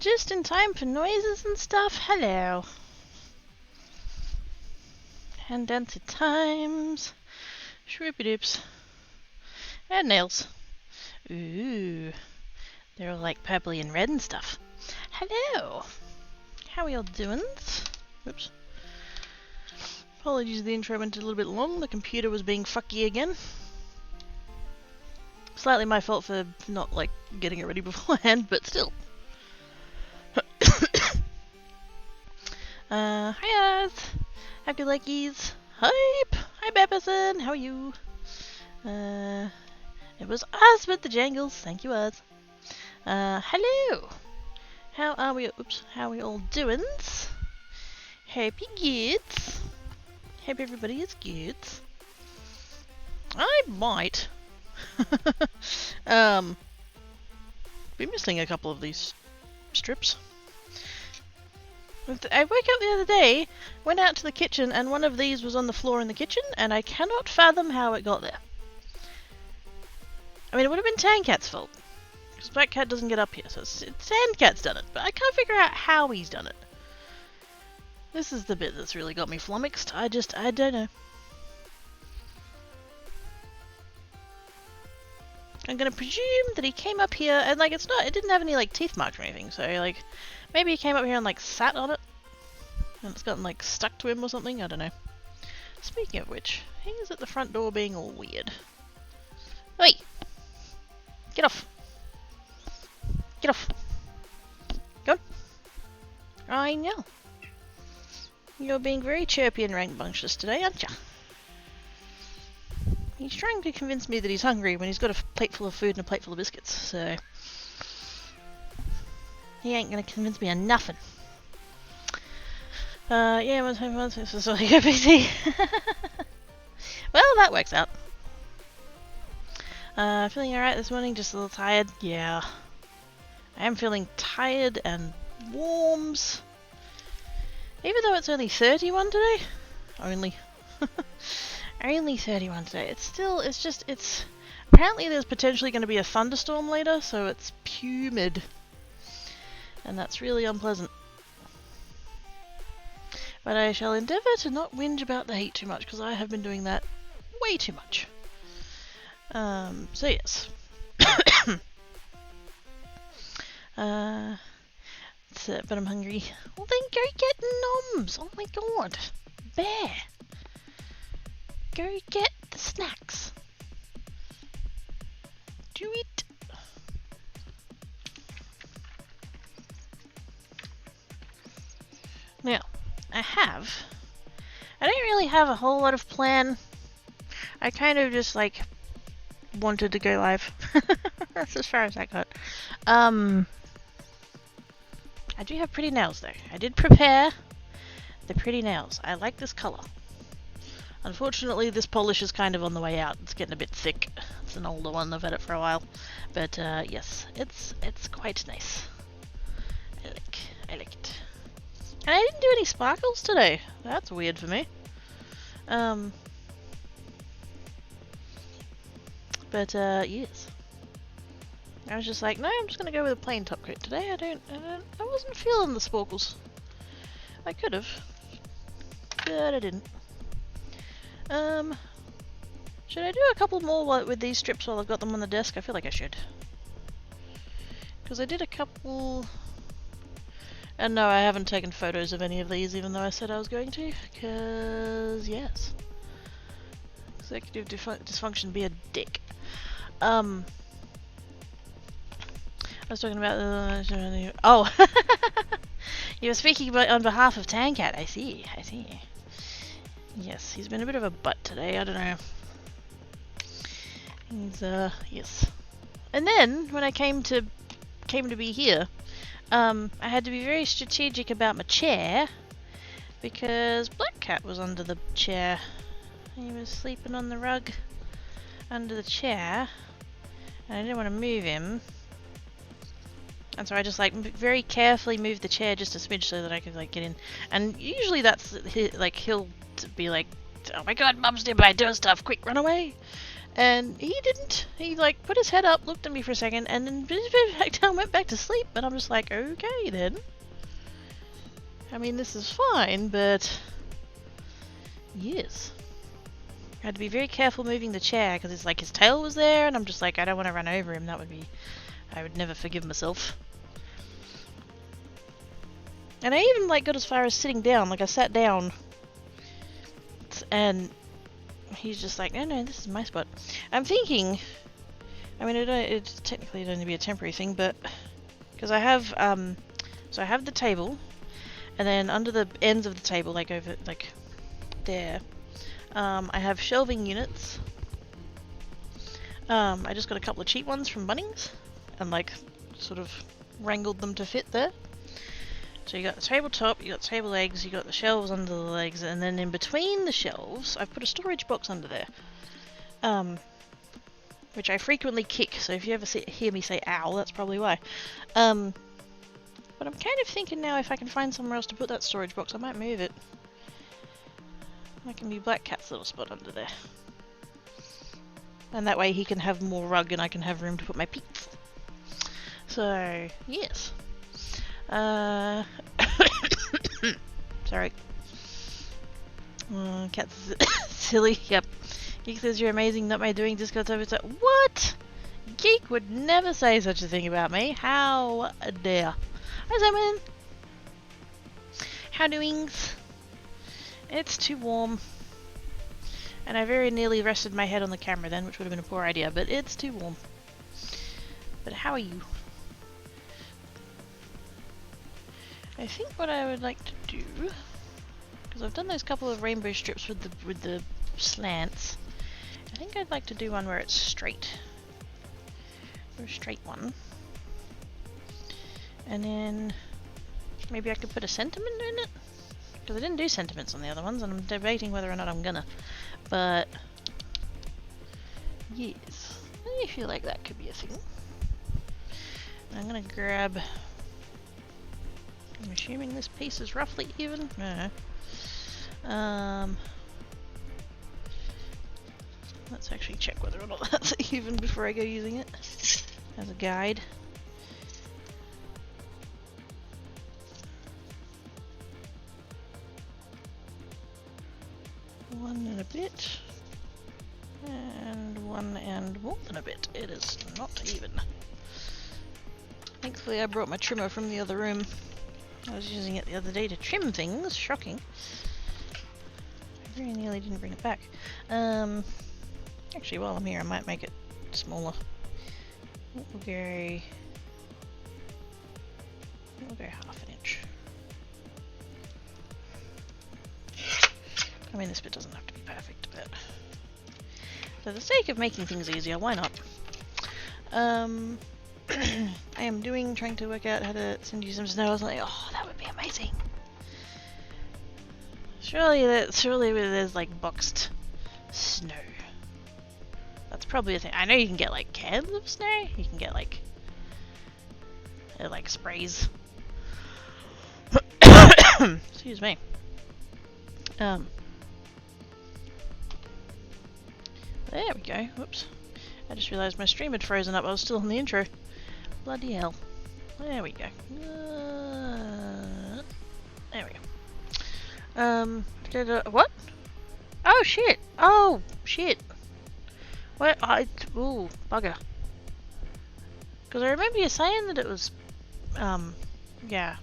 Just in time for noises and stuff. Hello. And dance times. Shroopy-doops. And nails. Ooh. They're all like purpley and red and stuff. Hello. How are y'all doing? Oops. Apologies, the intro went a little bit long. The computer was being fucky again. Slightly my fault for not, like, getting it ready beforehand, but still. Hi guys! Happy Lakeys! Hype! Hi Bepperson! How are you? It was us with the jangles. Thank you, us. Hello! How are we? Oops. How are we all doing? Happy kids! Hope everybody is good. I might be missing a couple of these strips. I woke up the other day, went out to the kitchen, and one of these was on the floor in the kitchen, and I cannot fathom how it got there. I mean, it would have been Tancat's fault, because Black Cat doesn't get up here, so Tancat's done it, but I can't figure out how he's done it. This is the bit that's really got me flummoxed. I don't know. I'm gonna presume that he came up here, and like it didn't have any like teeth marks or anything, so like maybe he came up here and like sat on it, and it's gotten like stuck to him or something, I don't know. Speaking of which, he's at the front door being all weird. Oi! Get off! Get off! Go on! I know. You're being very chirpy and rambunctious today, aren't ya? He's trying to convince me that he's hungry when he's got a plate full of food and a plate full of biscuits, so he ain't gonna convince me of nothing. Yeah, once this is all your PC. Well, that works out. Feeling alright this morning, just a little tired. Yeah. I am feeling tired and warms. Even though it's only 31 today. Only. Only 31 today. It's apparently there's potentially going to be a thunderstorm later, so it's humid. And that's really unpleasant. But I shall endeavour to not whinge about the heat too much, because I have been doing that way too much. So yes. But I'm hungry. Well then go get noms! Oh my god! Bear! Go get the snacks. Do it. Now, I don't really have a whole lot of plan. I kind of just like wanted to go live. That's as far as I got. I do have pretty nails though. I did prepare the pretty nails. I like this colour. Unfortunately, this polish is kind of on the way out. It's getting a bit thick. It's an older one. I've had it for a while. But yes, it's quite nice. I like it. And I didn't do any sparkles today. That's weird for me. But yes. I was just like, no, I'm just gonna go with a plain top coat today. I wasn't feeling the sparkles. I could have, but I didn't. Should I do a couple more with these strips while I've got them on the desk? I feel like I should. Because I did a couple... And no, I haven't taken photos of any of these, even though I said I was going to. Because, yes. Executive dysfunction be a dick. I was talking about... oh! You were speaking on behalf of Tancat. I see. Yes, he's been a bit of a butt today, I don't know. He's, yes. And then, when I came to be here, I had to be very strategic about my chair, because Black Cat was under the chair. He was sleeping on the rug under the chair, and I didn't want to move him. And so I just like very carefully moved the chair just a smidge so that I could like get in. And usually that's like he'll be like, "Oh my god, Mum's nearby doing stuff, quick, run away!" And he didn't. He like put his head up, looked at me for a second, and then back down, went back to sleep. And I'm just like, okay then. I mean, this is fine, but yes. I had to be very careful moving the chair because it's like his tail was there, and I'm just like, I don't want to run over him. That would be, I would never forgive myself. And I even like got as far as sitting down. Like I sat down, and he's just like, no, this is my spot. I'm thinking, I mean, it's technically it'd only be a temporary thing, but because I have, so I have the table, and then under the ends of the table, like over, like there, I have shelving units. I just got a couple of cheap ones from Bunnings, and like sort of wrangled them to fit there. So you got the tabletop, you got table legs, you got the shelves under the legs, and then in between the shelves, I've put a storage box under there, which I frequently kick. So if you ever hear me say "ow," that's probably why. But I'm kind of thinking now if I can find somewhere else to put that storage box, I might move it. That can be Black Cat's little spot under there, and that way he can have more rug, and I can have room to put my peats. So yes. Sorry. Cat's silly. Yep. Geek says you're amazing. Not my doing. Discord's over. What? Geek would never say such a thing about me. How dare? Hi, Simon. How doings? It's too warm. And I very nearly rested my head on the camera then, which would have been a poor idea, but it's too warm. But how are you? I think what I would like to do, because I've done those couple of rainbow strips with the slants, I think I'd like to do one where it's straight. Or a straight one. And then maybe I could put a sentiment in it? Because I didn't do sentiments on the other ones, and I'm debating whether or not I'm gonna. But yes, I feel like that could be a thing. I'm gonna grab, I'm assuming this piece is roughly even. No. Let's actually check whether or not that's even before I go using it as a guide. One and a bit, and one and more than a bit. It is not even. Thankfully I brought my trimmer from the other room. I was using it the other day to trim things. Shocking. I very nearly didn't bring it back. Actually, while I'm here, I might make it smaller. We'll go half an inch. I mean, this bit doesn't have to be perfect, but for the sake of making things easier, why not? I am trying to work out how to send you some snow. I was like, oh, that would be amazing. Surely there's like boxed snow. That's probably a thing. I know you can get like cans of snow. You can get like sprays. Excuse me. There we go. Whoops. I just realised my stream had frozen up. I was still on the intro. Bloody hell. There we go. There we go. What? Oh shit! Oh shit! What? Ooh, bugger. Because I remember you saying that it was, yeah,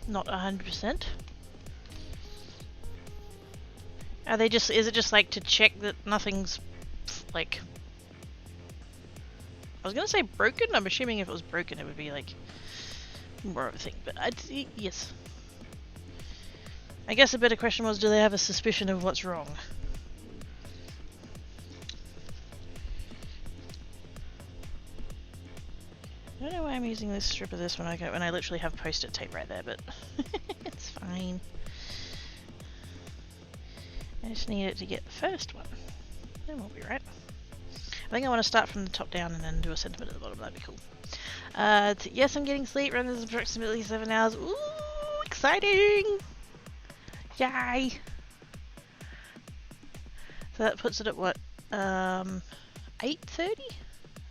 not 100%. Are they just? Is it just like to check that nothing's like? I was gonna say broken. I'm assuming if it was broken, it would be like more of a thing. But yes. I guess a better question was, do they have a suspicion of what's wrong? I don't know why I'm using this strip of this when I literally have post-it tape right there, but it's fine. I just need it to get the first one. Then we'll be right. I think I want to start from the top down and then do a sentiment at the bottom. That'd be cool. Yes, I'm getting sleep. Run is approximately 7 hours. Ooh, exciting! Yay! So that puts it at what? 8:30?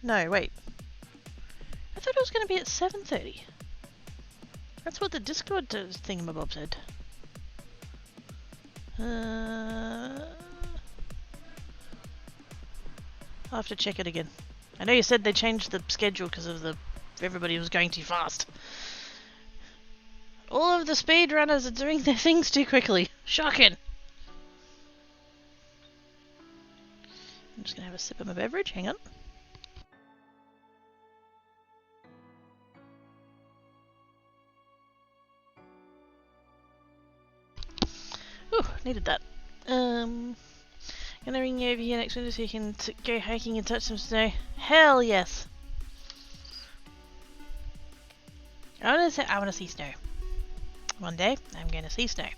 No, wait. I thought it was going to be at 7:30. That's what the Discord thingamabob said. I'll have to check it again. I know you said they changed the schedule because of everybody was going too fast. All of the speedrunners are doing their things too quickly. Shocking! I'm just going to have a sip of my beverage. Hang on. Ooh, needed that. Gonna ring you over here next winter so you can go hiking and touch some snow. Hell yes! I wanna see snow. One day, I'm gonna see snow.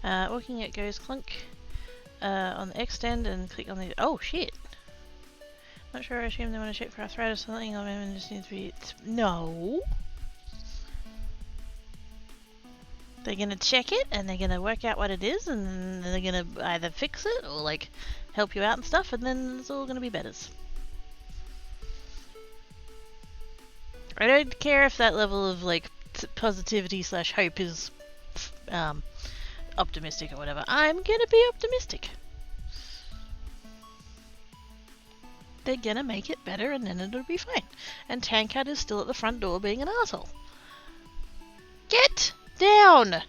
Walking it goes clunk on the extend and click on the. Oh shit! Not sure. I assume they want to check for arthritis or something. Or maybe just needs to be. No. They're gonna check it and they're gonna work out what it is, and then they're gonna either fix it or like help you out and stuff, and then it's all gonna be betters. I don't care if that level of like positivity / hope is optimistic or whatever. I'm gonna be optimistic. They're gonna make it better and then it'll be fine. And Tankat is still at the front door being an asshole. Get down!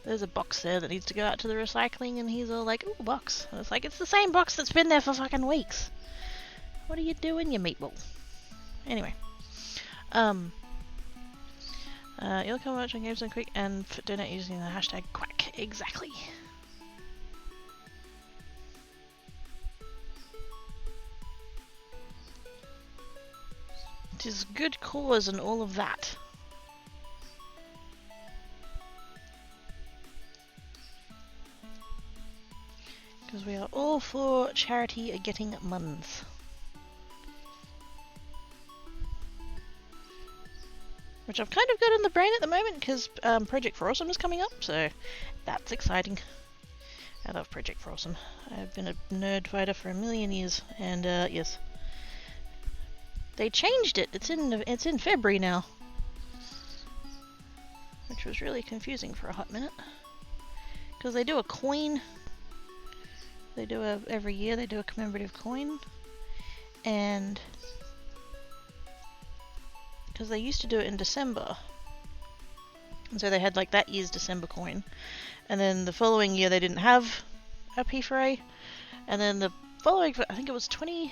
There's a box there that needs to go out to the recycling and he's all like, ooh, box. And it's like, it's the same box that's been there for fucking weeks. What are you doing, you meatball? Anyway. You'll come watch on Games on Quick and donate using the hashtag quack. Exactly. It is good cause and all of that. Because we are all for charity getting muns. Which I've kind of got in the brain at the moment because Project for Awesome is coming up, so that's exciting. I love Project for Awesome. I've been a nerd fighter for a million years, and yes. They changed it. It's in February now, which was really confusing for a hot minute. Because they do a coin. They do every year. They do a commemorative coin, and because they used to do it in December, and so they had like that year's December coin, and then the following year they didn't have a P4A, and then the following, I think it was 2020?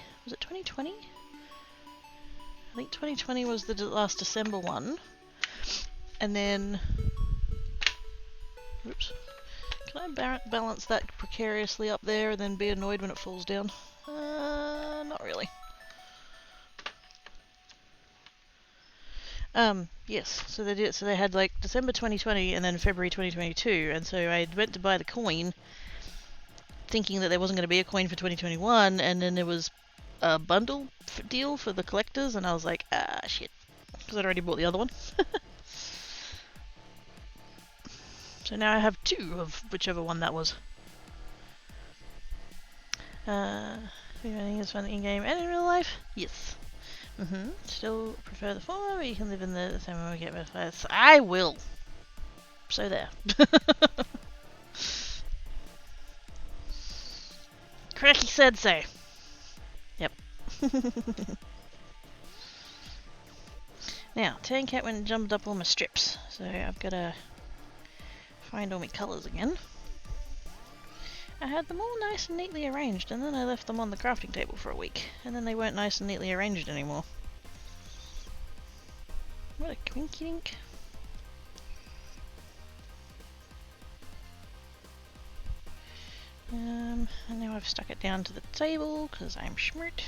I think 2020 was the last December one, and then, oops, can I balance that precariously up there and then be annoyed when it falls down? Not really. Yes, so they did. So they had like December 2020 and then February 2022, and so I went to buy the coin, thinking that there wasn't going to be a coin for 2021, and then there was a bundle deal for the collectors, and I was like, ah, shit, because I'd already bought the other one. So now I have two of whichever one that was. I think it's fun in game and in real life. Yes. Still prefer the former, but you can live in the same way we get better fires. I will. So there. Cracky said so. Yep. Now, Tankat went and jumped up all my strips, so I've got to find all my colours again. I had them all nice and neatly arranged, and then I left them on the crafting table for a week, and then they weren't nice and neatly arranged anymore. What a quinky dink. And now I've stuck it down to the table, because I'm smart.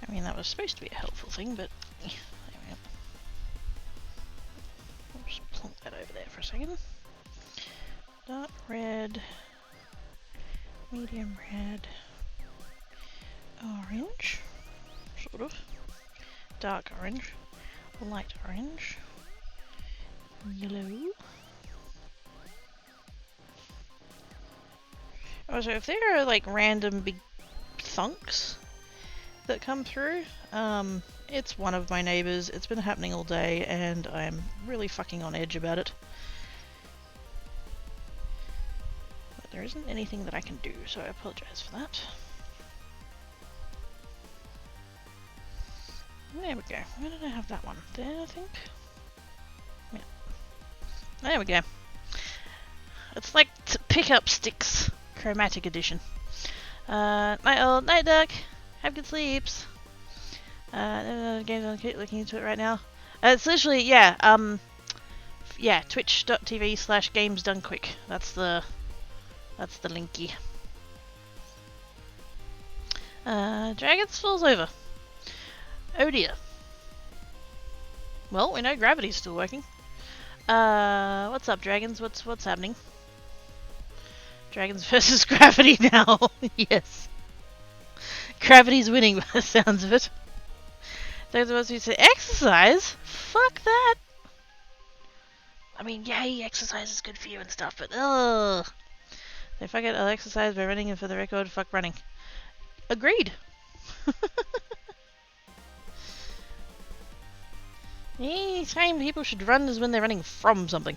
I mean, that was supposed to be a helpful thing, but there we go. I'll just plonk that over there for a second. Dark red, medium red, orange, sort of, dark orange, light orange, yellow. Also, if there are like random big thunks that come through, it's one of my neighbours. It's been happening all day and I'm really fucking on edge about it. But there isn't anything that I can do, so I apologise for that. There we go. Where did I have that one? There, I think? Yeah. There we go. It's like pick-up sticks. Chromatic edition. Night old, night duck. Have good sleeps. Games on looking into it right now. It's literally, yeah, twitch.tv/gamesdonequick. That's the linky. Dragons falls over. Oh dear. Well, we know gravity's still working. What's up, dragons? What's happening? Dragons versus gravity now. Yes. Gravity's winning by the sounds of it. Those of us who say exercise? Fuck that. I mean, yay, exercise is good for you and stuff, but ugh. If I get I'll exercise by running, and for the record, fuck running. Agreed. Any time people should run is when they're running from something.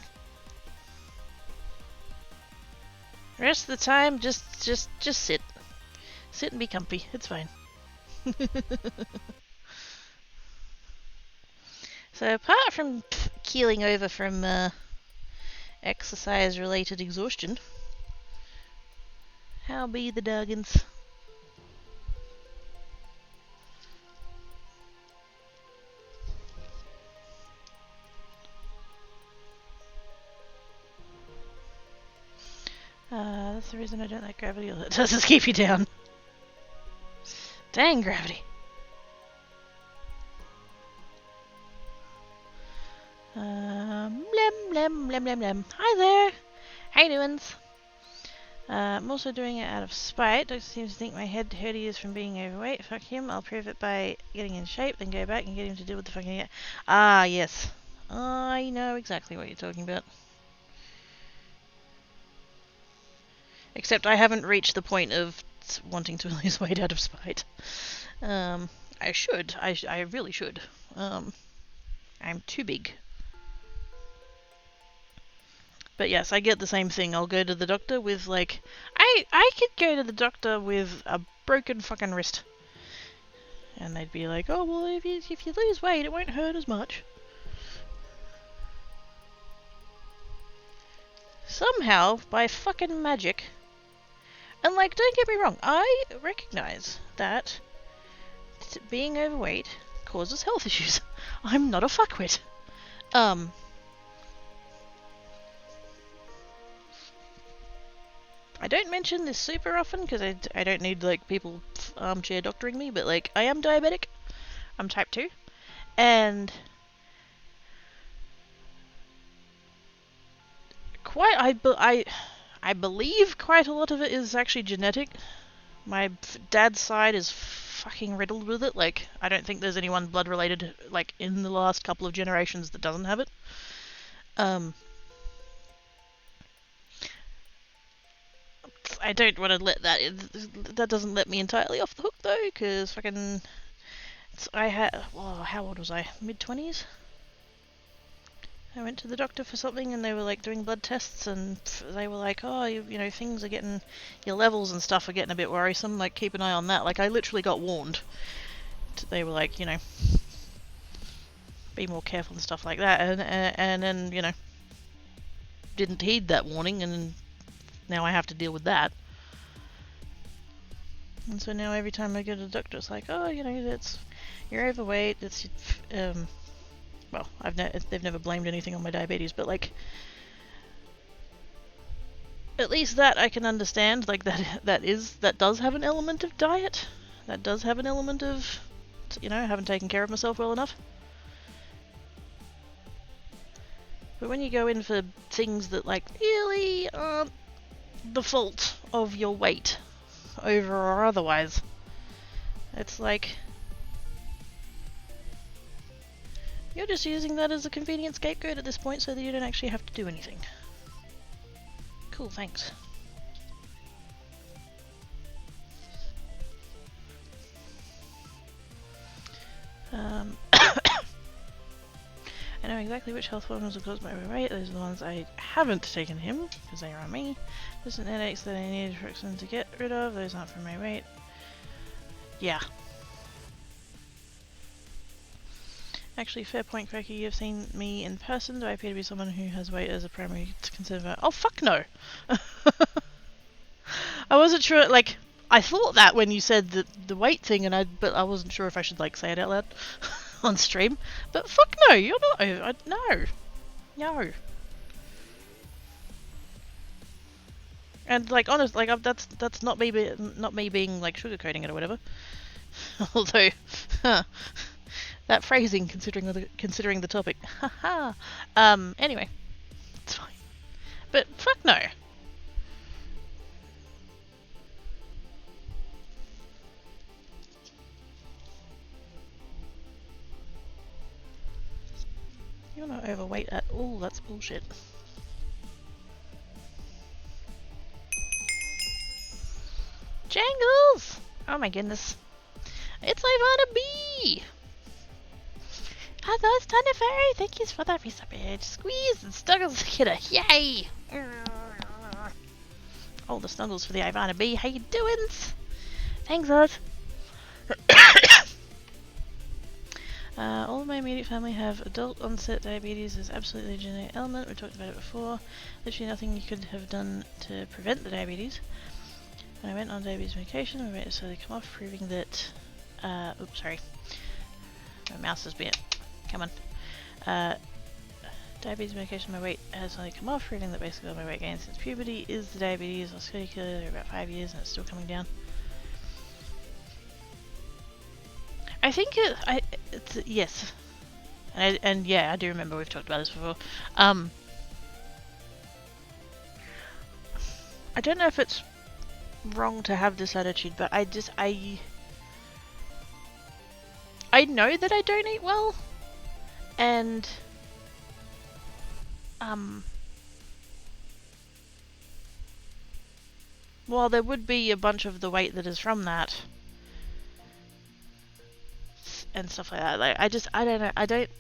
The rest of the time, just sit. Sit and be comfy. It's fine. So apart from keeling over from exercise-related exhaustion, how be the doggins? That's the reason I don't like gravity. All it does is keep you down. Dang gravity. Blem, blem, blem, blem. Hi there. How you doings? I'm also doing it out of spite. Doctor seems to think my head hurty is from being overweight. Fuck him. I'll prove it by getting in shape, then go back and get him to deal with the fucking... Ah, yes. I know exactly what you're talking about. Except I haven't reached the point of wanting to lose weight out of spite. I should. I really should. I'm too big. But yes, I get the same thing. I'll go to the doctor with like... I could go to the doctor with a broken fucking wrist. And they'd be like, oh, well, if you lose weight, it won't hurt as much. Somehow, by fucking magic... And like, don't get me wrong, I recognise that being overweight causes health issues. I'm not a fuckwit. I don't mention this super often because I don't need like people armchair doctoring me, but like I am diabetic. I'm type 2, and I believe quite a lot of it is actually genetic. My dad's side is fucking riddled with it. Like, I don't think there's anyone blood related, like, in the last couple of generations that doesn't have it. I don't want to let that doesn't let me entirely off the hook though, because fucking, how old was I? Mid-20s? I went to the doctor for something and they were like doing blood tests and they were like, oh, you know, things are getting, your levels and stuff are getting a bit worrisome, like keep an eye on that. Like I literally got warned. They were like, you know, be more careful and stuff like that, and then, you know, didn't heed that warning and now I have to deal with that. And so now every time I go to the doctor it's like, oh, you know, you're overweight, it's well, they've never blamed anything on my diabetes, but like, at least that I can understand. Like that does have an element of diet. That does have an element of, you know, haven't taken care of myself well enough. But when you go in for things that like really aren't the fault of your weight, over or otherwise, it's like, you're We're just using that as a convenient scapegoat at this point so that you don't actually have to do anything. Cool, thanks. I know exactly which health problems will cause my overweight. Those are the ones I haven't taken him, because they are on me. Distant headaches that I needed Frixen to get rid of. Those aren't from my weight. Yeah. Actually, fair point, Cracky. You've seen me in person. Do I appear to be someone who has weight as a primary concern? Oh, fuck no! I wasn't sure, like, I thought that when you said the weight thing, but I wasn't sure if I should, like, say it out loud on stream. But fuck no, you're not, no. No. And, like, honest, like, that's not me being, like, sugarcoating it or whatever. Although, that phrasing, considering the topic. Haha. Anyway. It's fine. But fuck no. You're not overweight at all, that's bullshit. Jangles! Oh my goodness. It's Ivana B! Hello, Thunder Fairy! Thank you for that resubmit. Squeeze and Snuggles Hitter. Yay! All the snuggles for the Ivana B. How you doing? Thanks, us. All of my immediate family have adult onset diabetes as absolutely a genetic element. We talked about it before. Literally nothing you could have done to prevent the diabetes. When I went on diabetes medication, my weight had slowly come off, proving that... oops, sorry. My mouse has been... Come on. Diabetes medication, my weight has slowly come off, proving that basically all my weight gain since puberty is the diabetes. I was circular for about 5 years and it's still coming down. I think it's yes. And yeah, I do remember we've talked about this before. I don't know if it's wrong to have this attitude, but I know that I don't eat well, and while there would be a bunch of the weight that is from that and stuff like that, like I don't know, I don't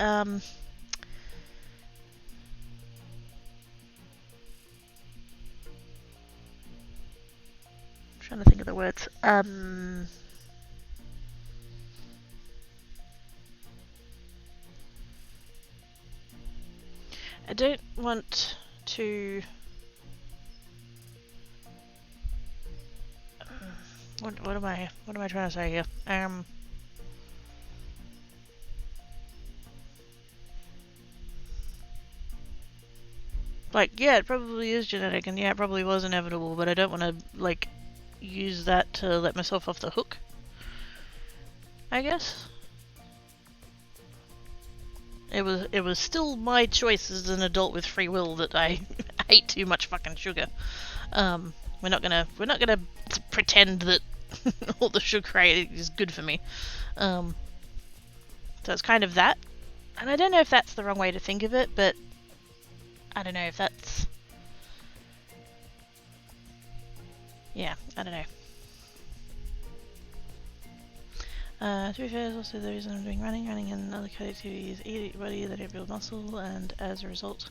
trying to think of the words. I don't want to... What am I trying to say here? Like, yeah, it probably is genetic, and yeah, it probably was inevitable, but I don't want to, like, use that to let myself off the hook, I guess. It was still my choice as an adult with free will that I ate too much fucking sugar. We're not gonna pretend that all the sugar I ate is good for me. So it's kind of that, and I don't know if that's the wrong way to think of it, but I don't know if that's... Yeah, I don't know. To be fair, it's also the reason I'm doing running and other activities eat your body, they don't build muscle, and as a result,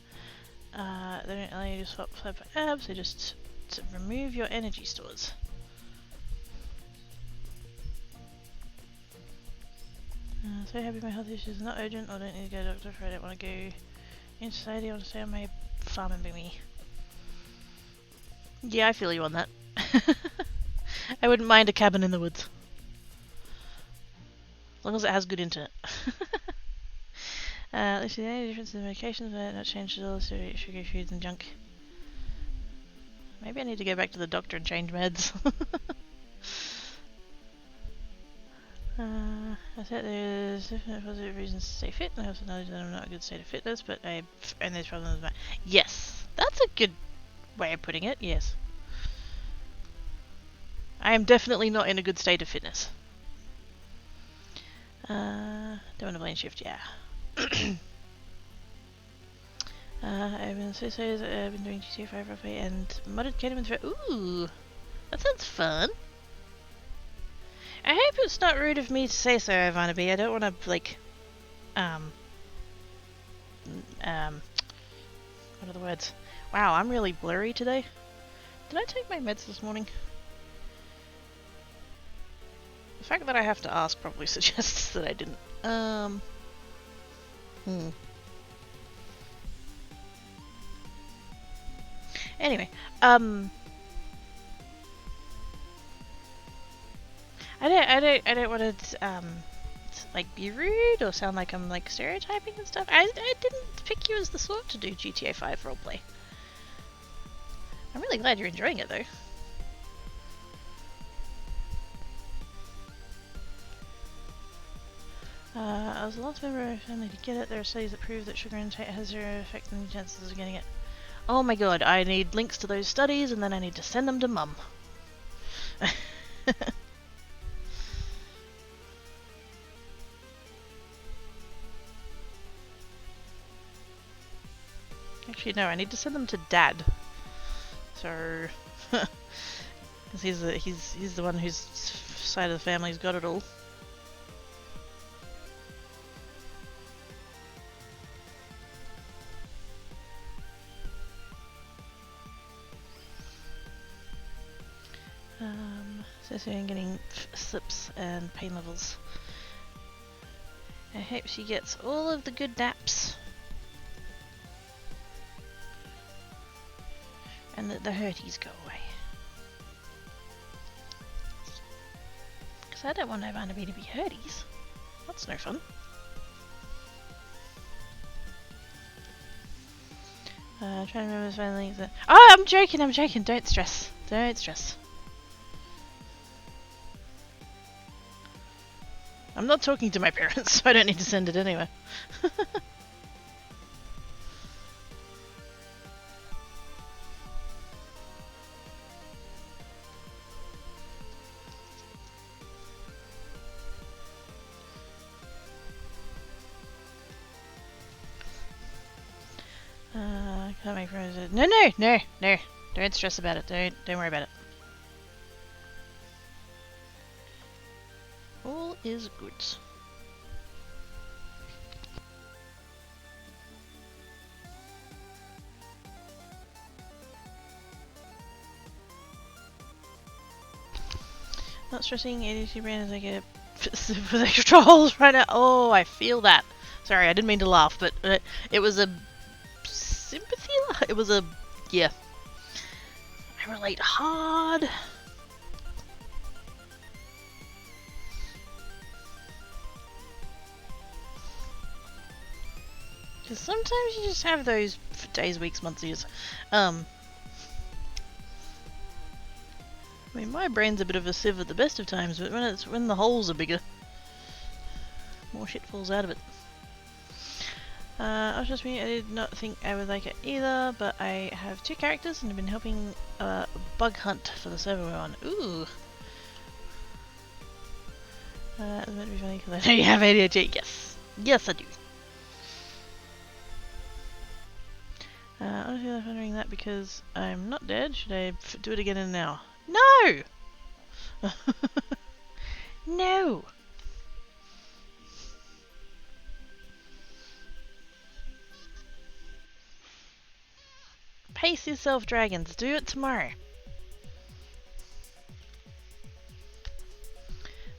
they don't allow you to swap fat for abs, they just to remove your energy stores. So happy my health issues are not urgent, or don't need to go to the doctor if I don't want to go in society. I want to stay on my farm and be me. Yeah, I feel you on that. I wouldn't mind a cabin in the woods. As long as it has good internet. Let's see, the only difference in the medications might not change at all, so sugar foods and junk. Maybe I need to go back to the doctor and change meds. I said there's definitely positive reasons to stay fit, and I also know that I'm not in a good state of fitness, but and there's problems with my... Yes! That's a good way of putting it, yes. I am definitely not in a good state of fitness. Doing a lane shift, yeah. I've been so sorry that I've been doing GTA 5 roleplay and modded Kingdom and Threat. Ooh, that sounds fun. I hope it's not rude of me to say so, Ivanabe. I don't want to, like, what are the words? Wow, I'm really blurry today. Did I take my meds this morning? The fact that I have to ask probably suggests that I didn't. Anyway, I don't want to like be rude or sound like I'm like stereotyping and stuff. I didn't pick you as the sort to do GTA 5 roleplay. I'm really glad you're enjoying it though. I was the last member of my family to get it. There are studies that prove that sugar intake has zero effect on the chances of getting it. Oh my god, I need links to those studies and then I need to send them to Mum. Actually, no, I need to send them to Dad. So, because he's the one whose side of the family's got it all. So I'm getting slips and pain levels. I hope she gets all of the good naps. And that the hurties go away. Because I don't want Ivanabe to be hurties. That's no fun. Trying to remember his finally. Oh, I'm joking, Don't stress. Don't stress. I'm not talking to my parents, so I don't need to send it anyway. Can't make friends. No. Don't stress about it. Don't worry about it. All is good. Not stressing. ADHD brain as I get with extra holes right now. Oh, I feel that. Sorry, I didn't mean to laugh, but it was a sympathy. It was a yeah. I relate hard. Because sometimes you just have those for days, weeks, months, years. I mean, my brain's a bit of a sieve at the best of times, but when the holes are bigger, more shit falls out of it. I was just me. I did not think I would like it either, but I have 2 characters and have been helping bug hunt for the server we're on. Ooh. It's meant to be funny because I know you have ADHD. Yes, I do. Honestly, I was wondering that because I'm not dead. Should I do it again in an hour? No! No! Pace yourself, dragons. Do it tomorrow.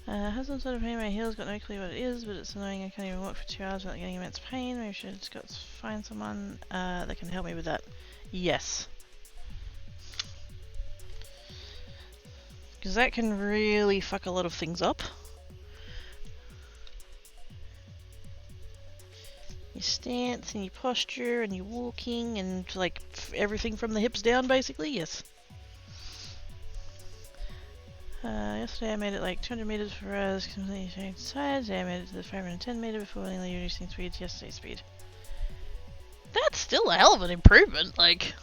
Has some sort of pain in my heels. Got no clue what it is, but it's annoying. I can't even walk for 2 hours without getting immense pain. Maybe I should just find someone that can help me with that. Yes. Because that can really fuck a lot of things up. Your stance and your posture and your walking and like everything from the hips down basically, yes. Yesterday I made it like 200 meters for us, completely changed sides. Today I made it to the 510 meter before only reducing speed to yesterday's speed. That's still a hell of an improvement, like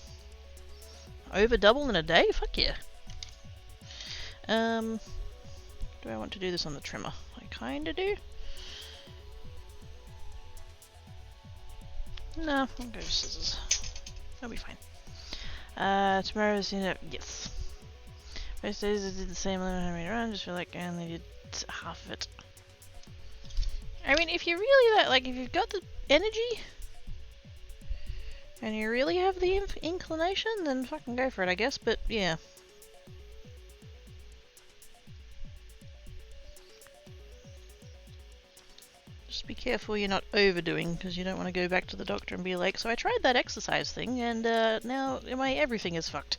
over double in a day? Fuck yeah. Do I want to do this on the trimmer? I kinda do. No, I'll go scissors. That'll be fine. Tomorrow's yes. Most days I did the same 1100 run, just feel like I only did half of it. I mean, if you really if you've got the energy and you really have the inclination, then fucking go for it, I guess. But yeah. Just be careful you're not overdoing, because you don't want to go back to the doctor and be like, so I tried that exercise thing, and now my everything is fucked.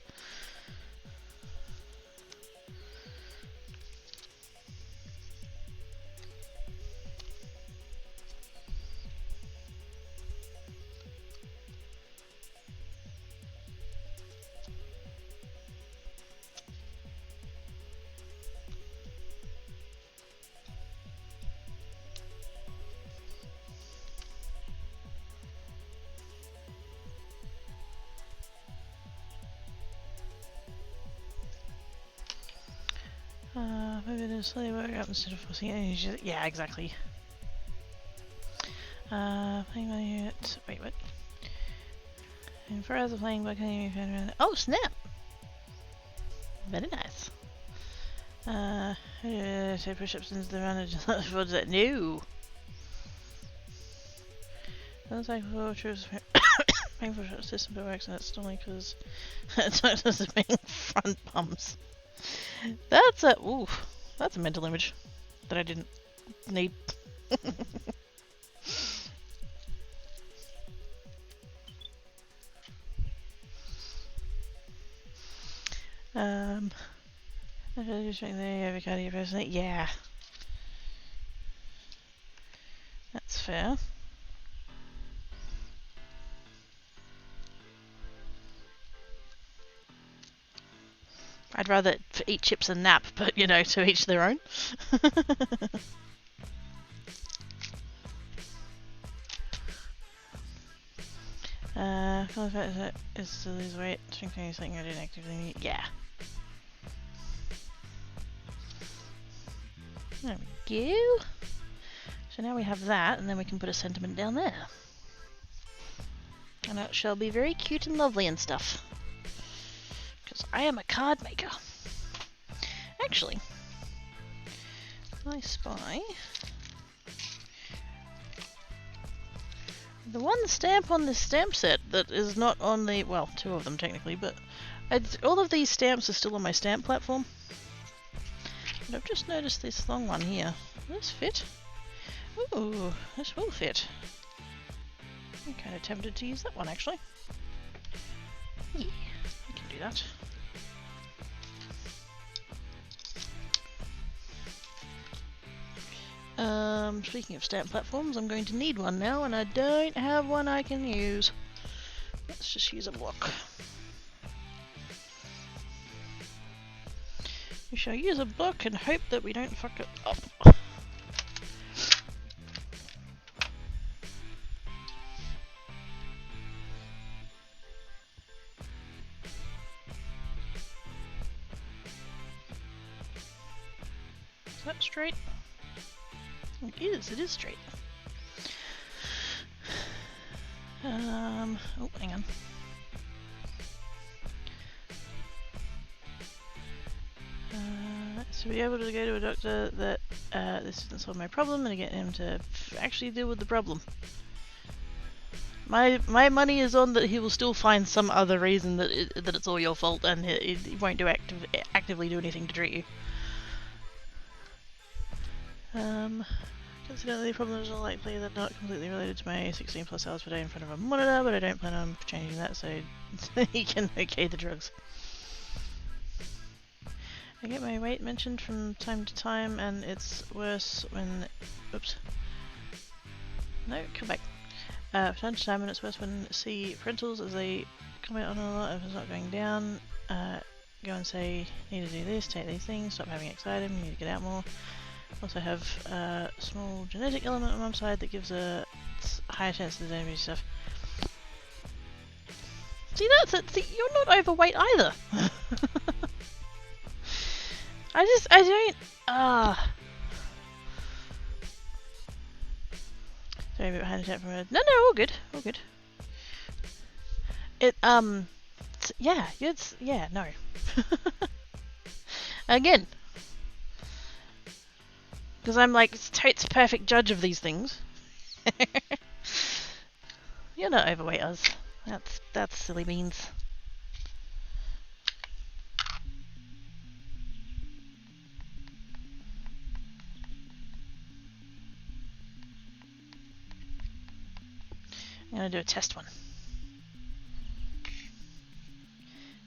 Maybe there's slightly work up instead of forcing it. Yeah, exactly. Playing by unit. Wait, what? And for other playing by oh, snap! Very nice. Say push ups into the run. What is that? No! Sounds like vultures. Playing push up system, but works and it's only because it's being front bumps. That's a that's a mental image that I didn't need. Yeah, that's fair. I'd rather eat chips and nap, but you know, to each their own. Is to lose weight, strengthening something I didn't actively need. Yeah. There we go. So now we have that, and then we can put a sentiment down there. And it shall be very cute and lovely and stuff. Because I am a card maker. Actually, I spy the one stamp on this stamp set that is not on the, well, two of them technically, but all of these stamps are still on my stamp platform. But I've just noticed this long one here. Will this fit? Ooh, this will fit. I'm kind of tempted to use that one actually. Yeah, I can do that. Speaking of stamp platforms, I'm going to need one now, and I don't have one I can use. Let's just use a block. We shall use a block and hope that we don't fuck it up. Is that straight? It is straight. Oh, hang on. To be able to go to a doctor that this doesn't solve my problem and get him to actually deal with the problem. My money is on that he will still find some other reason that it's all your fault, and he won't actively do anything to treat you. Incidentally, the problem is likely that not completely related to my 16 plus hours per day in front of a monitor, but I don't plan on changing that, so he can okay the drugs. I get my weight mentioned from time to time, and it's worse when... Oops. No, come back. From time to time, and it's worse when see parentals as they comment on a lot if it's not going down. Go and say, need to do this, take these things, stop having excited, you need to get out more. Also have a small genetic element on one side that gives a higher chance of the stuff. See, that's it. See, you're not overweight either. I don't. Sorry, a bit behind the chat from a. No, all good, all good. Yeah, no. Again, because I'm like totes perfect judge of these things. You're not overweight, us. That's silly beans. I'm gonna do a test one.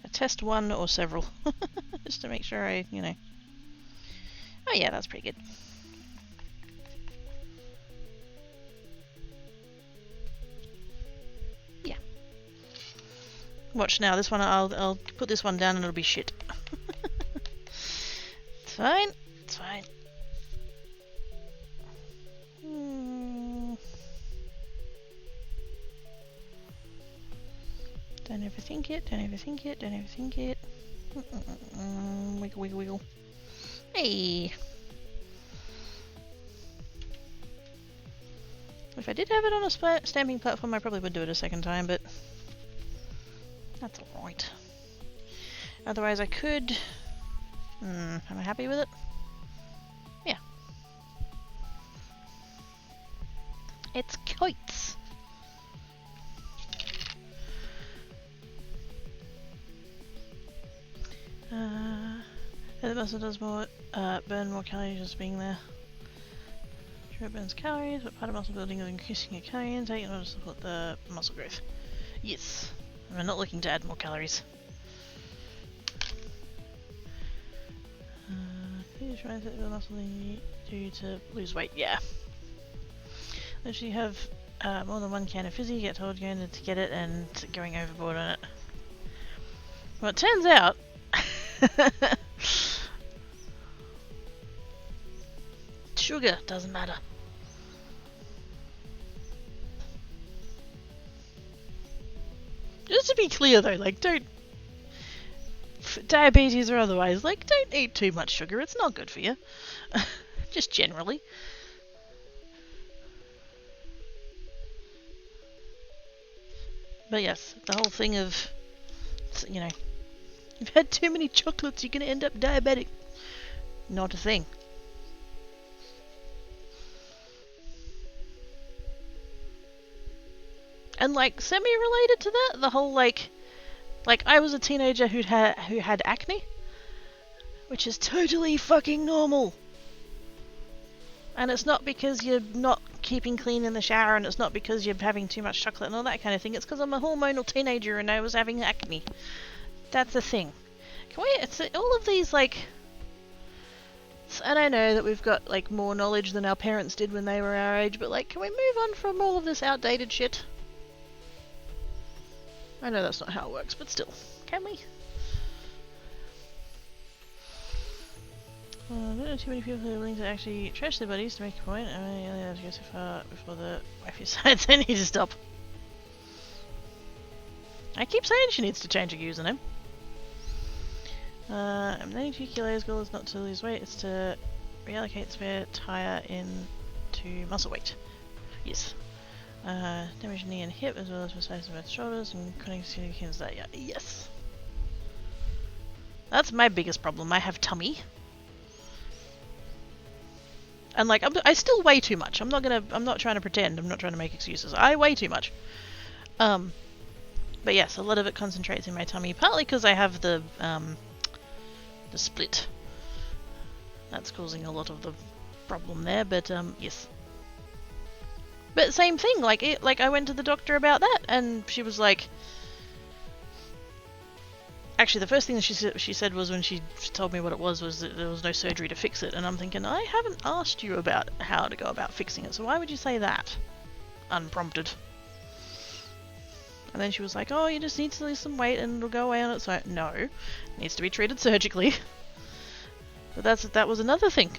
A test one or several, just to make sure I. Oh yeah, that's pretty good. Yeah. Watch now. This one, I'll put this one down and it'll be shit. It's fine. It's fine. Don't overthink it. Don't overthink it. Don't overthink it. Wiggle, wiggle, wiggle. Hey. If I did have it on a stamping platform, I probably would do it a second time, but that's alright. Otherwise, I could. Am I happy with it? Yeah. It's kites. The muscle does more, burn more calories just being there. Sure, it burns calories, but part of muscle building is increasing your calorie intake in order to support the muscle growth. Yes. We're not looking to add more calories. Please try to fit the muscle you do to lose weight. Yeah. If you have more than one can of fizzy, get told you're going to get it and going overboard on it. Well, it turns out sugar doesn't matter. Just to be clear though, like don't, diabetes or otherwise, like don't eat too much sugar, it's not good for you. Just generally. But yes, the whole thing of, you've had too many chocolates, you're going to end up diabetic. Not a thing. And like semi-related to that, the whole like I was a teenager who had acne, which is totally fucking normal. And it's not because you're not keeping clean in the shower, and it's not because you're having too much chocolate and all that kind of thing. It's because I'm a hormonal teenager and I was having acne. That's a thing. Can we? It's all of these like. And I know that we've got like more knowledge than our parents did when they were our age, but like, can we move on from all of this outdated shit? I know that's not how it works, but still, can we? I don't know too many people who are willing to actually trash their buddies to make a point. I mean, you only have to go so far before the wife decides they need to stop. I keep saying she needs to change her username. I'm 92 kilos. Goal is not to lose weight, it's to reallocate spare tire into muscle weight. Yes. Damage knee and hip as well as size of both shoulders and connecting to that. Yeah. Yes. That's my biggest problem. I have tummy. And like I still weigh too much. I'm not trying to pretend. I'm not trying to make excuses. I weigh too much. But yes, a lot of it concentrates in my tummy, partly because I have the split. That's causing a lot of the problem there, but yes. But same thing, like I went to the doctor about that, and she was like, actually the first thing that she said was, when she told me what it was that there was no surgery to fix it, and I'm thinking, I haven't asked you about how to go about fixing it, so why would you say that? Unprompted. And then she was like, oh, you just need to lose some weight and it'll go away on its own. No, it needs to be treated surgically. But that was another thing.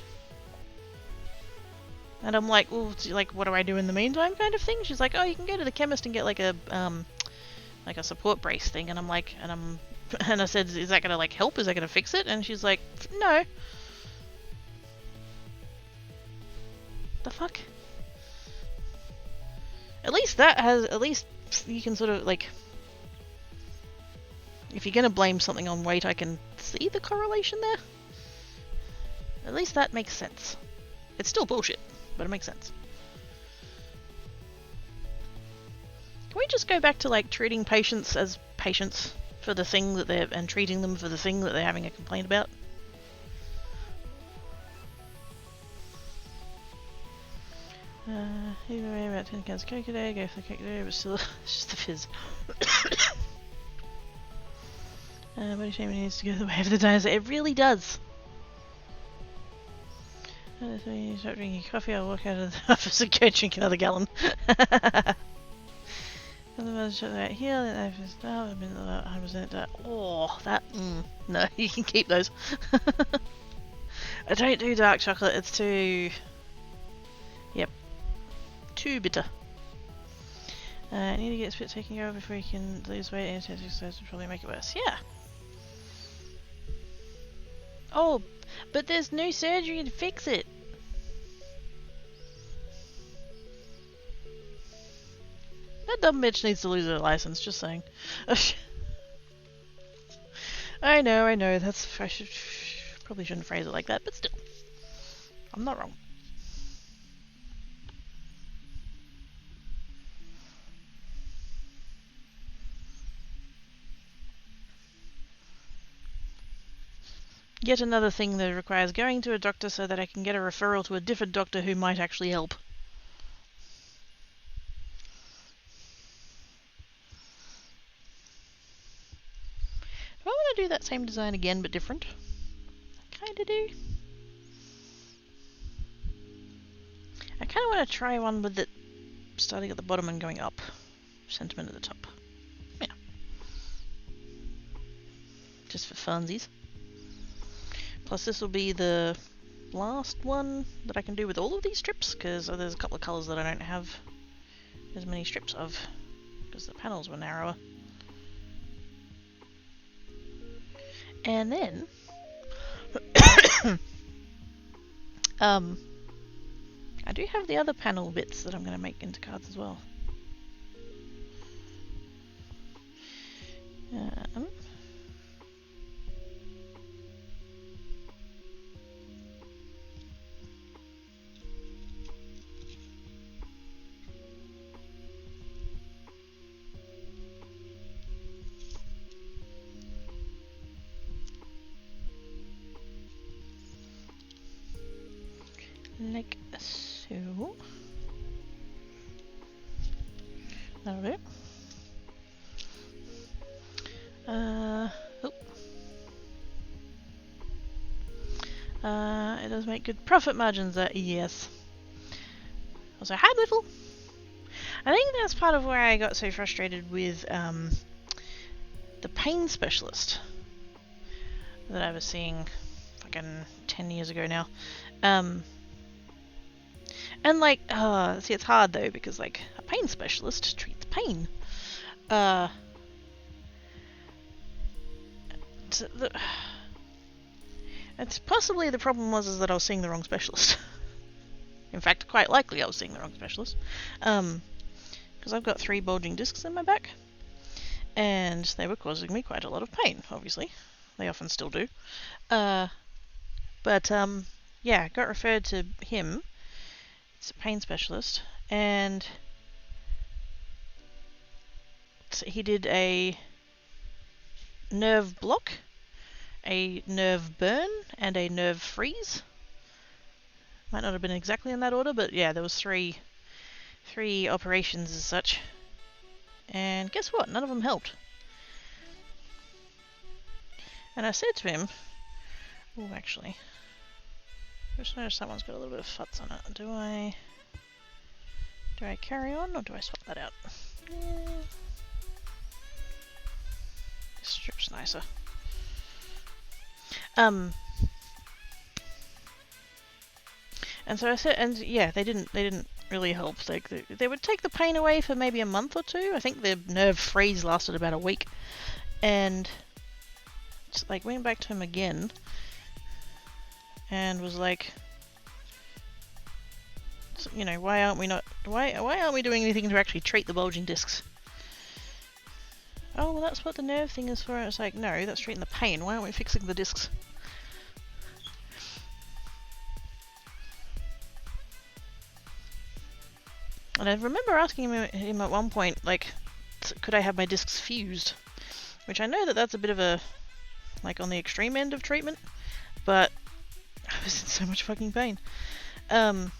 And I'm like, well, like, what do I do in the meantime, kind of thing? She's like, oh, you can go to the chemist and get like a support brace thing. And I'm like, and I said, is that gonna like help? Is that gonna fix it? And she's like, no. The fuck? At least you can sort of like, If you're gonna blame something on weight, I can see the correlation there. At least that makes sense. It's still bullshit, but it makes sense. Can we just go back to like treating patients as patients for the thing that they're, and treating them for the thing that they're having a complaint about? Either way, about 10 cans of Coke a day, go for the Coke a day, but still, it's just the fizz. Body shaming needs to go the way of the dinosaur. It really does. When you start drinking coffee, I'll walk out of the office and go drink another gallon. Right here, I've been 100%. Oh, that. No, you can keep those. I don't do dark chocolate. It's too. Yep. Too bitter. I need to get spit taken care of before you can lose weight, and exercise will probably make it worse. Yeah. Oh, but there's no surgery to fix it. That dumb bitch needs to lose her license, just saying. I know, that's... I probably shouldn't phrase it like that, but still. I'm not wrong. Yet another thing that requires going to a doctor so that I can get a referral to a different doctor who might actually help. Do I want to do that same design again but different? I kinda do. I kinda want to try one with it starting at the bottom and going up. Sentiment at the top. Yeah. Just for funsies. Plus this will be the last one that I can do with all of these strips, because there's a couple of colours that I don't have as many strips of, because the panels were narrower. And then I do have the other panel bits that I'm going to make into cards as well. Like so. That'll do. It does make good profit margins, yes. Also, hi Little! I think that's part of where I got so frustrated with the pain specialist that I was seeing fucking 10 years ago now. And like, see, it's hard though, because like, a pain specialist treats pain. It's possibly the problem was that I was seeing the wrong specialist. In fact, quite likely I was seeing the wrong specialist. Because I've got 3 bulging discs in my back. And they were causing me quite a lot of pain, obviously. They often still do. Yeah, got referred to him. It's a pain specialist. And he did a nerve block, a nerve burn, and a nerve freeze. Might not have been exactly in that order, but yeah, there was three operations as such. And guess what? None of them helped. And I said to him, oh, actually, I just noticed that one's got a little bit of futz on it. Do I carry on, or do I swap that out? This strip's nicer. And so I said, and yeah, they didn't really help. They would take the pain away for maybe a month or two. I think the nerve freeze lasted about a week, and just like went back to him again, and was like, you know, why aren't we doing anything to actually treat the bulging discs? oh, well that's what the nerve thing is for. It's like, no, that's treating the pain. Why aren't we fixing the discs? And I remember asking him at one point, like, could I have my discs fused? Which I know that that's a bit of a, like, on the extreme end of treatment, but I was in so much fucking pain. And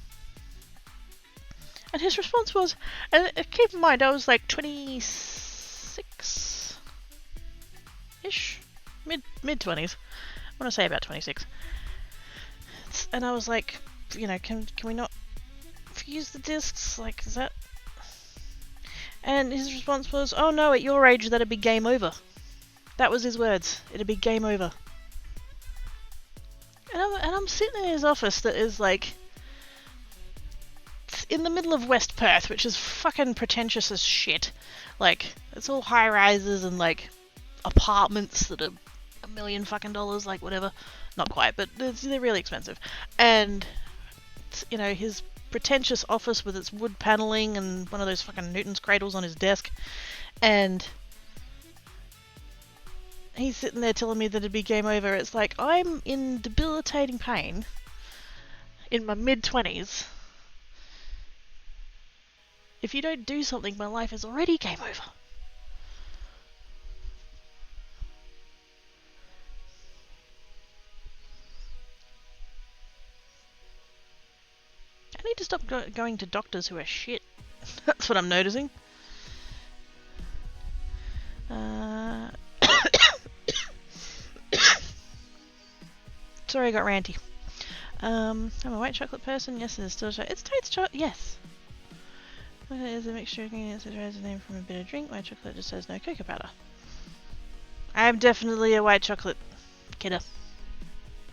his response was, and keep in mind, I was like 26-ish? Mid-20s. I want to say about 26. And I was like, you know, can we not fuse the discs? Like, is that... And his response was, oh no, at your age that'd be game over. That was his words. It'd be game over. And I'm sitting in his office that is like in the middle of West Perth, which is fucking pretentious as shit. Like, it's all high rises and like apartments that are $1 million fucking dollars, like whatever. Not quite, but they're really expensive. And you know, his pretentious office with its wood paneling and one of those fucking Newton's cradles on his desk, and he's sitting there telling me that it'd be game over. It's like, I'm in debilitating pain in my mid-20s. If you don't do something, my life is already game over. I need to stop going to doctors who are shit. That's what I'm noticing. Sorry, I got ranty. I'm a white chocolate person. Yes, it is still chocolate. It's totes chocolate. Yes. What is a mixture of ingredients that derives the name from a bitter drink? White chocolate just has no cocoa powder. I'm definitely a white chocolate kidder.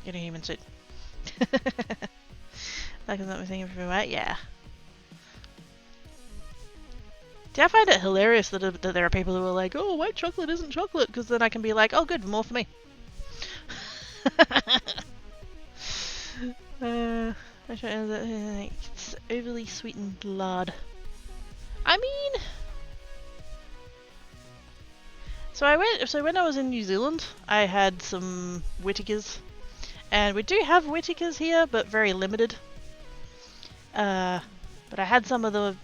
In a human suit. Like I'm not thinking for white? Yeah. Do I find it hilarious that there are people who are like, oh, white chocolate isn't chocolate? Because then I can be like, oh, good, more for me. It's overly sweetened lard. I mean, so when I was in New Zealand, I had some Whittakers, and we do have Whittakers here, but very limited. But I had some of the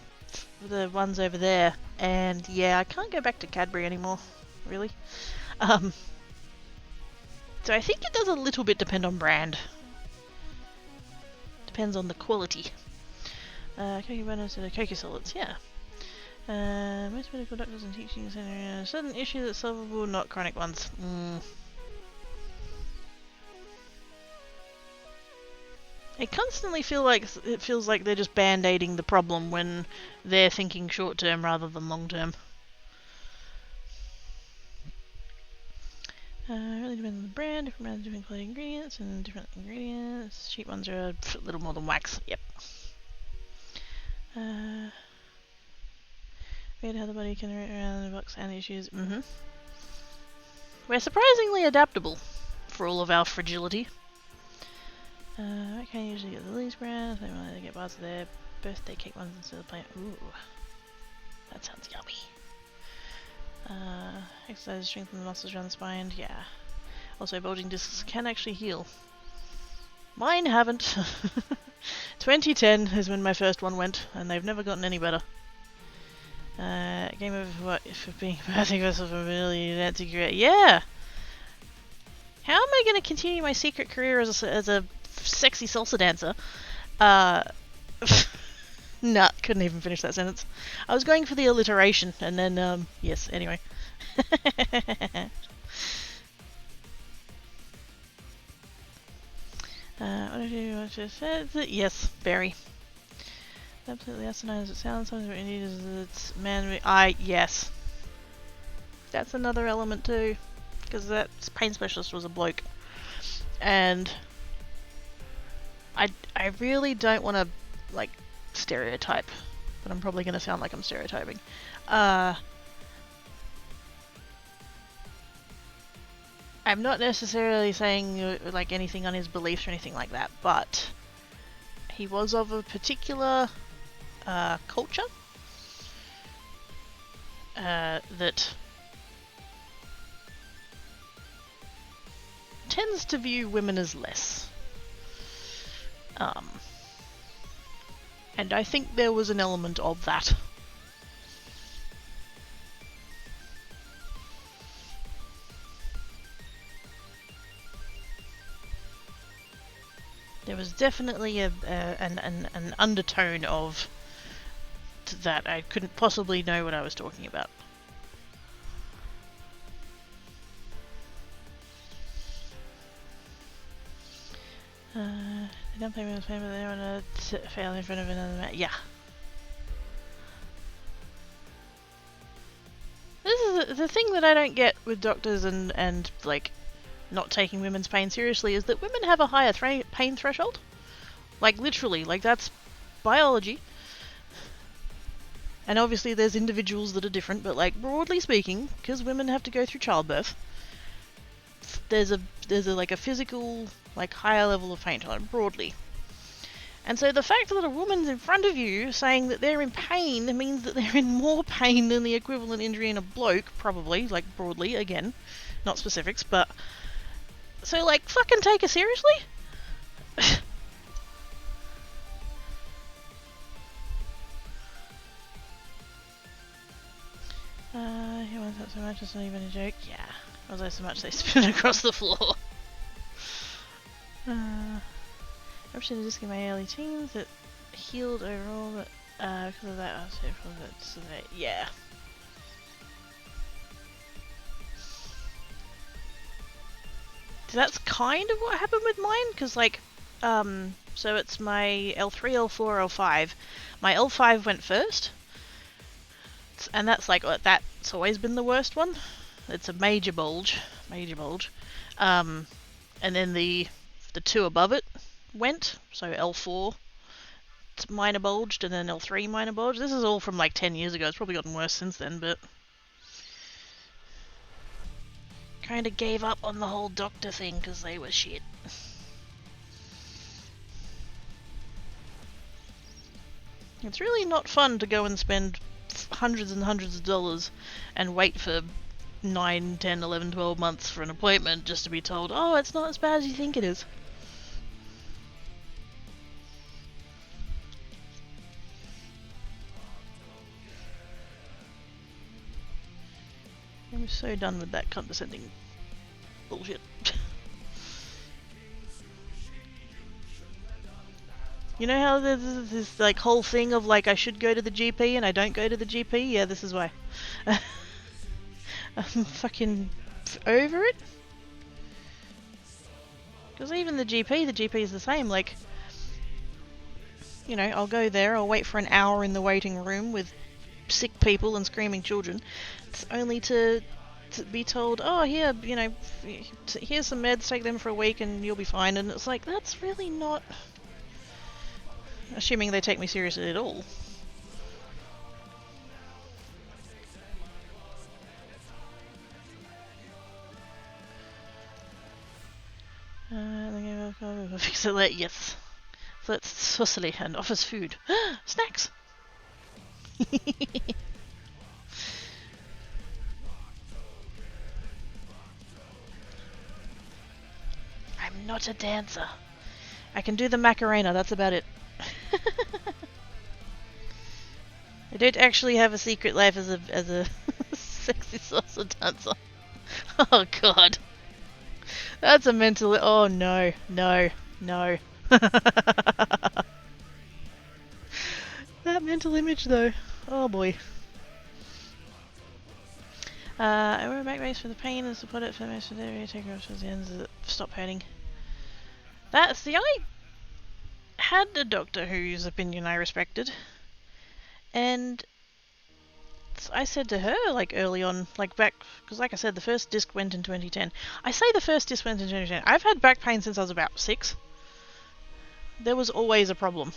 ones over there, and yeah, I can't go back to Cadbury anymore, really. So I think it does a little bit depend on brand. Depends on the quality. Cocoa butters to the cocoa solids, yeah. Most medical doctors and teaching centre certain issue that's solvable, not chronic ones. I constantly feel like it feels like they're just band-aiding the problem when they're thinking short-term rather than long-term. It really depends on the brand. Different brands, different quality ingredients, and different ingredients. Cheap ones are a little more than wax. Yep. Weird how the body can rotate around the box and issues. We're surprisingly adaptable for all of our fragility. I can usually get the Lee's brand. They want to get bars of their birthday cake ones instead of plain. Ooh, that sounds yummy. Exercise strengthen the muscles around the spine. Yeah. Also, bulging discs can actually heal. Mine haven't. 2010 is when my first one went, and they've never gotten any better. Game over for what? For being a birthday vessel for ability dancing career. Yeah! How am I going to continue my secret career as a sexy salsa dancer? Nah, couldn't even finish that sentence. I was going for the alliteration, and then, yes, anyway. What did you want to say? Yes, very. Absolutely asinine as it sounds, sometimes what you need is it's yes. That's another element too, because that pain specialist was a bloke. And I really don't want to, like, stereotype, but I'm probably going to sound like I'm stereotyping. I'm not necessarily saying like anything on his beliefs or anything like that, but he was of a particular culture that tends to view women as less. And I think there was an element of that. There was definitely an undertone of that. I couldn't possibly know what I was talking about. They don't play with the paper, they want to fail in front of another man. Yeah. This is the thing that I don't get with doctors and like not taking women's pain seriously is that women have a higher pain threshold. Like literally, like that's biology. And obviously there's individuals that are different, but like broadly speaking, because women have to go through childbirth, there's a like a physical like higher level of pain tolerance broadly. And so the fact that a woman's in front of you saying that they're in pain means that they're in more pain than the equivalent injury in a bloke, probably, like broadly, again, not specifics, but so like fucking take her seriously? He wants that so much, it's not even a joke. Yeah. Although so much they spin across the floor. Ruptured a disc in my early teens that healed overall, but because of that I was here for that, so that, yeah. So that's kind of what happened with mine, because like, so it's my L3, L4, L5. My L5 went first, and that's like, that's always been the worst one. It's a major bulge. And then the two above it went, so L4 minor bulged and then L3 minor bulged. This is all from like 10 years ago. It's probably gotten worse since then, but kind of gave up on the whole doctor thing because they were shit. It's really not fun to go and spend hundreds and hundreds of dollars and wait for 9, 10, 11, 12 months for an appointment just to be told, oh, it's not as bad as you think it is. I'm so done with that condescending bullshit. You know how there's this like whole thing of like I should go to the GP and I don't go to the GP? Yeah, this is why. I'm fucking over it. Because even the GP is the same. Like, you know, I'll go there, I'll wait for an hour in the waiting room with sick people and screaming children. It's only to be told, oh, here, you know, here's some meds, take them for a week and you'll be fine. And it's like, that's really not... Assuming they take me seriously at all. Fix it later, yes. So it's Sicily and offers food. Snacks! I'm not a dancer. I can do the Macarena, that's about it. I don't actually have a secret life as a sexy salsa dancer. Oh god. That's a mental... Oh no, no, no. That mental image though. Oh boy. I wear a back brace for the pain and support it for the most of the day. Take it off towards the ends of it. Stop hurting. That's the... I had a doctor whose opinion I respected. And I said to her, like, early on, like, back... Because, like I said, the first disc went in 2010. I say the first disc went in 2010. I've had back pain since I was about 6. There was always a problem.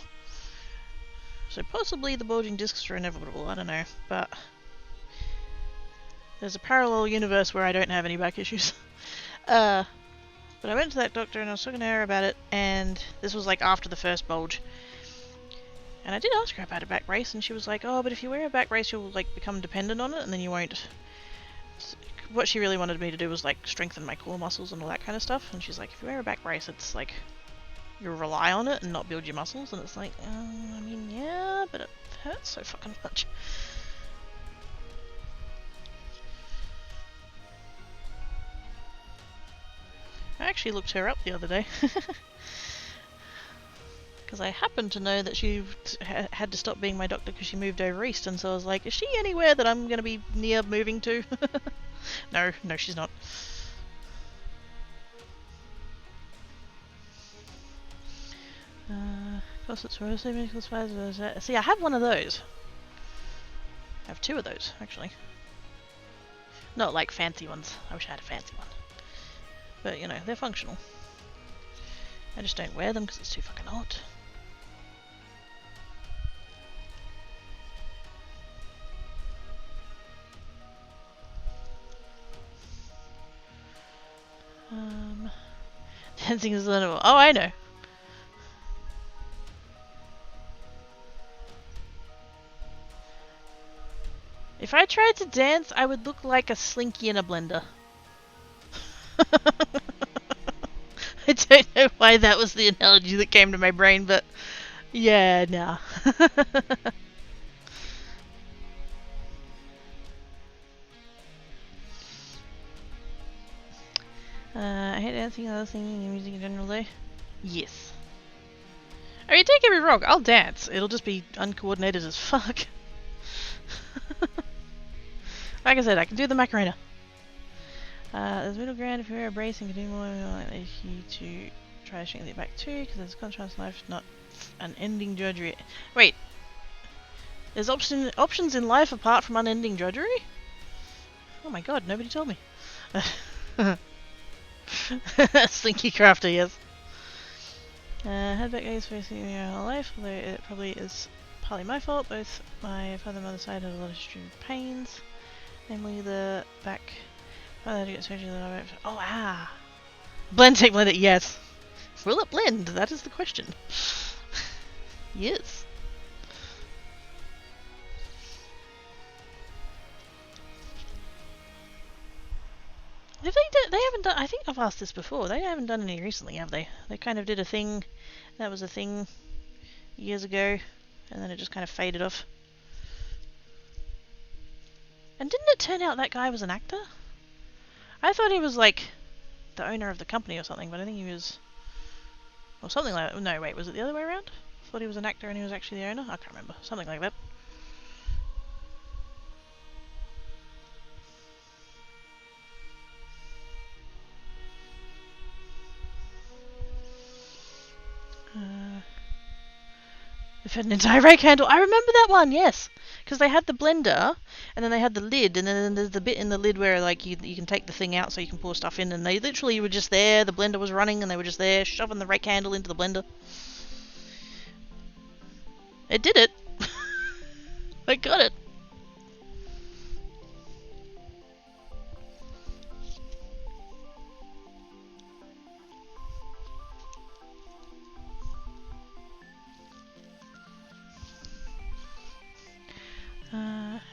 So possibly the bulging discs are inevitable, I don't know. But there's a parallel universe where I don't have any back issues. But I went to that doctor and I was talking to her about it, and this was like after the first bulge. And I did ask her about a back brace, and she was like, oh, but if you wear a back brace, you'll like become dependent on it, and then you won't what she really wanted me to do was like strengthen my core muscles and all that kind of stuff. And she's like, if you wear a back brace, it's like you rely on it and not build your muscles. And it's like, I mean, yeah, but it hurts so fucking much. I actually looked her up the other day. Because I happened to know that she had to stop being my doctor because she moved over east, and so I was like, is she anywhere that I'm going to be near moving to? No, she's not. Corsets for medical supplies. See, I have one of those. I have two of those, actually. Not like fancy ones. I wish I had a fancy one. But, you know, they're functional. I just don't wear them because it's too fucking hot. Dancing is learnable. Oh, I know. If I tried to dance, I would look like a slinky in a blender. I don't know why that was the analogy that came to my brain, but yeah, nah. I hate dancing and listening to music in general though. Yes. I mean, don't get me wrong, I'll dance. It'll just be uncoordinated as fuck. Like I said, I can do the Macarena. There's middle ground if you wear a brace and can do more. I like you to try to strengthen it back too, because there's a contrast in life, not an ending drudgery. Wait, there's options in life apart from unending drudgery? Oh my god, nobody told me. Slinky crafter, yes. Had back aches facing your whole life, although it probably is partly my fault. Both my father and mother's side had a lot of extreme pains, namely the back. Father had to get surgery that I went for. Oh, ah! Blend, take, blend it, yes. Will it blend? That is the question. Yes. Have they haven't done. I think I've asked this before. They haven't done any recently, have they? They kind of did a thing. That was a thing years ago, and then it just kind of faded off. And didn't it turn out that guy was an actor? I thought he was like the owner of the company or something, but I think he was, or something like that. No, wait, was it the other way around? I thought he was an actor and he was actually the owner. I can't remember. Something like that. They've had an entire rake handle. I remember that one, yes. Because they had the blender, and then they had the lid, and then there's the bit in the lid where like you can take the thing out so you can pour stuff in, and they literally were just there, the blender was running, and they were just there, shoving the rake handle into the blender. It did it. They got it.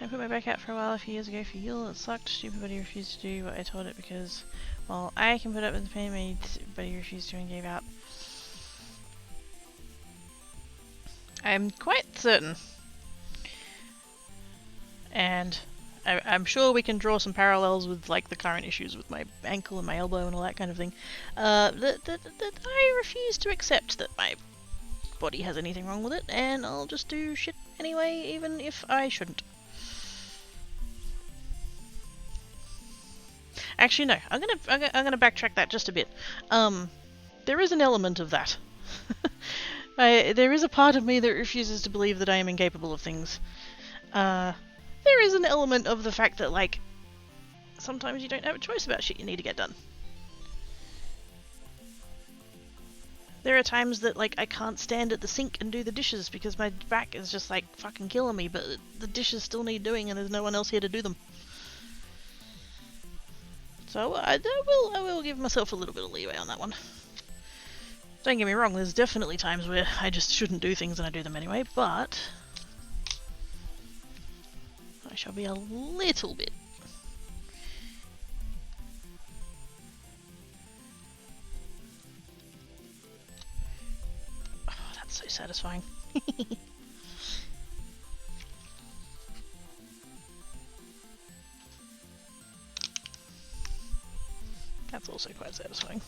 I put my back out for a while a few years ago for Yule. It sucked. Stupid buddy refused to do what I told it because, well, I can put up with the pain my buddy refused to and gave out. I'm quite certain, and I'm sure we can draw some parallels with like the current issues with my ankle and my elbow and all that kind of thing, that I refuse to accept that my body has anything wrong with it, and I'll just do shit anyway, even if I shouldn't. Actually, no. I'm gonna backtrack that just a bit. There is an element of that. There is a part of me that refuses to believe that I am incapable of things. There is an element of the fact that, like, sometimes you don't have a choice about shit you need to get done. There are times that, like, I can't stand at the sink and do the dishes because my back is just, like, fucking killing me, but the dishes still need doing and there's no one else here to do them. So I will give myself a little bit of leeway on that one. Don't get me wrong, there's definitely times where I just shouldn't do things and I do them anyway, but I shall be a little bit That's so satisfying. That's also quite satisfying.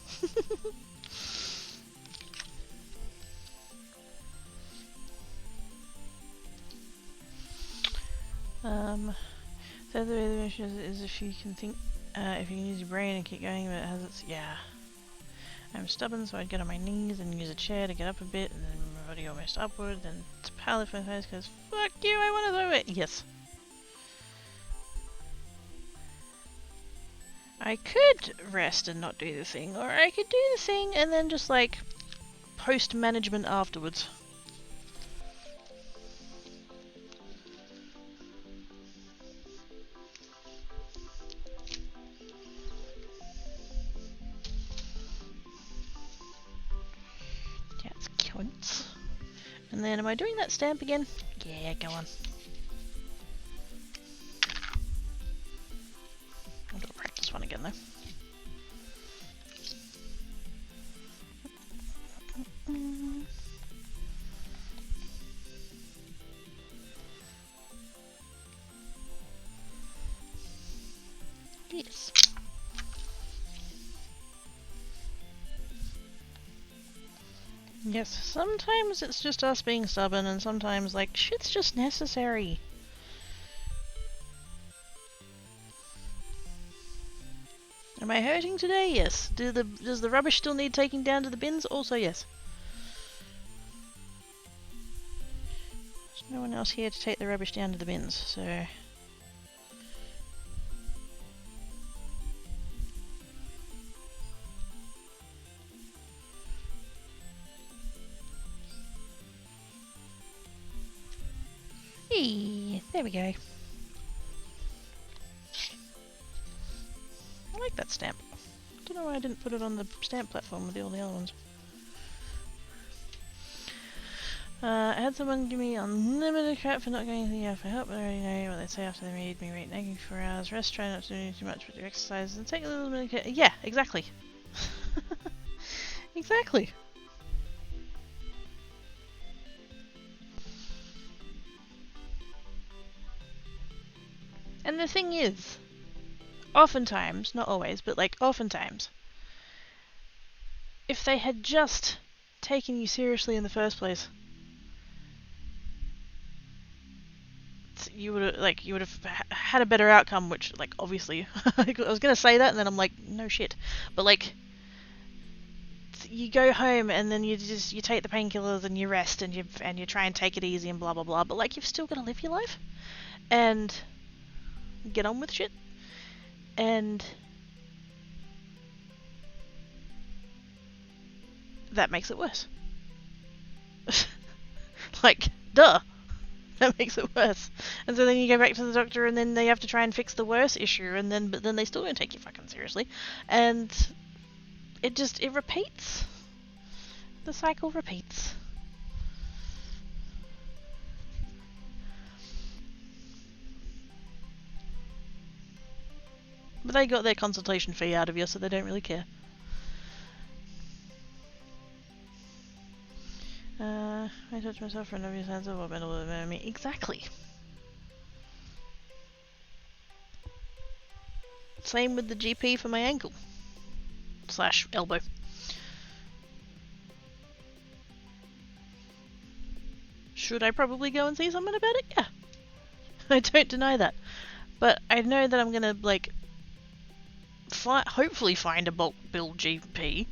So the way the mission is if you can think, if you can use your brain and keep going, but it has its, yeah. I'm stubborn, so I'd get on my knees and use a chair to get up a bit, and then my body almost upward, then to power lift my face, because fuck you, I want to throw it! Yes. I could rest and not do the thing, or I could do the thing and then just like post-management afterwards. Yeah, it's counts. And then am I doing that stamp again? Yeah, go on. I'll do a practice one again though. Yes. Yes, sometimes it's just us being stubborn, and sometimes, like, shit's just necessary. Am I hurting today? Yes. Does the rubbish still need taking down to the bins? Also yes. There's no one else here to take the rubbish down to the bins, so... Hey, there we go. I like that stamp. Don't know why I didn't put it on the stamp platform with all the other ones. I had someone give me unlimited crap for not going to the for help, but I already know what they say after they made me wait nagging for hours. Rest, try not to do too much with your exercise, and take a little bit of care. Yeah, exactly. Exactly. And the thing is, oftentimes, not always, but like oftentimes, if they had just taken you seriously in the first place, you would have had a better outcome. Which, like, obviously, I was gonna say that, and then I'm like, no shit. But like, you go home and then you take the painkillers and you rest and you try and take it easy and blah blah blah. But like, you've still got to live your life and get on with shit. And that makes it worse. Like, duh. That makes it worse. And so then you go back to the doctor and then they have to try and fix the worse issue, and but then they still don't take you fucking seriously. And it repeats. The cycle repeats. But they got their consultation fee out of you, so they don't really care. I touch myself for an obvious answer. What metal will it me? Exactly. Same with the GP for my ankle. / elbow. Should I probably go and see someone about it? Yeah. I don't deny that. But I know that I'm gonna, like, hopefully find a bulk bill GP.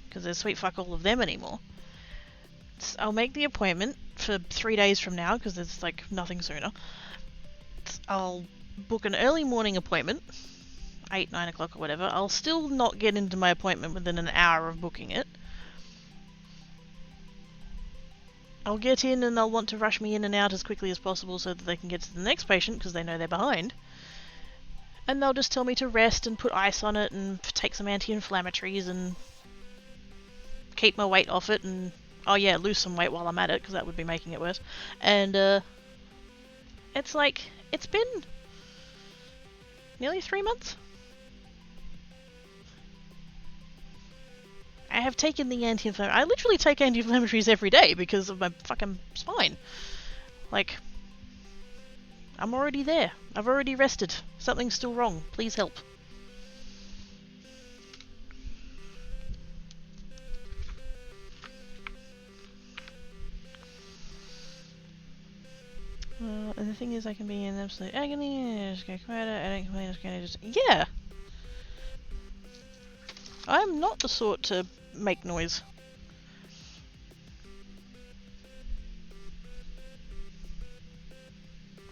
Because there's sweet fuck all of them anymore. I'll make the appointment for 3 days from now, because there's, like, nothing sooner. I'll book an early morning appointment, 8, 9 o'clock or whatever. I'll still not get into my appointment within an hour of booking it. I'll get in and they'll want to rush me in and out as quickly as possible so that they can get to the next patient, because they know they're behind. And they'll just tell me to rest and put ice on it and take some anti-inflammatories and keep my weight off it and... oh yeah, lose some weight while I'm at it, because that would be making it worse. And, it's like, it's been nearly 3 months. I have taken the anti-inflammatory. I literally take anti-inflammatories every day because of my fucking spine. Like, I'm already there. I've already rested. Something's still wrong. Please help. And the thing is, I can be in absolute agony. I just go quiet. I don't complain. I just kind of just yeah. I'm not the sort to make noise.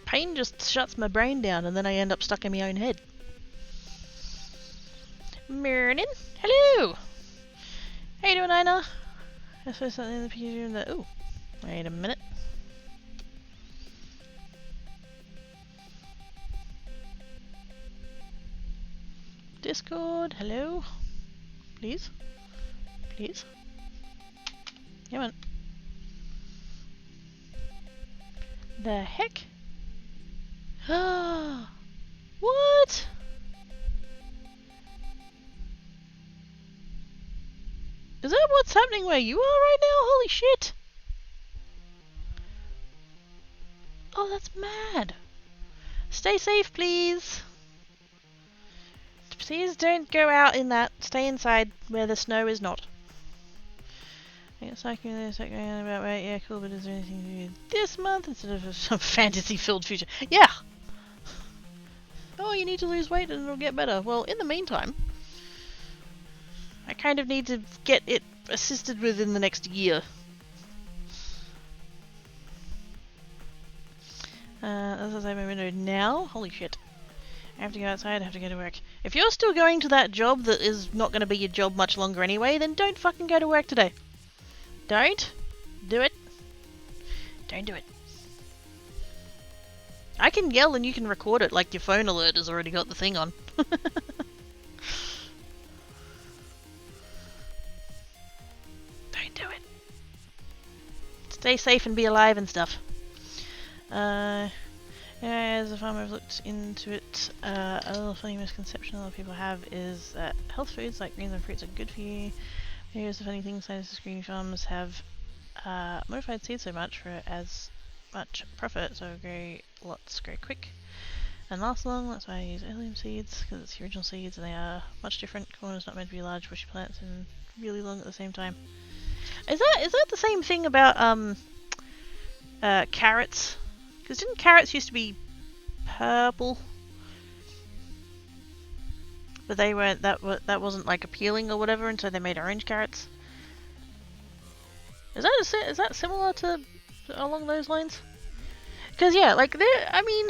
Pain just shuts my brain down, and then I end up stuck in my own head. Morning. Hello. How you doing, Ina? I saw something in the PC room that. Oh, wait a minute. Discord, hello? Please? Please? Come on. The heck? What? Is that what's happening where you are right now? Holy shit! Oh, that's mad. Stay safe, please. Please don't go out in that. Stay inside where the snow is not. It's like going about right. Yeah, cool. But is there anything to do this month instead of some fantasy-filled future? Yeah. Oh, you need to lose weight and it'll get better. Well, in the meantime, I kind of need to get it assisted with in the next year. As I say, my window now. Holy shit. I have to go outside, I have to go to work. If you're still going to that job that is not going to be your job much longer anyway, then don't fucking go to work today. Don't do it. Don't do it. I can yell and you can record it like your phone alert has already got the thing on. Don't do it. Stay safe and be alive and stuff. Yeah, as a farmer, I've looked into it. A little funny misconception a lot of people have is that health foods like greens and fruits are good for you. Here's the funny thing: scientists green farms have modified seeds so much for as much profit, so grow lots, grow quick, and last long. That's why I use heirloom seeds, because it's the original seeds and they are much different. Corn is not meant to be large, bushy plants and really long at the same time. Is that the same thing about carrots? Because didn't carrots used to be purple? But they weren't, that wasn't like appealing or whatever, and so they made orange carrots. Is that similar to along those lines? Because yeah, like I mean,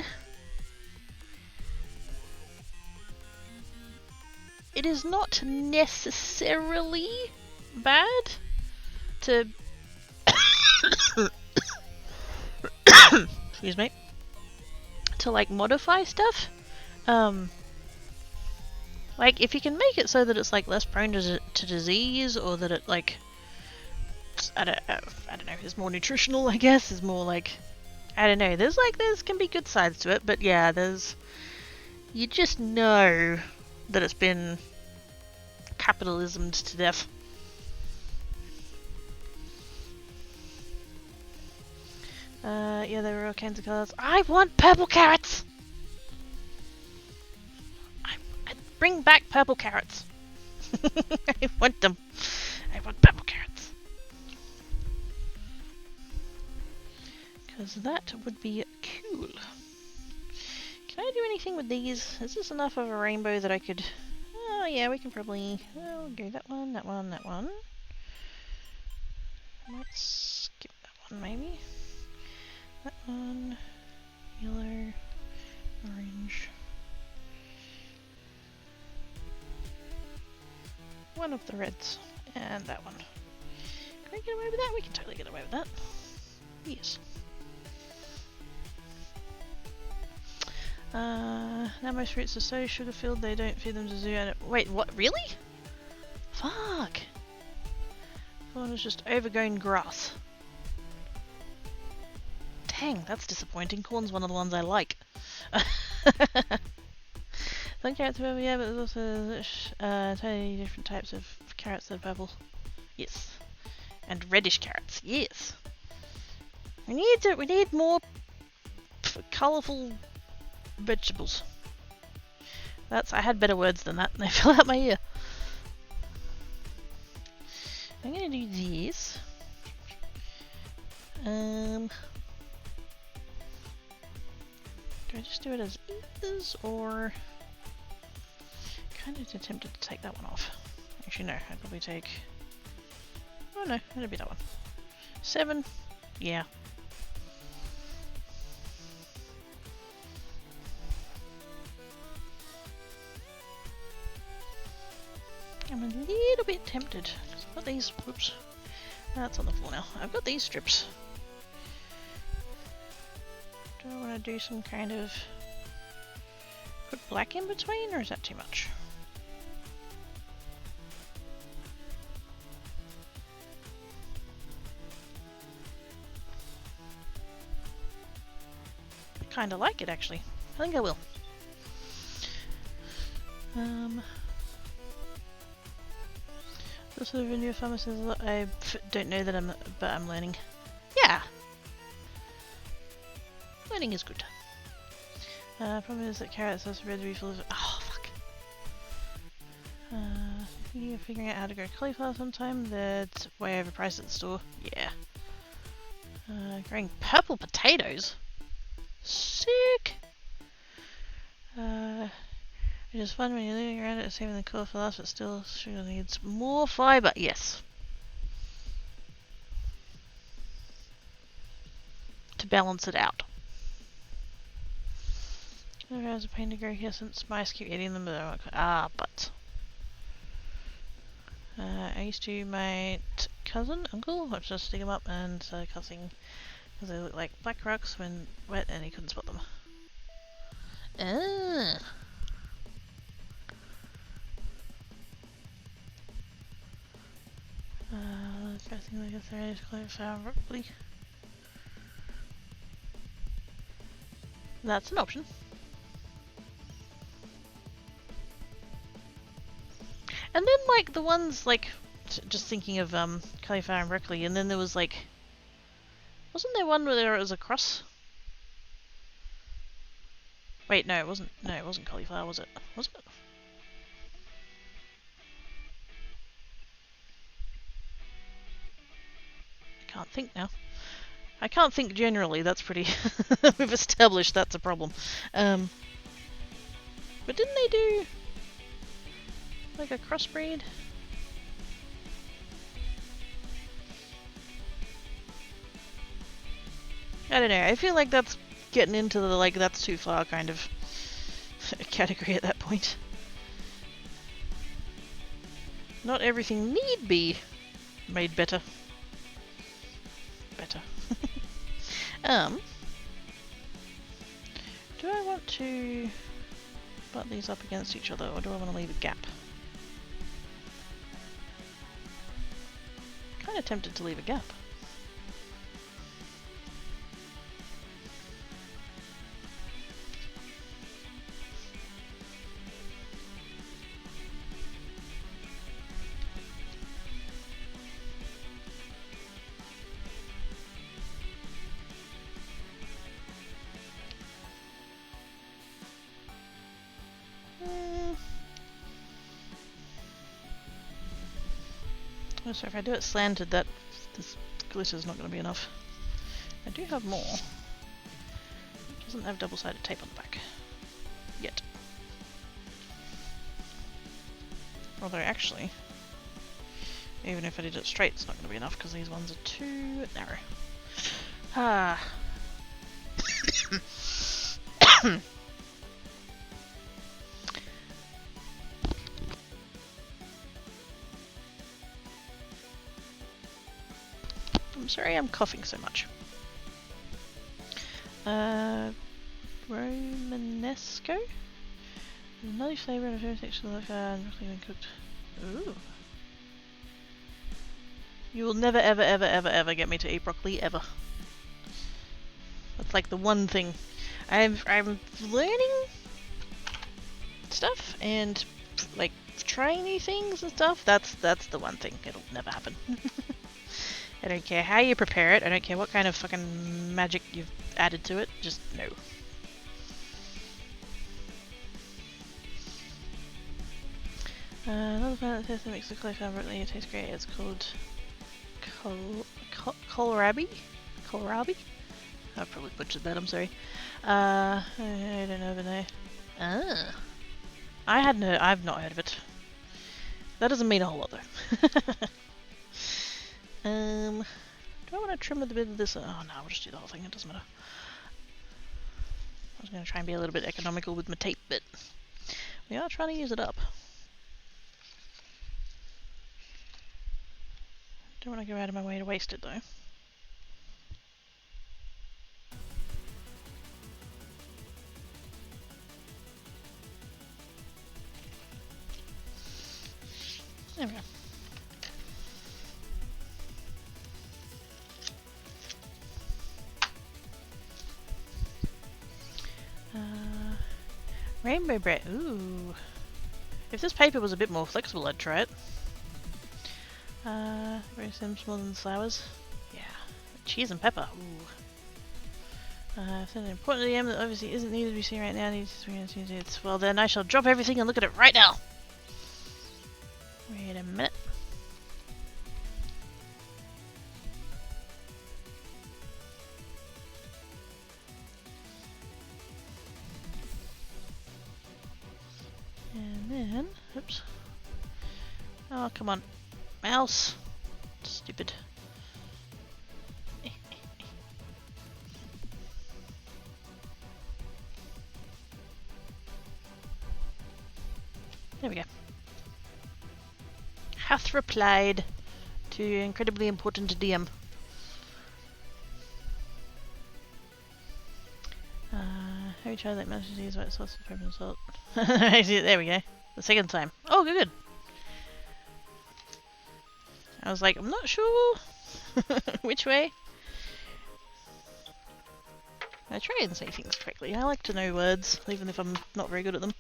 it is not necessarily bad to excuse me, to like modify stuff. Like if you can make it so that it's like less prone to disease, or that it like I don't know, is more nutritional, I guess, is more like, I don't know, there's can be good sides to it, but yeah, you just know that it's been capitalismed to death. Yeah, there were all kinds of colours. I want purple carrots! Bring back purple carrots. I want them. I want purple carrots. Because that would be cool. Can I do anything with these? Is this enough of a rainbow that I could... Oh yeah, we can probably... I'll go that one, that one, that one. Let's skip that one maybe. That one, yellow, orange. One of the reds, and that one. Can we get away with that? We can totally get away with that. Yes. Now most fruits are so sugar-filled they don't feed them to zoo. Wait, what? Really? Fuck! Corn is just overgrown grass. Dang, that's disappointing. Corn's one of the ones I like. Some carrots are purple, yeah, but there's also entirely different types of carrots that are purple. Yes. And reddish carrots. Yes. We need more colourful vegetables. I had better words than that and they fell out my ear. I'm gonna do this. Do I just do it as is, or kind of tempted to take that one off? Actually no, I'd probably take, oh no, it'd be that one. 7, yeah. I'm a little bit tempted. I've got these, whoops, that's on the floor now. I've got these strips. Do I want to do some kind of, put black in between, or is that too much? I kind of like it actually. I think I will. This is a new pharmacist. I don't know that but I'm learning. Yeah! Learning is good. Problem is that carrots has red refill. Oh, fuck. You're figuring out how to grow cauliflower sometime. That's way overpriced at the store. Yeah. Growing purple potatoes? Sick! It is fun when you're living around it, saving the cauliflower, but still sugar needs more fibre. Yes. To balance it out. Never has a pain to grow here since mice keep eating them, but I used to my uncle, watch us dig them up and started cussing because they look like black rocks when wet and he couldn't spot them. Dressing like a thread, cauliflower, broccoli. That's an option. And then like the ones like, just thinking of cauliflower and broccoli, and then there was like, wasn't there one where it was a cross? Wait, no, it wasn't. No, it wasn't cauliflower, was it? Was it? I can't think now. I can't think generally. That's pretty. We've established that's a problem. But didn't they do like a crossbreed? I don't know. I feel like that's getting into the like that's too far kind of category at that point. Not everything need be made better. Do I want to butt these up against each other, or do I want to leave a gap? Kind of tempted to leave a gap. So if I do it slanted, this glitter is not going to be enough. I do have more. It doesn't have double-sided tape on the back. Yet. Although actually, even if I did it straight, it's not going to be enough because these ones are too narrow. Ah. I'm sorry I'm coughing so much. Romanesco? Another flavour of a section like broccoli when cooked. Ooh. You will never ever ever ever ever get me to eat broccoli ever. That's like the one thing. I'm learning stuff and like trying new things and stuff, that's the one thing. It'll never happen. I don't care how you prepare it. I don't care what kind of fucking magic you've added to it. Just no. Another plant that makes the cauliflower broccoli taste great. It's called kohlrabi. Kohlrabi. I probably butchered that. I'm sorry. I don't know the name. Ah. I've not heard of it. That doesn't mean a whole lot though. Do I want to trim with a bit of this? Oh no, I'll just do the whole thing. It doesn't matter. I was going to try and be a little bit economical with my tape, but we are trying to use it up. Don't want to go out of my way to waste it though. There we go. Rainbow bread. Ooh. If this paper was a bit more flexible, I'd try it. Very simple than flowers. Yeah. Cheese and pepper. Ooh. Something important to the M that obviously isn't needed to be seen right now. Well then, I shall drop everything and look at it right now. Wait a minute. And then, oops. Oh, come on. Mouse. Stupid. There we go. Hath replied to incredibly important DM. Have you tried that message to use white sauce with pepper and salt? There we go. The second time. Oh, good. I was like, I'm not sure which way. I try and say things correctly. I like to know words, even if I'm not very good at them.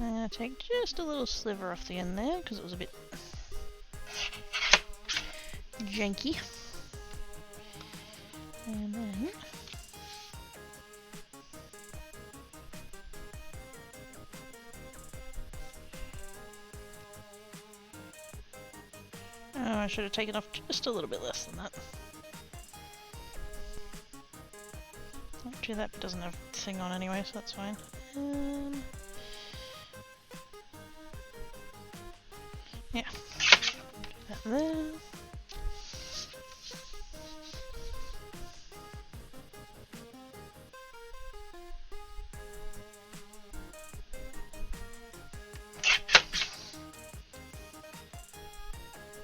I'm going to take just a little sliver off the end there, because it was a bit janky. And then... oh, I should have taken off just a little bit less than that. Actually, that doesn't have a thing on anyway, so that's fine. Yeah. That there.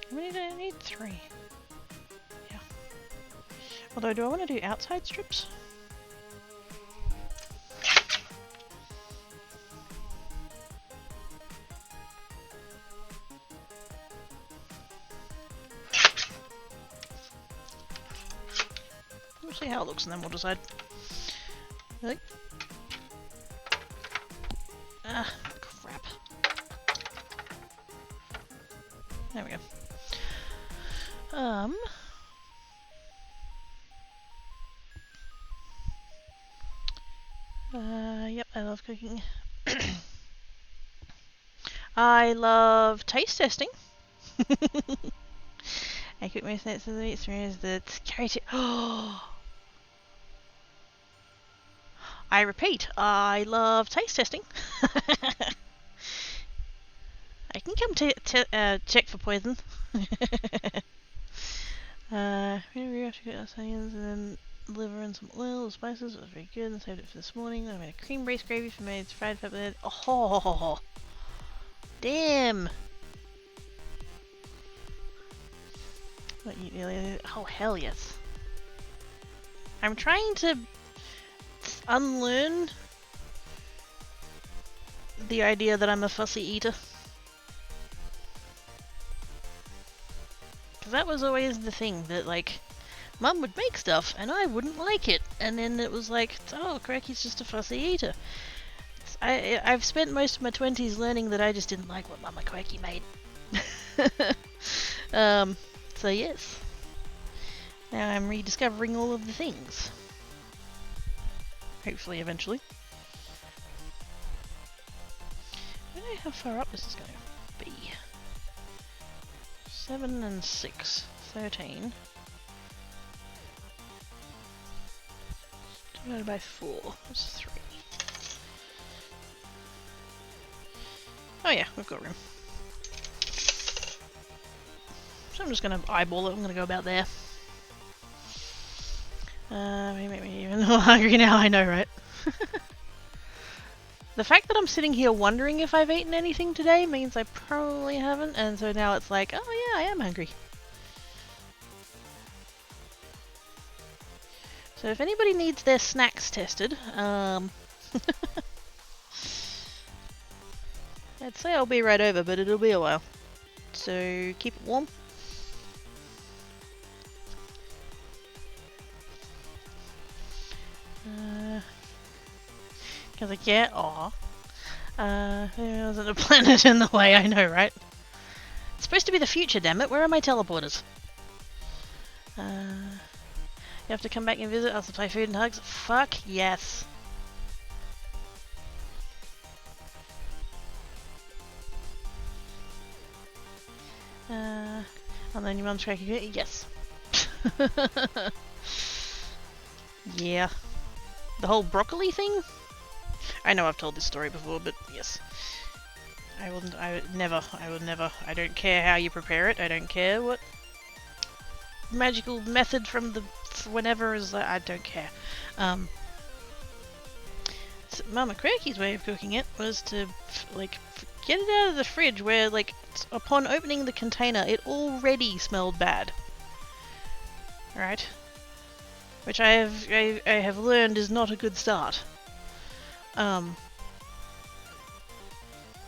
How many do I need? 3. Yeah. Although, do I want to do outside strips? We'll see how it looks and then we'll decide. Really? Ah, crap. There we go. Yep, I love cooking. I love taste testing. I cook most nights of the week through that carry to. Oh! I repeat, I love taste testing. I can come to check for poison. We have to get our onions and then liver and some oil, spices. It was very good and saved it for this morning. Then I made a cream based gravy for made fried pepper. Oh, damn! What you really? Oh hell yes! I'm trying to unlearn the idea that I'm a fussy eater. Because that was always the thing, that like, Mum would make stuff and I wouldn't like it, and then it was like, oh, Crackie's just a fussy eater. I've spent most of my 20s learning that I just didn't like what Mama Cracky made. So yes. Now I'm rediscovering all of the things. Hopefully, eventually. I don't know how far up this is going to be. 7 and 6. 13. Divided by 4. That's 3. Oh yeah, we've got room. So I'm just going to eyeball it. I'm going to go about there. You make me even more hungry now, I know, right? The fact that I'm sitting here wondering if I've eaten anything today means I probably haven't, and so now it's like, oh yeah, I am hungry. So if anybody needs their snacks tested, I'd say I'll be right over, but it'll be a while. So keep it warm. Because like, yeah, aw. There wasn't a planet in the way, I know, right? It's supposed to be the future, damn it. Where are my teleporters? You have to come back and visit. I'll supply food and hugs. Fuck yes. And then your mum's cracking it. Yes. Yeah. The whole broccoli thing? I know I've told this story before, but yes. I would never, I don't care how you prepare it, I don't care what magical method from the whenever is, I don't care. So Mama Cracky's way of cooking it was to, like, get it out of the fridge where, like, upon opening the container, it already smelled bad. Right? Which I have learned is not a good start.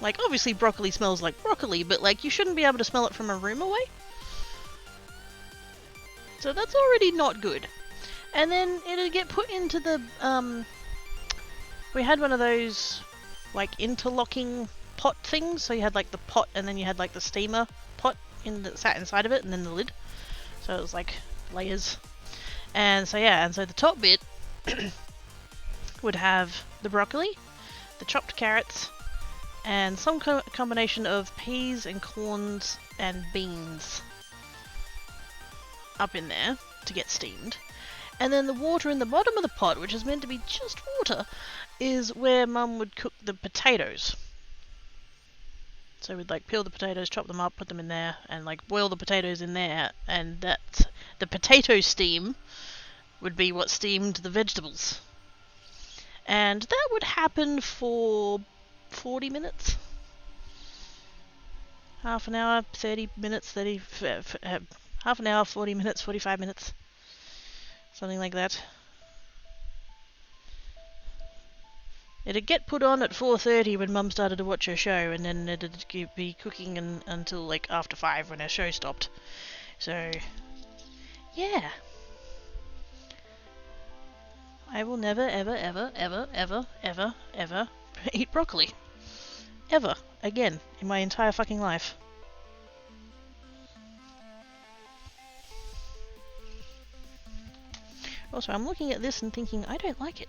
Like, obviously broccoli smells like broccoli, but, like, you shouldn't be able to smell it from a room away. So that's already not good. And then it'd get put into the, we had one of those, like, interlocking pot things. So you had, like, the pot, and then you had, like, the steamer pot that sat inside of it, and then the lid. So it was, like, layers. And so, yeah, and so the top bit would have the broccoli, the chopped carrots, and some combination of peas and corns and beans up in there to get steamed. And then the water in the bottom of the pot, which is meant to be just water, is where Mum would cook the potatoes. So we'd, like, peel the potatoes, chop them up, put them in there, and, like, boil the potatoes in there, and that the potato steam would be what steamed the vegetables. And that would happen for 40 minutes. Half an hour, 30 minutes, half an hour, 40 minutes, 45 minutes. Something like that. It'd get put on at 4:30 when Mum started to watch her show, and then it'd be cooking until, like, after 5 when her show stopped. So, yeah. I will never, ever, ever, ever, ever, ever, ever eat broccoli. Ever. Again. In my entire fucking life. Also, I'm looking at this and thinking, I don't like it.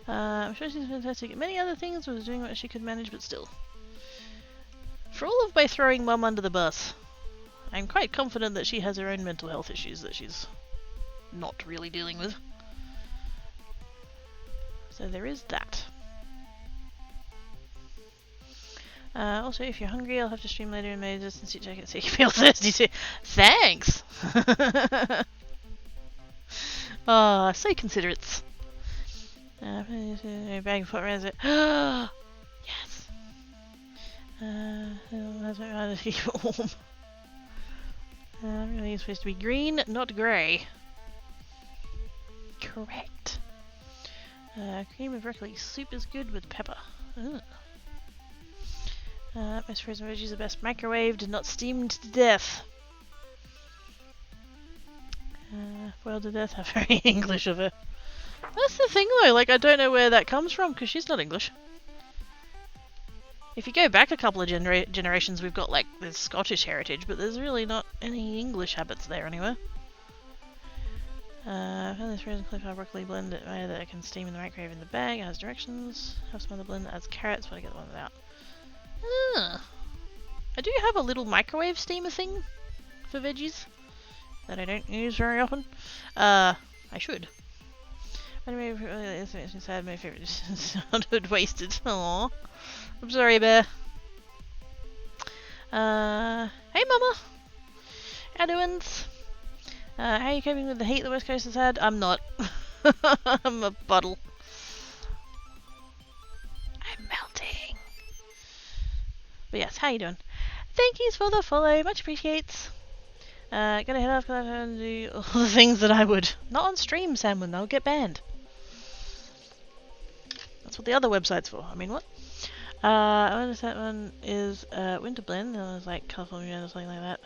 I'm sure she's fantastic at many other things, was doing what she could manage, but still. For all of my throwing Mum under the bus, I'm quite confident that she has her own mental health issues that she's not really dealing with. So there is that. Also, if you're hungry, I'll have to stream later in my resistance to check it so you feel thirsty too. Thanks! Oh, so considerate. Bag of pot around it. Yes! That's my rather keep it warm. Really, it's supposed to be green, not grey. Correct. Cream of broccoli soup is good with pepper. Ugh. Most frozen veggies are best microwaved, not steamed to death. Boiled to death, how very English of her. That's the thing though, like I don't know where that comes from, because she's not English. If you go back a couple of generations, we've got like this Scottish heritage, but there's really not any English habits there anywhere. Found this frozen cauliflower broccoli blend that I can steam in the microwave in the bag. It has directions. Have some other blend that adds carrots, but I get the one without. I do have a little microwave steamer thing for veggies that I don't use very often. I should. Anyway, it's sad. My favorite sounded wasted. Aww. I'm sorry, Bear. Hey, Mama. How doings? How are you coping with the heat the West Coast has had? I'm not. I'm a puddle. I'm melting. But yes, how you doing? Thank yous for the follow. Much appreciates. Gotta head off because I have to do all the things that I would. Not on stream, Samwin. They'll get banned. That's what the other website's for. I mean, what? I noticed that one is winter blend, and it was like California or something like that.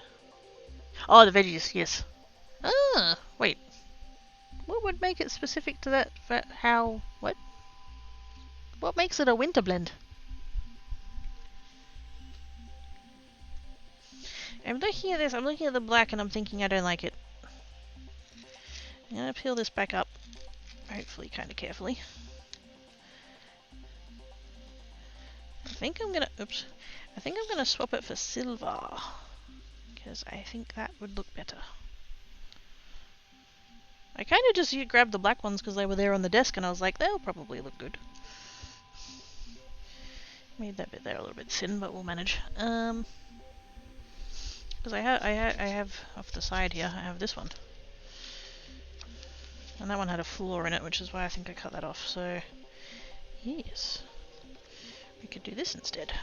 Oh, the veggies, yes. Ah, wait. What would make it specific to that? How? What? What makes it a winter blend? I'm looking at this, I'm looking at the black, and I'm thinking I don't like it. I'm gonna peel this back up, hopefully kind of carefully. I think I'm gonna swap it for silver, because I think that would look better. I kind of just grabbed the black ones because they were there on the desk, and I was like, they'll probably look good. Made that bit there a little bit thin, but we'll manage. Because I have off the side here, I have this one, and that one had a flaw in it, which is why I think I cut that off. So yes. We could do this instead.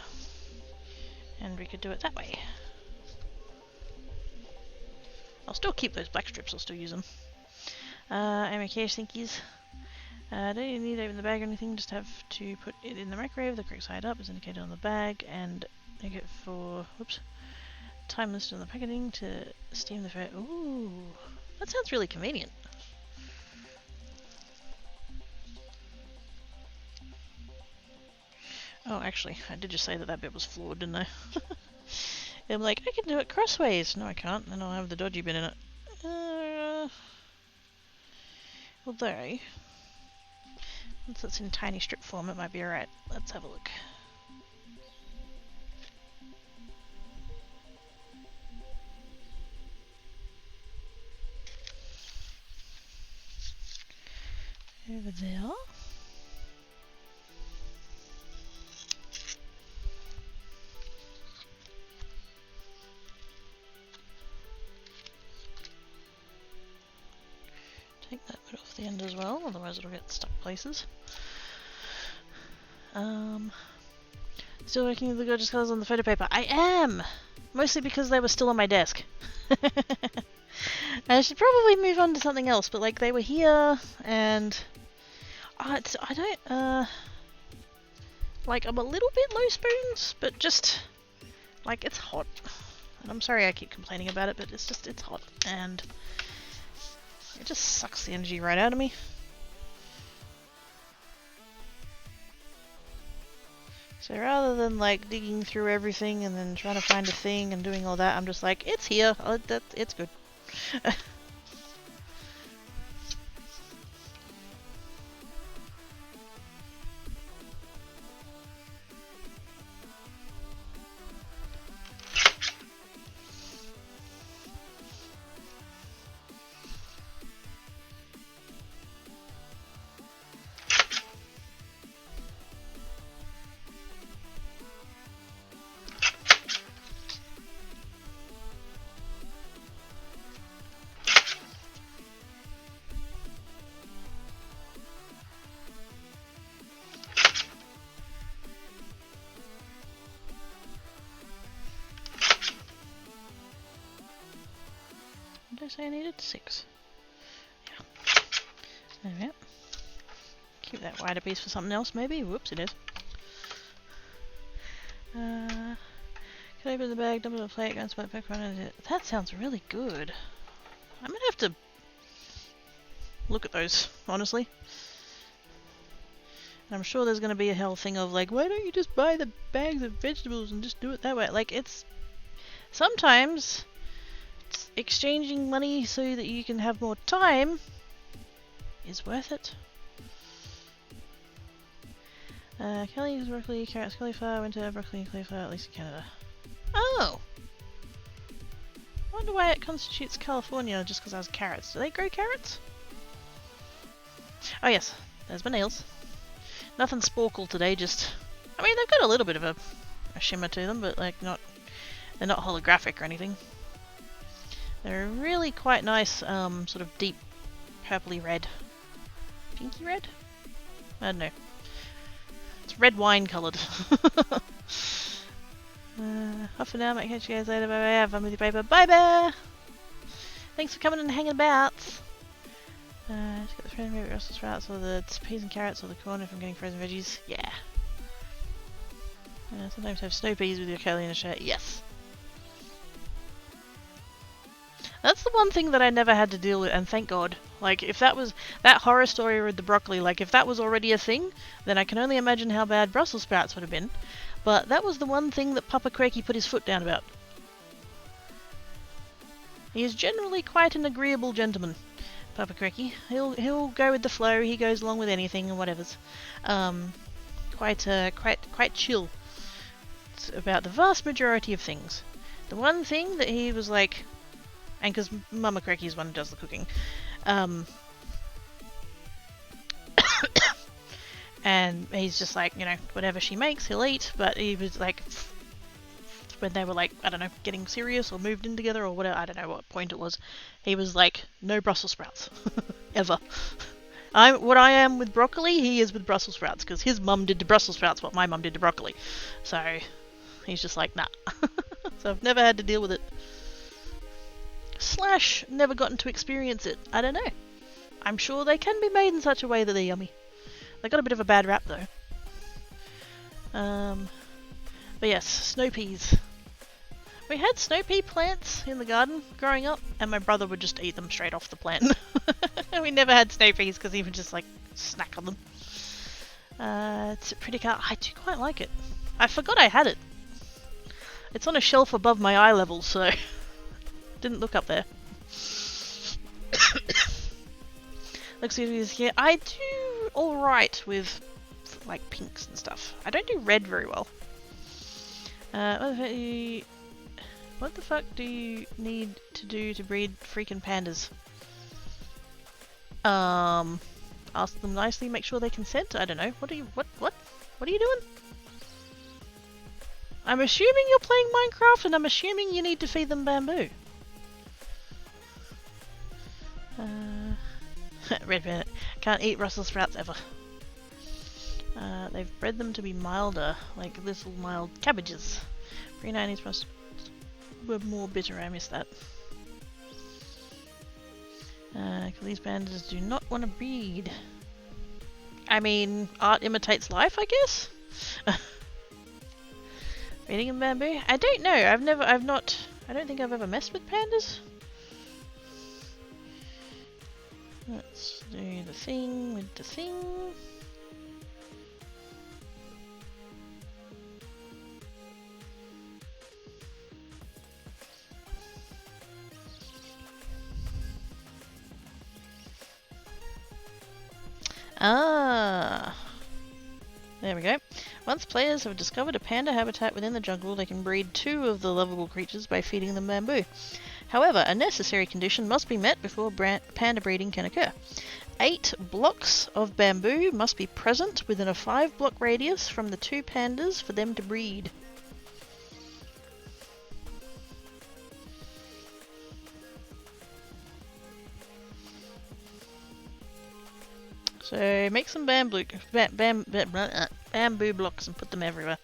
And we could do it that way. I'll still keep those black strips, I'll still use them. MKH thinkies. Don't you need to open the bag or anything, just have to put it in the microwave. The correct side up is indicated on the bag, and make it for, whoops, time listed on the packaging to steam the fat. Ooh, that sounds really convenient. Oh, actually, I did just say that bit was flawed, didn't I? I'm like, I can do it crossways. No, I can't. Then I'll have the dodgy bit in it. Although, once it's in tiny strip form, it might be alright. Let's have a look. Over there. Take that bit off the end as well, otherwise it'll get stuck places. Still working with the gorgeous colours on the photo paper. I am! Mostly because they were still on my desk. I should probably move on to something else, but like they were here, and I don't, like I'm a little bit low spoons, but just, like it's hot. And I'm sorry I keep complaining about it, but it's hot, and it just sucks the energy right out of me. So rather than like digging through everything and then trying to find a thing and doing all that, I'm just like, it's here, it's good. Did I say I needed 6? Yeah. There we go. Keep that wider piece for something else maybe. Whoops, it is. Can I open the bag, dump it on a plate, go and smoke back around it? That sounds really good. I'm gonna have to look at those, honestly. And I'm sure there's gonna be a whole thing of like, why don't you just buy the bags of vegetables and just do it that way? Like, it's... Sometimes, it's exchanging money so that you can have more time is worth it. Kelly's broccoli, carrots, cauliflower, winter, broccoli, cauliflower, at least in Canada. Oh! I wonder why it constitutes California just because it has carrots. Do they grow carrots? Oh yes, there's my nails. Nothing sporkle today, just... I mean, they've got a little bit of a shimmer to them, but like not... They're not holographic or anything. They're really quite nice, sort of deep purpley red. Pinky red? I don't know. It's red wine coloured. Off for now, might catch you guys later. Bye bye. Have fun with your paper. Bye bear! Thanks for coming and hanging about. Just get the frozen maybe Brussels sprouts or the peas and carrots or the corn if I'm getting frozen veggies. Yeah. Sometimes have snow peas with your curly in a shirt. Yes. That's the one thing that I never had to deal with, and thank God. Like, if that was that horror story with the broccoli, like if that was already a thing, then I can only imagine how bad Brussels sprouts would have been. But that was the one thing that Papa Quakey put his foot down about. He is generally quite an agreeable gentleman, Papa Quakey. He'll go with the flow. He goes along with anything and whatever's. Quite chill about the vast majority of things. The one thing that he was like, and because Mama Quakey is one who does the cooking, and he's just like, you know, whatever she makes, he'll eat. But he was like, when they were like, I don't know, getting serious or moved in together or whatever, I don't know what point it was, he was like, no Brussels sprouts. Ever. What I am with broccoli, he is with Brussels sprouts, because his mum did to Brussels sprouts what my mum did to broccoli. So, he's just like, nah. So I've never had to deal with it. / never gotten to experience it. I don't know. I'm sure they can be made in such a way that they're yummy. They got a bit of a bad rap though. But yes, snow peas. We had snow pea plants in the garden growing up, and my brother would just eat them straight off the plant. We never had snow peas because he would just like snack on them. It's pretty cool. I do quite like it. I forgot I had it. It's on a shelf above my eye level, so didn't look up there. Looks good here. I do alright with like pinks and stuff. I don't do red very well. What the fuck do you need to do to breed freaking pandas? Ask them nicely, make sure they consent. I don't know. What are you doing? I'm assuming you're playing Minecraft, and I'm assuming you need to feed them bamboo. Red Bandit. Can't eat Brussels sprouts ever. They've bred them to be milder, like little mild cabbages. 390s plus were more bitter, I missed that. These pandas do not want to breed. I mean, art imitates life, I guess? Breeding in bamboo? I don't know, I don't think I've ever messed with pandas. Let's do the thing with the thing. Ah, there we go. Once players have discovered a panda habitat within the jungle, they can breed 2 of the lovable creatures by feeding them bamboo. However, a necessary condition must be met before panda breeding can occur. 8 blocks of bamboo must be present within a 5-block radius from the 2 pandas for them to breed. So make some bamboo blocks and put them everywhere.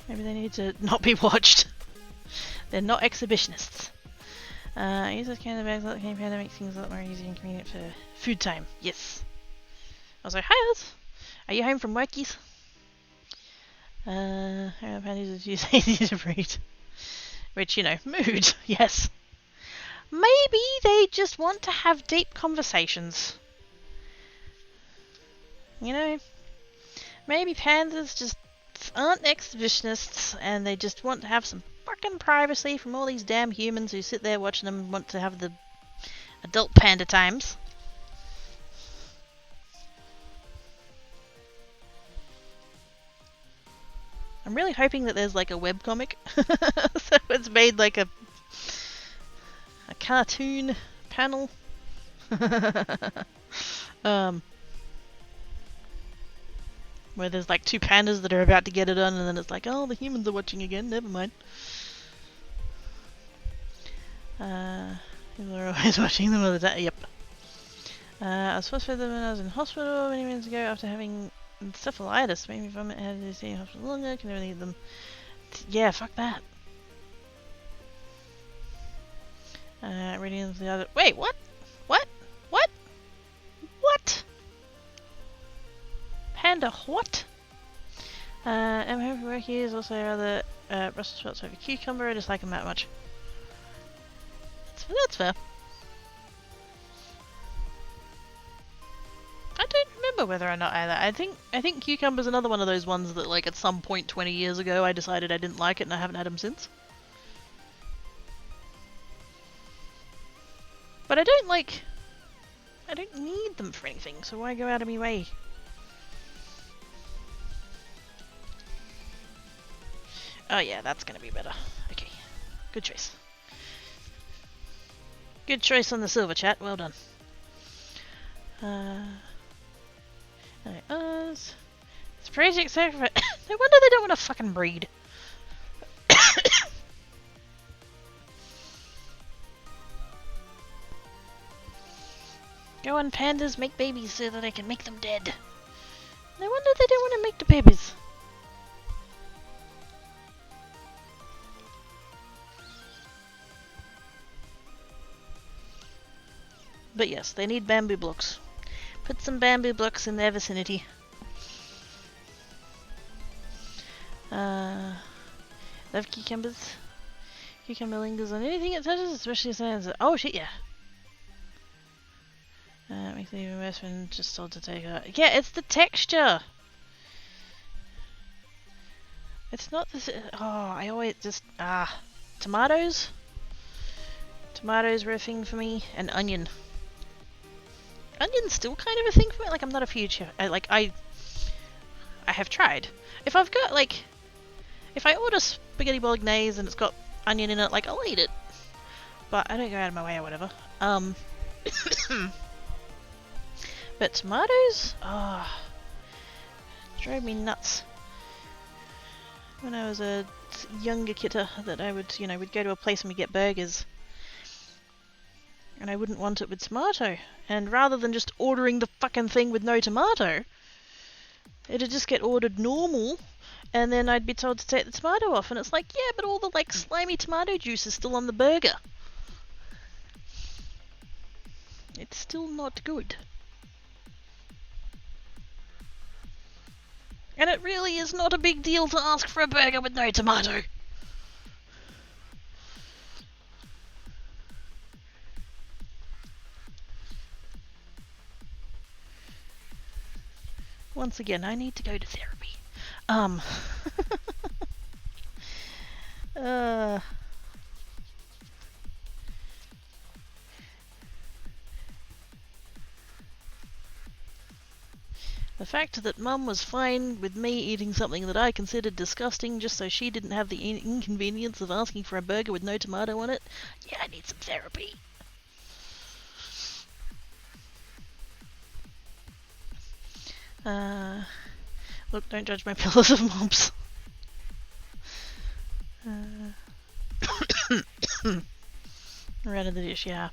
Maybe they need to not be watched. They're not exhibitionists. Use those kind of bags like the cane panda makes things a lot more easy and convenient for Food time, yes. I was like, hi, Oz. Are you home from workies? How panties did you say easy to breed? Which, you know, mood, yes. Maybe they just want to have deep conversations. You know? Maybe pandas just aren't exhibitionists and they just want to have some fucking privacy from all these damn humans who sit there watching them and want to have the adult panda times. I'm really hoping that there's like a webcomic. So it's made like a cartoon panel. Where there's like two pandas that are about to get it done and then it's like, oh, the humans are watching again, never mind. People are always watching them all the time, yep. I was supposed to feed them when I was in hospital many minutes ago after having encephalitis. Maybe if I had to stay in hospital longer, can never eat them. Yeah, fuck that. Reading the other. Wait, what? What? What? What? Panda what? I'm home from work here is also rather Brussels sprouts over cucumber. I just like them that much. That's fair. I don't remember whether or not either. I think cucumber's another one of those ones that like at some point 20 years ago I decided I didn't like it and I haven't had them since. But I don't need them for anything, so why go out of my way? Oh yeah, that's gonna be better. Okay. Good choice. Good choice on the silver chat, well done. It's project sacrifice. No wonder they don't want to fucking breed. Go on, pandas, make babies so that I can make them dead. No wonder they don't want to make the babies. But yes, they need bamboo blocks. Put some bamboo blocks in their vicinity. Love cucumbers. Cucumber lingers on anything it touches, especially science. Oh shit, yeah. Makes it even worse when just told to take out. Yeah, it's the texture. It's not this. Oh, I always just tomatoes. Tomatoes were a thing for me, and onion. Onion's still kind of a thing for me. Like I'm not a huge. I have tried. If I've got like, if I order spaghetti bolognese and it's got onion in it, like I'll eat it. But I don't go out of my way or whatever. But tomatoes, drove me nuts. When I was a younger kidder, that I would, we'd go to a place and we'd get burgers. And I wouldn't want it with tomato. And rather than just ordering the fucking thing with no tomato, it'd just get ordered normal, and then I'd be told to take the tomato off. And it's like, yeah, but all the like slimy tomato juice is still on the burger. It's still not good. And it really is not a big deal to ask for a burger with no tomato. Once again, I need to go to therapy. The fact that Mum was fine with me eating something that I considered disgusting just so she didn't have the inconvenience of asking for a burger with no tomato on it. Yeah, I need some therapy. Look, don't judge my pillows of mobs. Right of the dish, yeah.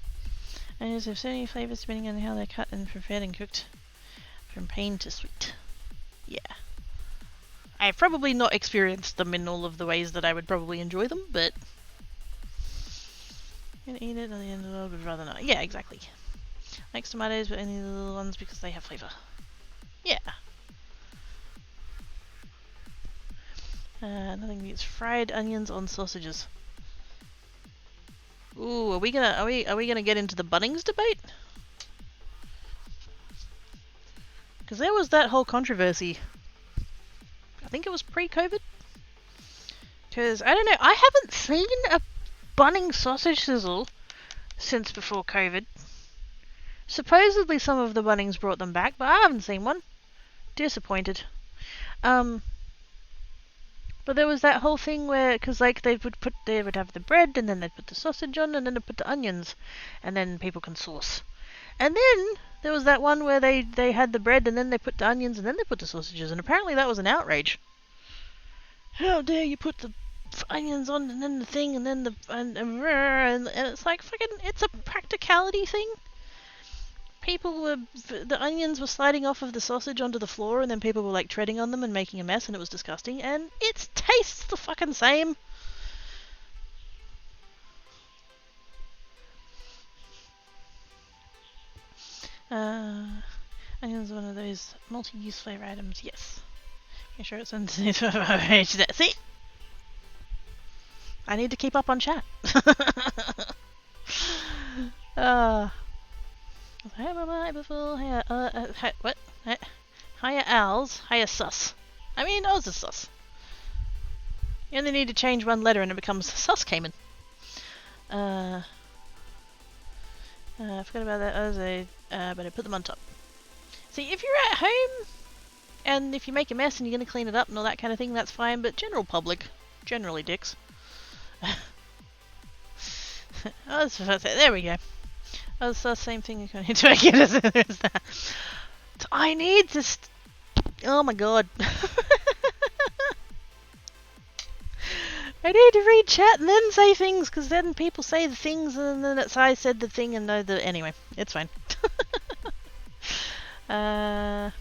And there's so many flavours depending on how they're cut and prepared and cooked. From plain to sweet. Yeah. I've probably not experienced them in all of the ways that I would probably enjoy them, but... I'm gonna eat it at the end of the world, would rather not. Yeah, exactly. Makes tomatoes, but only the little ones because they have flavour. Yeah. Nothing beats fried onions on sausages. Ooh, are we gonna get into the Bunnings debate? Because there was that whole controversy. I think it was pre-COVID. Because I don't know, I haven't seen a Bunnings sausage sizzle since before COVID. Supposedly some of the Bunnings brought them back, but I haven't seen one. Disappointed. But there was that whole thing where, because like they would have the bread, and then they'd put the sausage on, and then they'd put the onions, and then people can sauce. And then there was that one where they had the bread, and then they put the onions, and then they put the sausages, and apparently that was an outrage. How dare you put the onions on, and then the thing, and then and it's like fucking, it's a practicality thing. The onions were sliding off of the sausage onto the floor, and then people were like treading on them and making a mess, and it was disgusting, and it tastes the fucking same. Onions are one of those multi-use flavour items, yes. You sure it's underneath? See? I need to keep up on chat. What? Hiya Als, hiya Sus. I mean, Oz is Sus. You only need to change one letter and it becomes Sus Cayman. I forgot about that. But I put them on top. See, if you're at home and if you make a mess and you're going to clean it up and all that kind of thing, that's fine. But general public, generally dicks. There we go. That's the same thing you can do again as that. I need to. Oh my god. I need to read chat and then say things, because then people say the things and then I said the thing and know the. Anyway, it's fine. Through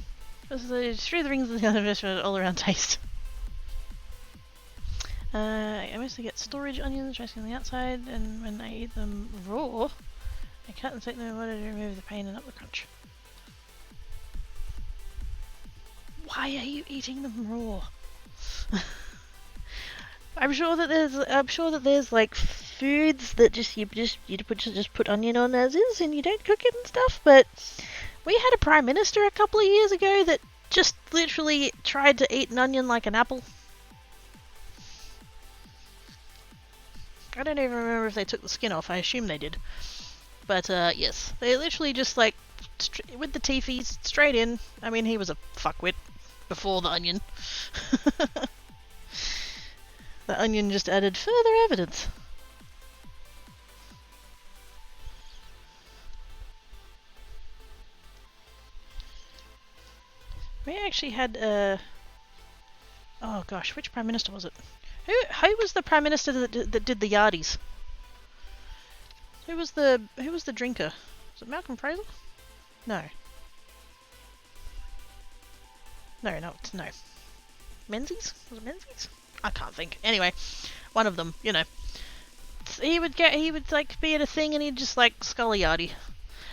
the rings of the other all around taste. I mostly get storage onions resting on the outside, and when I eat them raw, I cut and take them in water to remove the pain and up the crunch. Why are you eating them raw? I'm sure that there's like foods that you just put onion on as is and you don't cook it and stuff, but we had a prime minister a couple of years ago that just literally tried to eat an onion like an apple. I don't even remember if they took the skin off. I assume they did. But yes, they literally just like with the teethies straight in. I mean, he was a fuckwit before the onion. The onion just added further evidence. We actually had oh gosh, which prime minister was it? Who was the prime minister that did the yardies? Who was the drinker? Was it Malcolm Fraser? No. No. Menzies? Was it Menzies? I can't think. Anyway, one of them, you know. He would like be at a thing and he'd just like skull a yardie.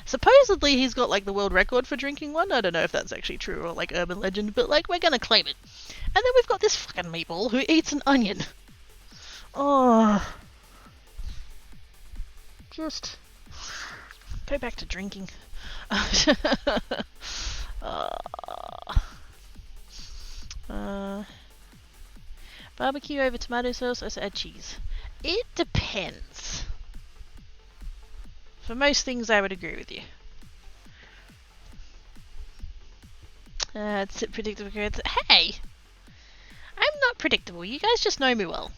Supposedly he's got like the world record for drinking one. I don't know if that's actually true or like urban legend, but like we're gonna claim it. And then we've got this fucking meatball who eats an onion. Oh. Just go back to drinking. Barbecue over tomato sauce, I add cheese. It depends. For most things I would agree with you. It's predictable. Hey! I'm not predictable, you guys just know me well.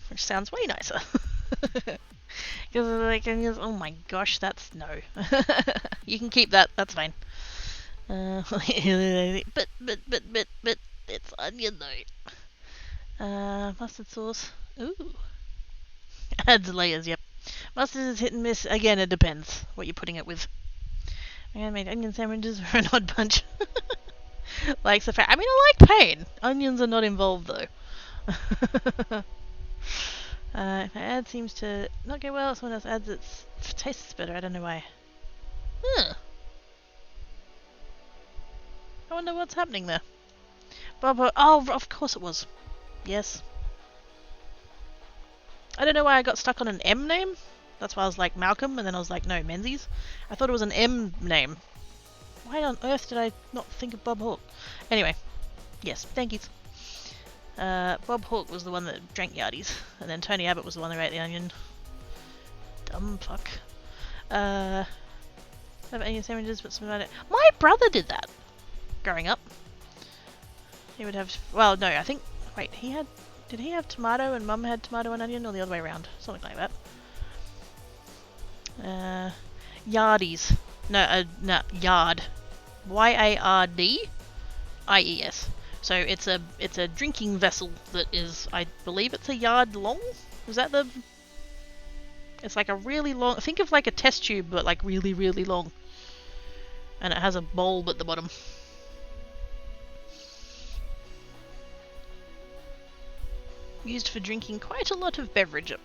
Which sounds way nicer. Because like, oh my gosh, that's no. You can keep that, that's fine. But it's onion though. Mustard sauce. Ooh. Adds layers, yep. Mustard is hit and miss. Again, it depends what you're putting it with. I made onion sandwiches for an odd bunch. Likes the fact. I mean, I like pain. Onions are not involved though. If my ad seems to not go well, someone else adds it tastes better. I don't know why. Huh. I wonder what's happening there. Bob, oh, of course it was. Yes. I don't know why I got stuck on an M name. That's why I was like Malcolm, and then I was like, no, Menzies. I thought it was an M name. Why on earth did I not think of Bob Hawke? Anyway, yes, thank you. Bob Hawke was the one that drank Yardies, and then Tony Abbott was the one that ate the onion. Dumb fuck. Have any sandwiches, but some about it. My brother did that growing up. He would have. Well, no, I think. Wait, he had. Did he have tomato and Mum had tomato and onion, or the other way around? Something like that. Yardies. No, yard. Y-A-R-D-I-E-S. So it's a drinking vessel that is, I believe it's a yard long. Is that the? It's like a really long. Think of like a test tube, but like really, really long. And it has a bulb at the bottom. Used for drinking quite a lot of beverages.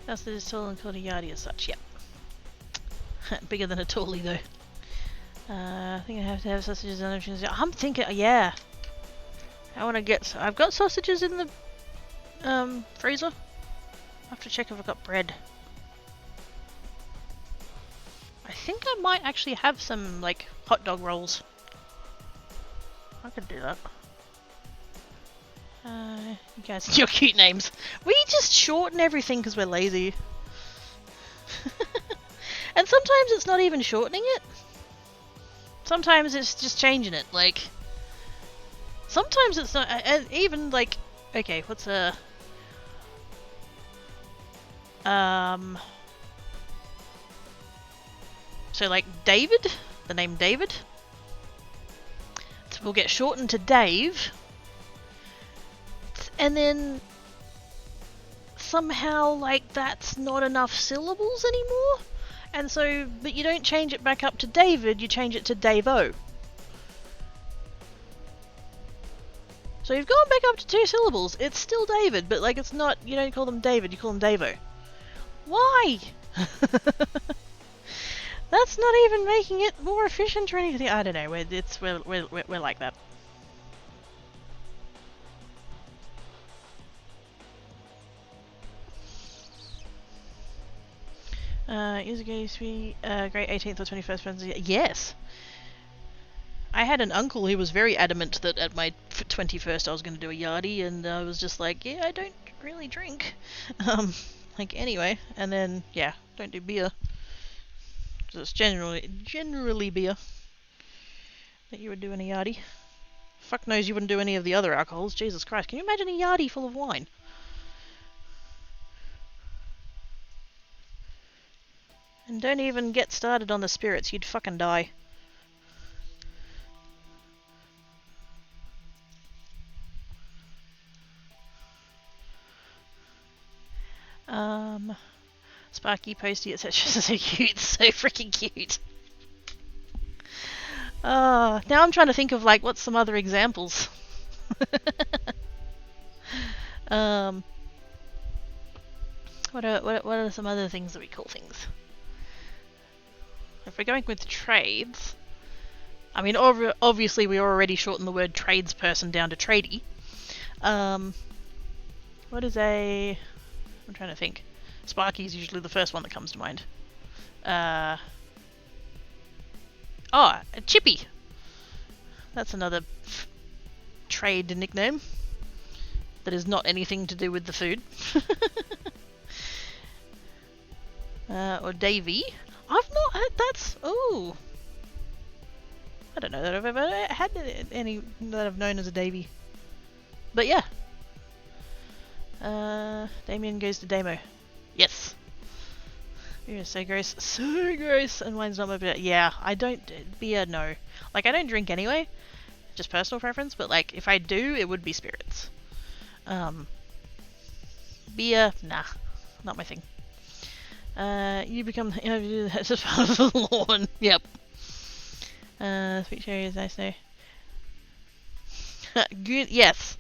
That's the tall and called a yardie as such, yep. Bigger than a tallie though. I think I have to have sausages and options. I'm thinking, yeah. I want to get. I've got sausages in the freezer. I have to check if I've got bread. I think I might actually have some like hot dog rolls. I could do that. You guys, your cute names. We just shorten everything because we're lazy. And sometimes it's not even shortening it. Sometimes it's just changing it. Like, sometimes it's not. And even like, okay, what's a so like David, the name David. So we'll get shortened to Dave. And then somehow like that's not enough syllables anymore. And so, but you don't change it back up to David, you change it to Davo. So you've gone back up to 2 syllables. It's still David, but like it's not, you don't call them David, you call them Davo. Why? That's not even making it more efficient or anything. I don't know, we're like that. Is it going to be great 18th or 21st birthday? Yes! I had an uncle who was very adamant that at my 21st I was going to do a yardie, and I was just like, yeah, I don't really drink. Like, anyway, and then, yeah, don't do beer. So it's generally beer that you would do in a yardie. Fuck knows you wouldn't do any of the other alcohols. Jesus Christ, can you imagine a yardie full of wine? And don't even get started on the spirits, you'd fucking die. Sparky, Posty, etc. So cute, so freaking cute. Now I'm trying to think of like what's some other examples. What are some other things that we call things? If we're going with trades, I mean, obviously we already shortened the word tradesperson down to tradie. What is a? I'm trying to think. Sparky is usually the first one that comes to mind. A Chippy. That's another trade nickname that is not anything to do with the food. Or Davy. I've not had that's. Oh. I don't know that I've ever had any that I've known as a Davy. But yeah. Damien goes to Damo. Yes. Beer is so gross. So gross. And wine's not my beer. Yeah, I don't. Beer, no. Like, I don't drink anyway. Just personal preference. But, like, if I do, it would be spirits. Beer, nah. Not my thing. You become that's just part of the lawn. Yep. Sweet cherry is nice though. Goon, yes.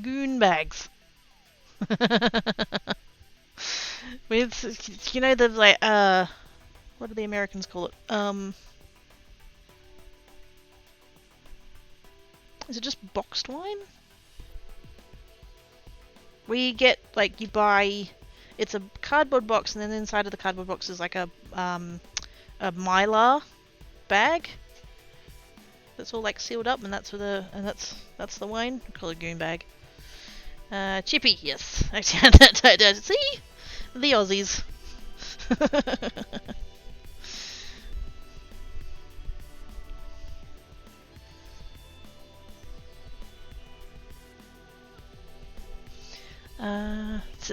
Goon bags. With, you know, the, like, what do the Americans call it? Is it just boxed wine? We get, like, you buy, it's a cardboard box, and then inside of the cardboard box is like a Mylar bag that's all like sealed up, and that's for the, and that's the wine. We call it a goon bag. Chippy, yes. Actually, see? The Aussies.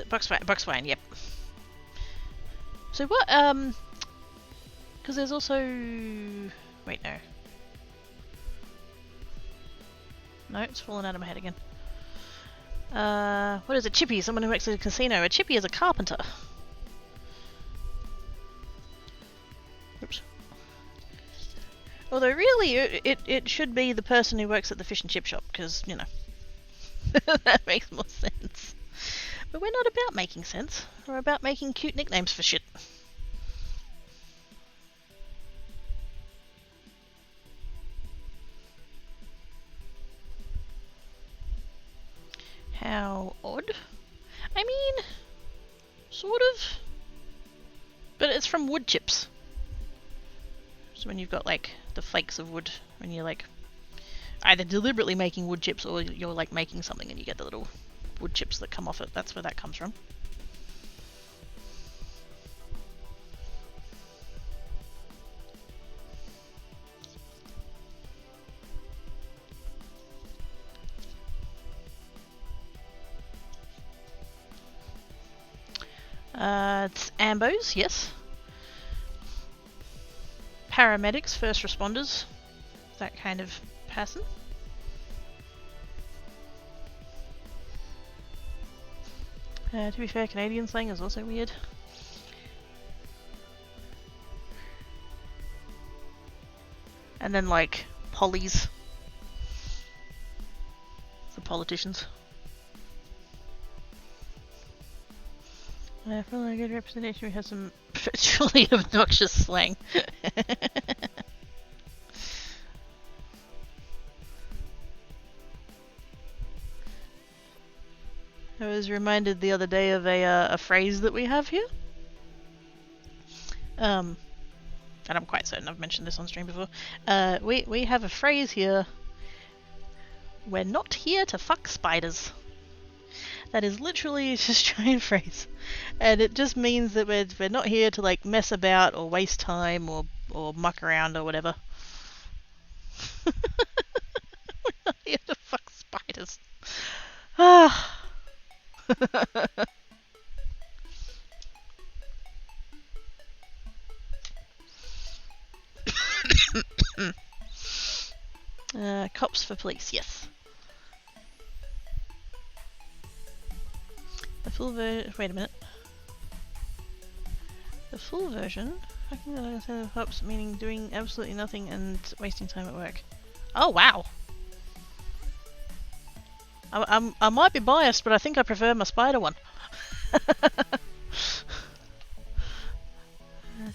Box wine, yep. So what, because there's also, wait, no. No, it's fallen out of my head again. What is a chippy? Someone who works at a casino. A chippy is a carpenter. Oops. Although really, it should be the person who works at the fish and chip shop, because, you know, that makes more sense. But we're not about making sense. We're about making cute nicknames for shit. How odd? I mean, sort of. But it's from wood chips. So when you've got like the flakes of wood, when you're like either deliberately making wood chips or you're like making something and you get the little wood chips that come off it, that's where that comes from. It's ambos, yes. Paramedics, first responders, that kind of person. To be fair, Canadian slang is also weird. And then like pollies for politicians. For a good representation, we have some truly obnoxious slang. I was reminded the other day of a phrase that we have here. And I'm quite certain I've mentioned this on stream before. We have a phrase here. We're not here to fuck spiders. That is literally just a giant phrase. And it just means that we're not here to like mess about or waste time or muck around or whatever. We're not here to fuck spiders. Ah. Cops for police, yes. The full version. Wait a minute. The full version. Fucking instead of cops, meaning doing absolutely nothing and wasting time at work. Oh wow. I might be biased, but I think I prefer my spider one.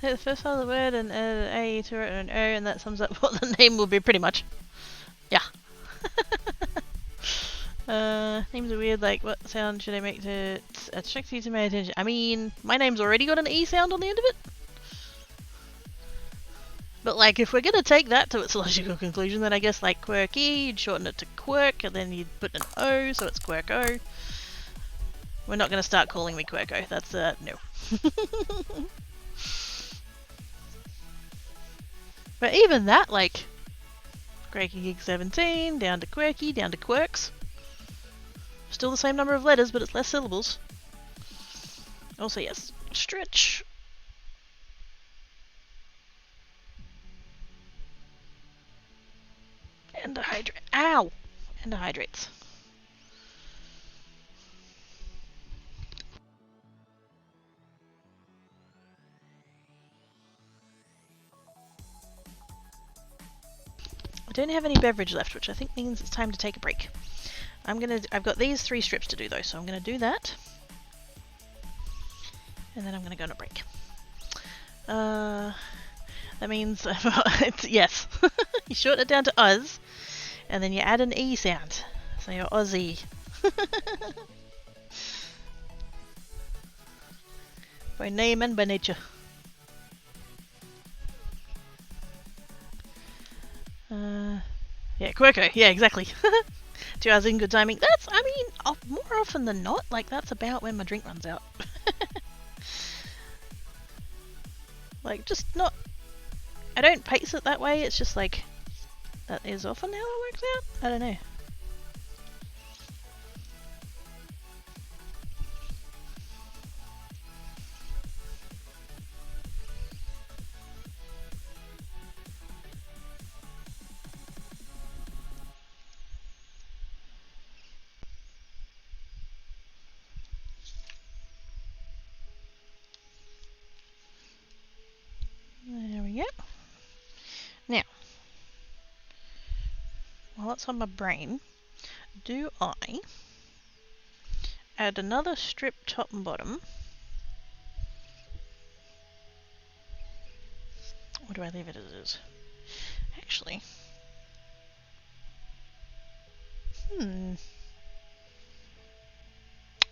Take the first part of the word and add an A to it and an O, and that sums up what the name will be pretty much. Yeah. Names are weird, like what sound should I make to attract you to my attention? I mean, my name's already got an E sound on the end of it. But like, if we're gonna take that to its logical conclusion, then I guess like quirky, you'd shorten it to quirk, and then you'd put an O, so it's quirko. We're not gonna start calling me quirko, that's no. But even that, like, Quirky Geek 17, down to quirky, down to quirks. Still the same number of letters, but it's less syllables. Also, yes, stretch. And hydrate. Ow! And hydrates. I don't have any beverage left, which I think means it's time to take a break. I've got these 3 strips to do though, so I'm gonna do that. And then I'm gonna go on a break. That means, yes. You shorten it down to Oz, and then you add an E sound. So you're Aussie. By name and by nature. Yeah, Quirko. Yeah, exactly. 2 hours in, good timing. That's, I mean, more often than not, like, that's about when my drink runs out. Like, just not... I don't pace it that way, it's just like... That is often how it works out? I don't know. There we go. Now, while it's on my brain, do I add another strip top and bottom? Or do I leave it as is? Actually.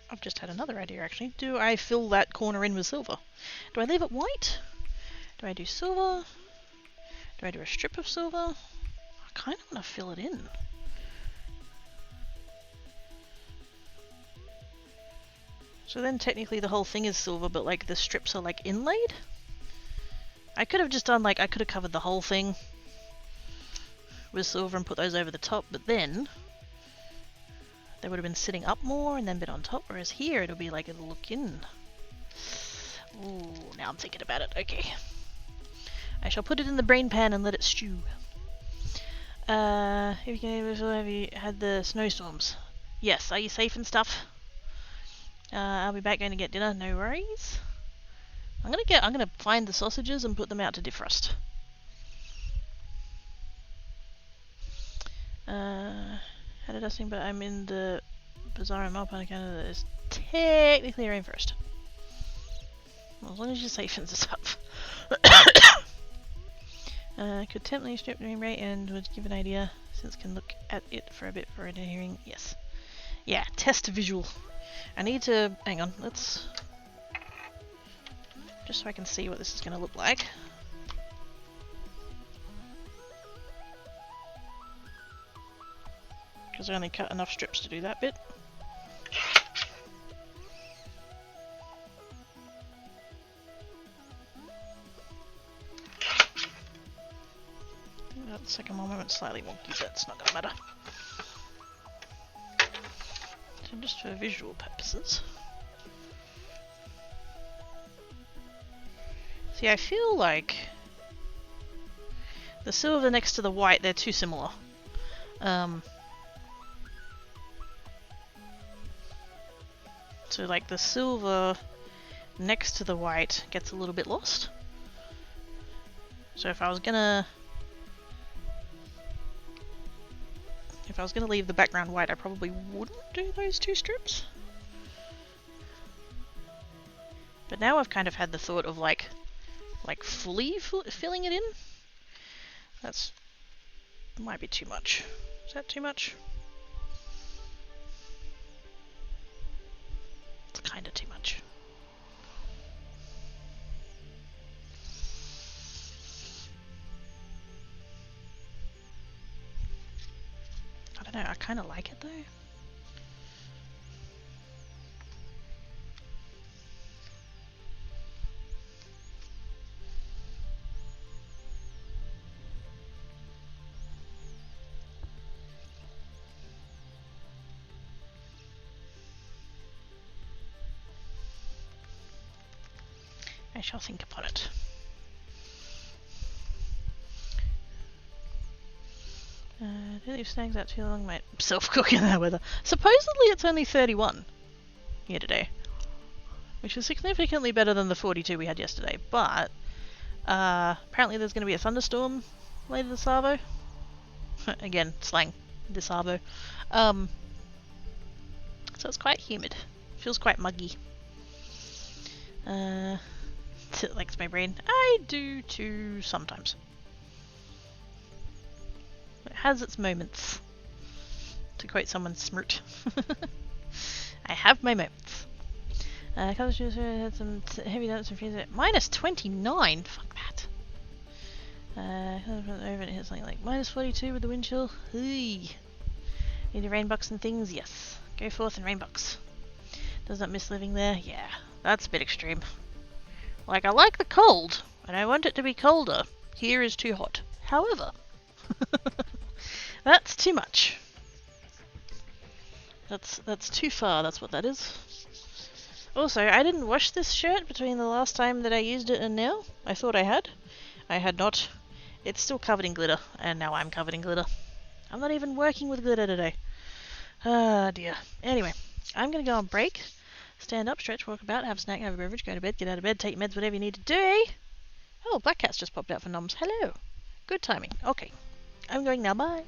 I've just had another idea actually. Do I fill that corner in with silver? Do I leave it white? Do I do silver? Do I do a strip of silver? I kind of want to fill it in. So then technically the whole thing is silver, but like the strips are like inlaid? I could have just done like, I could have covered the whole thing with silver and put those over the top, but then they would have been sitting up more and then been on top, whereas here it'll be like, it'll look in. Ooh, now I'm thinking about it. Okay. I shall put it in the brain pan and let it stew. Have you had the snowstorms? Yes, are you safe and stuff? I'll be back going to get dinner, no worries. I'm gonna find the sausages and put them out to defrost. Had a dusting, but I'm in the bazaar and Malpa on account of that it's technically a rainforest. Well, as long as you're safe and stuff. Could temporarily strip the rate and would give an idea, since can look at it for a bit for a hearing. Yes. Yeah, test visual. I need to, hang on, let's, just so I can see what this is going to look like. Because I only cut enough strips to do that bit. The second one went slightly wonky, but it's not going to matter. So just for visual purposes. See, I feel like the silver next to the white, they're too similar. So like the silver next to the white gets a little bit lost. So if I was gonna leave the background white, I probably wouldn't do those 2 strips. But now I've kind of had the thought of like fully filling it in. That might be too much. Is that too much? It's kind of too much. I don't know, I kind of like it though. I shall think upon it. Do leave snags out too long, mate. Self-cook in that weather. Supposedly it's only 31 here today, which is significantly better than the 42 we had yesterday, but apparently there's going to be a thunderstorm later this arvo. Again, slang, this arvo. so it's quite humid. Feels quite muggy. It likes my brain. I do too sometimes. It has its moments. To quote someone smirt. I have my moments. College had some heavy notes and freezing. Minus 29? Fuck that. Over and it hit something like minus 42 with the wind chill. Need a rain box and things? Yes. Go forth and rain box. Does not miss living there? Yeah. That's a bit extreme. Like, I like the cold, and I want it to be colder. Here is too hot. However, that's too much. That's too far, that's what that is. Also, I didn't wash this shirt between the last time that I used it and now. I thought I had. I had not. It's still covered in glitter, and now I'm covered in glitter. I'm not even working with glitter today. Ah, dear. Anyway, I'm going to go on break. Stand up, stretch, walk about, have a snack, have a beverage, go to bed, get out of bed, take your meds, whatever you need to do. Oh, Black Cat's just popped out for noms. Hello. Good timing. Okay. I'm going now. Bye.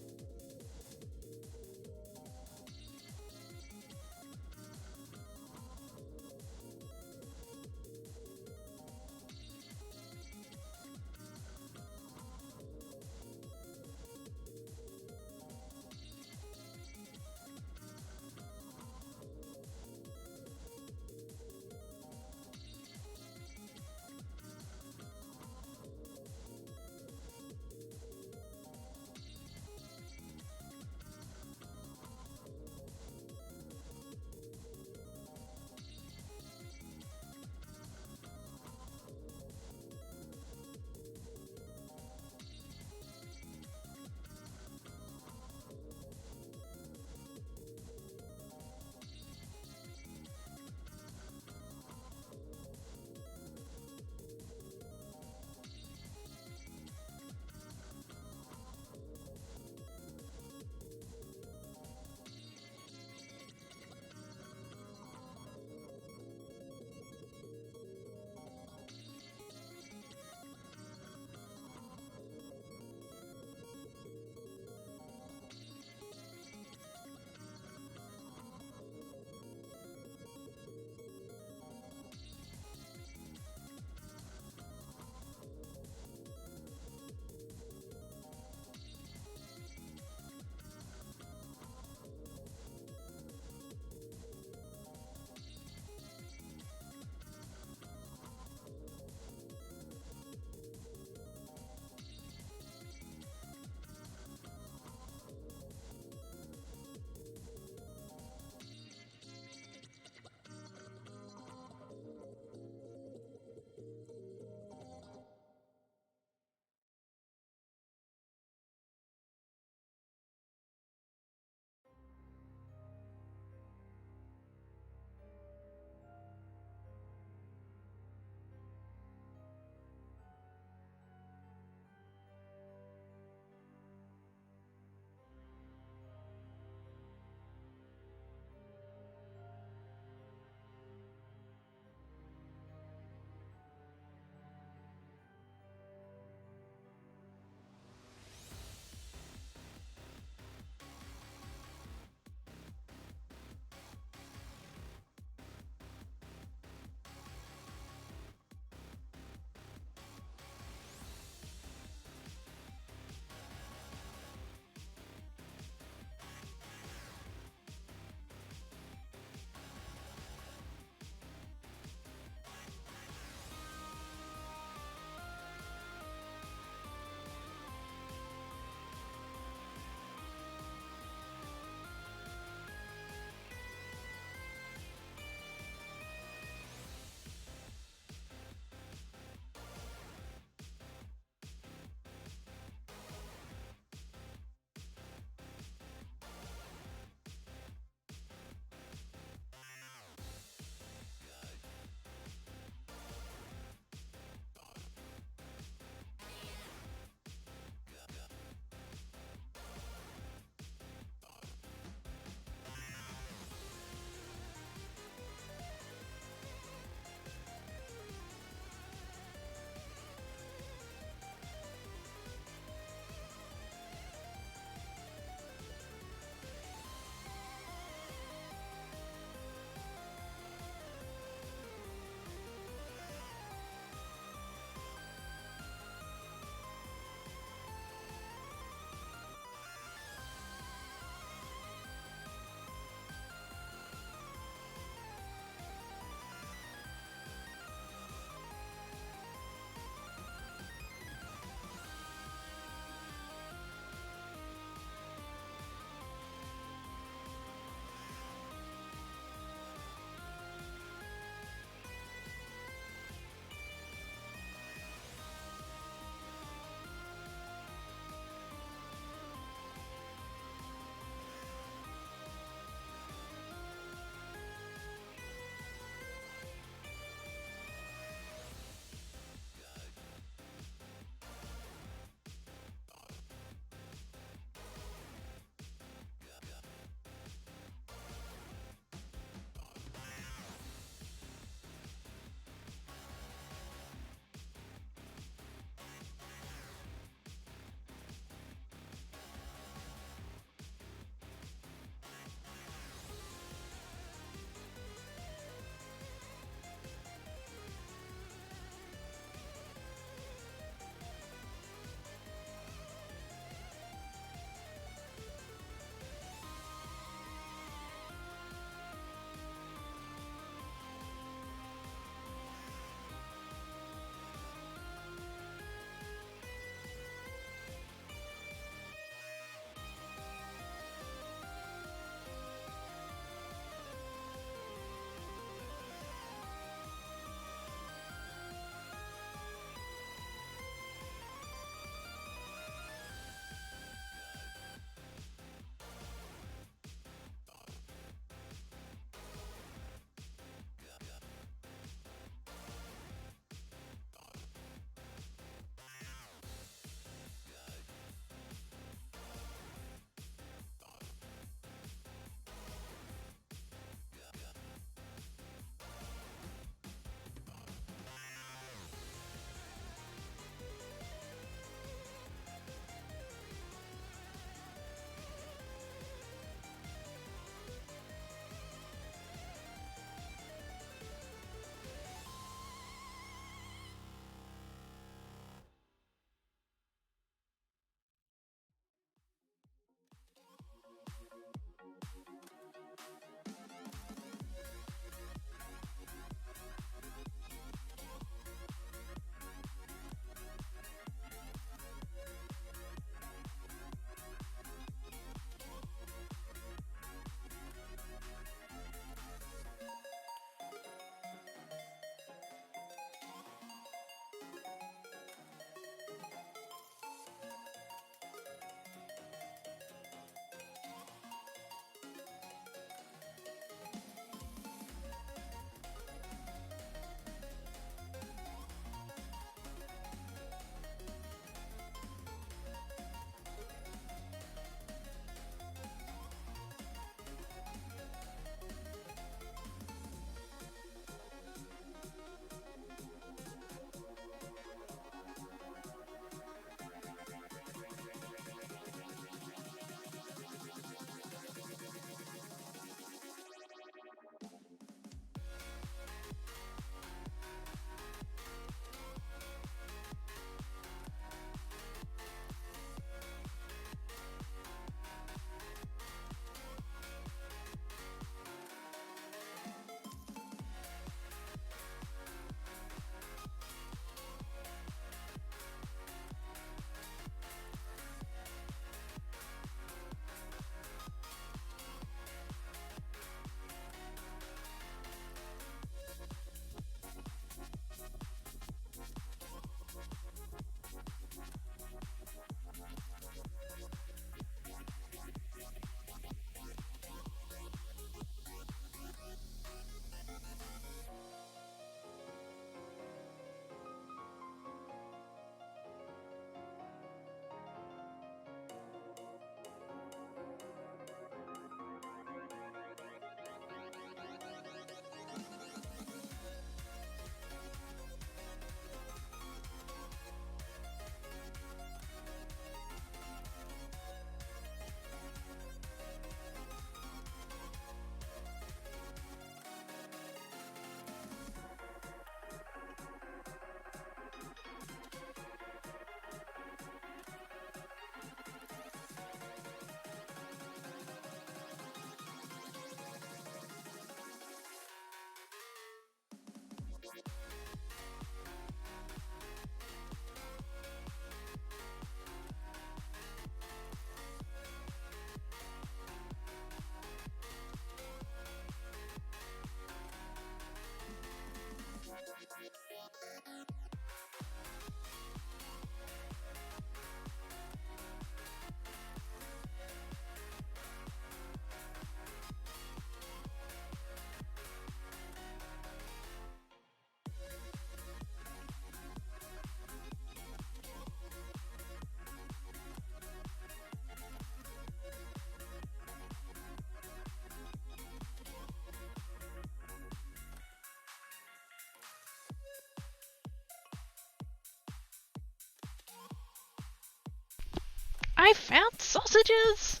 I found sausages!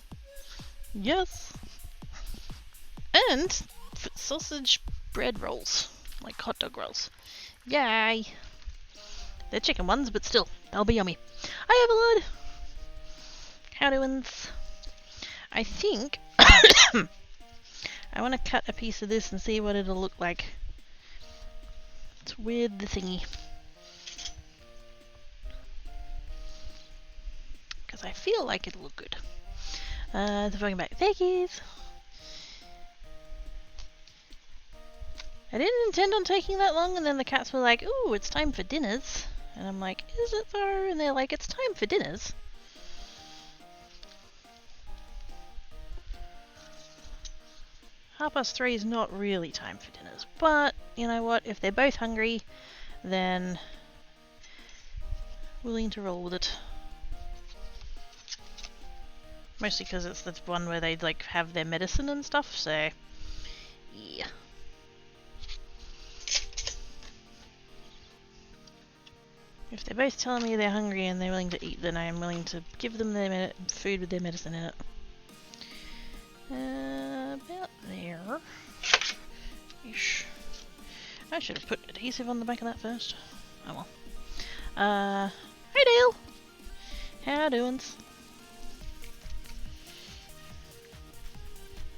Yes! And sausage bread rolls. Like hot dog rolls. Yay! They're chicken ones, but still, they'll be yummy. Hi Evelyn! How doin's? I think I want to cut a piece of this and see what it'll look like. It's weird, the thingy. Because I feel like it'll look good. So going back, thankies! I didn't intend on taking that long, and then the cats were like, ooh, it's time for dinners. And I'm like, is it though? And they're like, it's time for dinners. 3:30 is not really time for dinners, but you know what? If they're both hungry, then willing to roll with it. Mostly because it's the one where they like have their medicine and stuff, so yeah. If they're both telling me they're hungry and they're willing to eat, then I am willing to give them their food with their medicine in it. About there. Ish. I should have put adhesive on the back of that first. Oh well. Hey Dale! How doin's?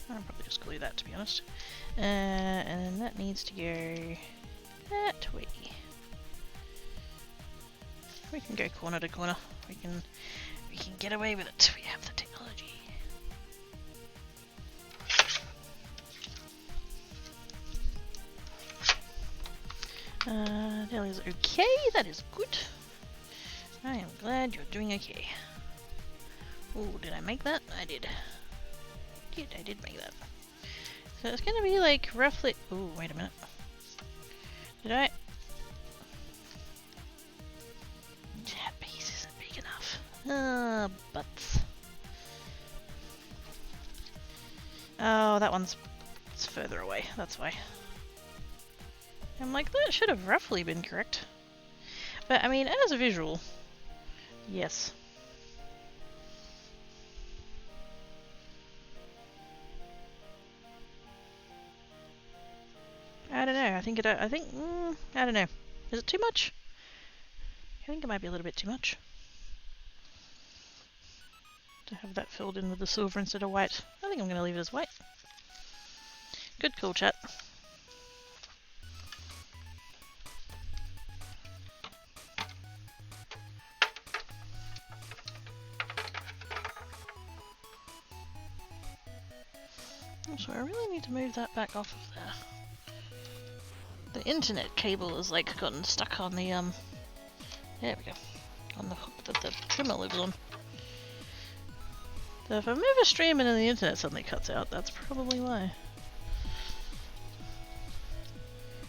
I'll probably just glue that, to be honest. And that needs to go that way. We can go corner to corner. We can get away with it. We have the technology. That is okay. That is good. I am glad you're doing okay. Oh, did I make that? I did. I did make that. So it's gonna be like roughly. Oh, wait a minute. Did I? That piece isn't big enough. Butts. Oh, that one's it's further away. That's why. I'm like, that should have roughly been correct. But I mean, as a visual, yes. I don't know. I don't know. Is it too much? I think it might be a little bit too much. To have that filled in with the silver instead of white. I think I'm going to leave it as white. Good call, chat. So I really need to move that back off of there. The internet cable is like gotten stuck on the there we go. On the hook that the trimmer lives on. So if I move a stream and then the internet suddenly cuts out, that's probably why.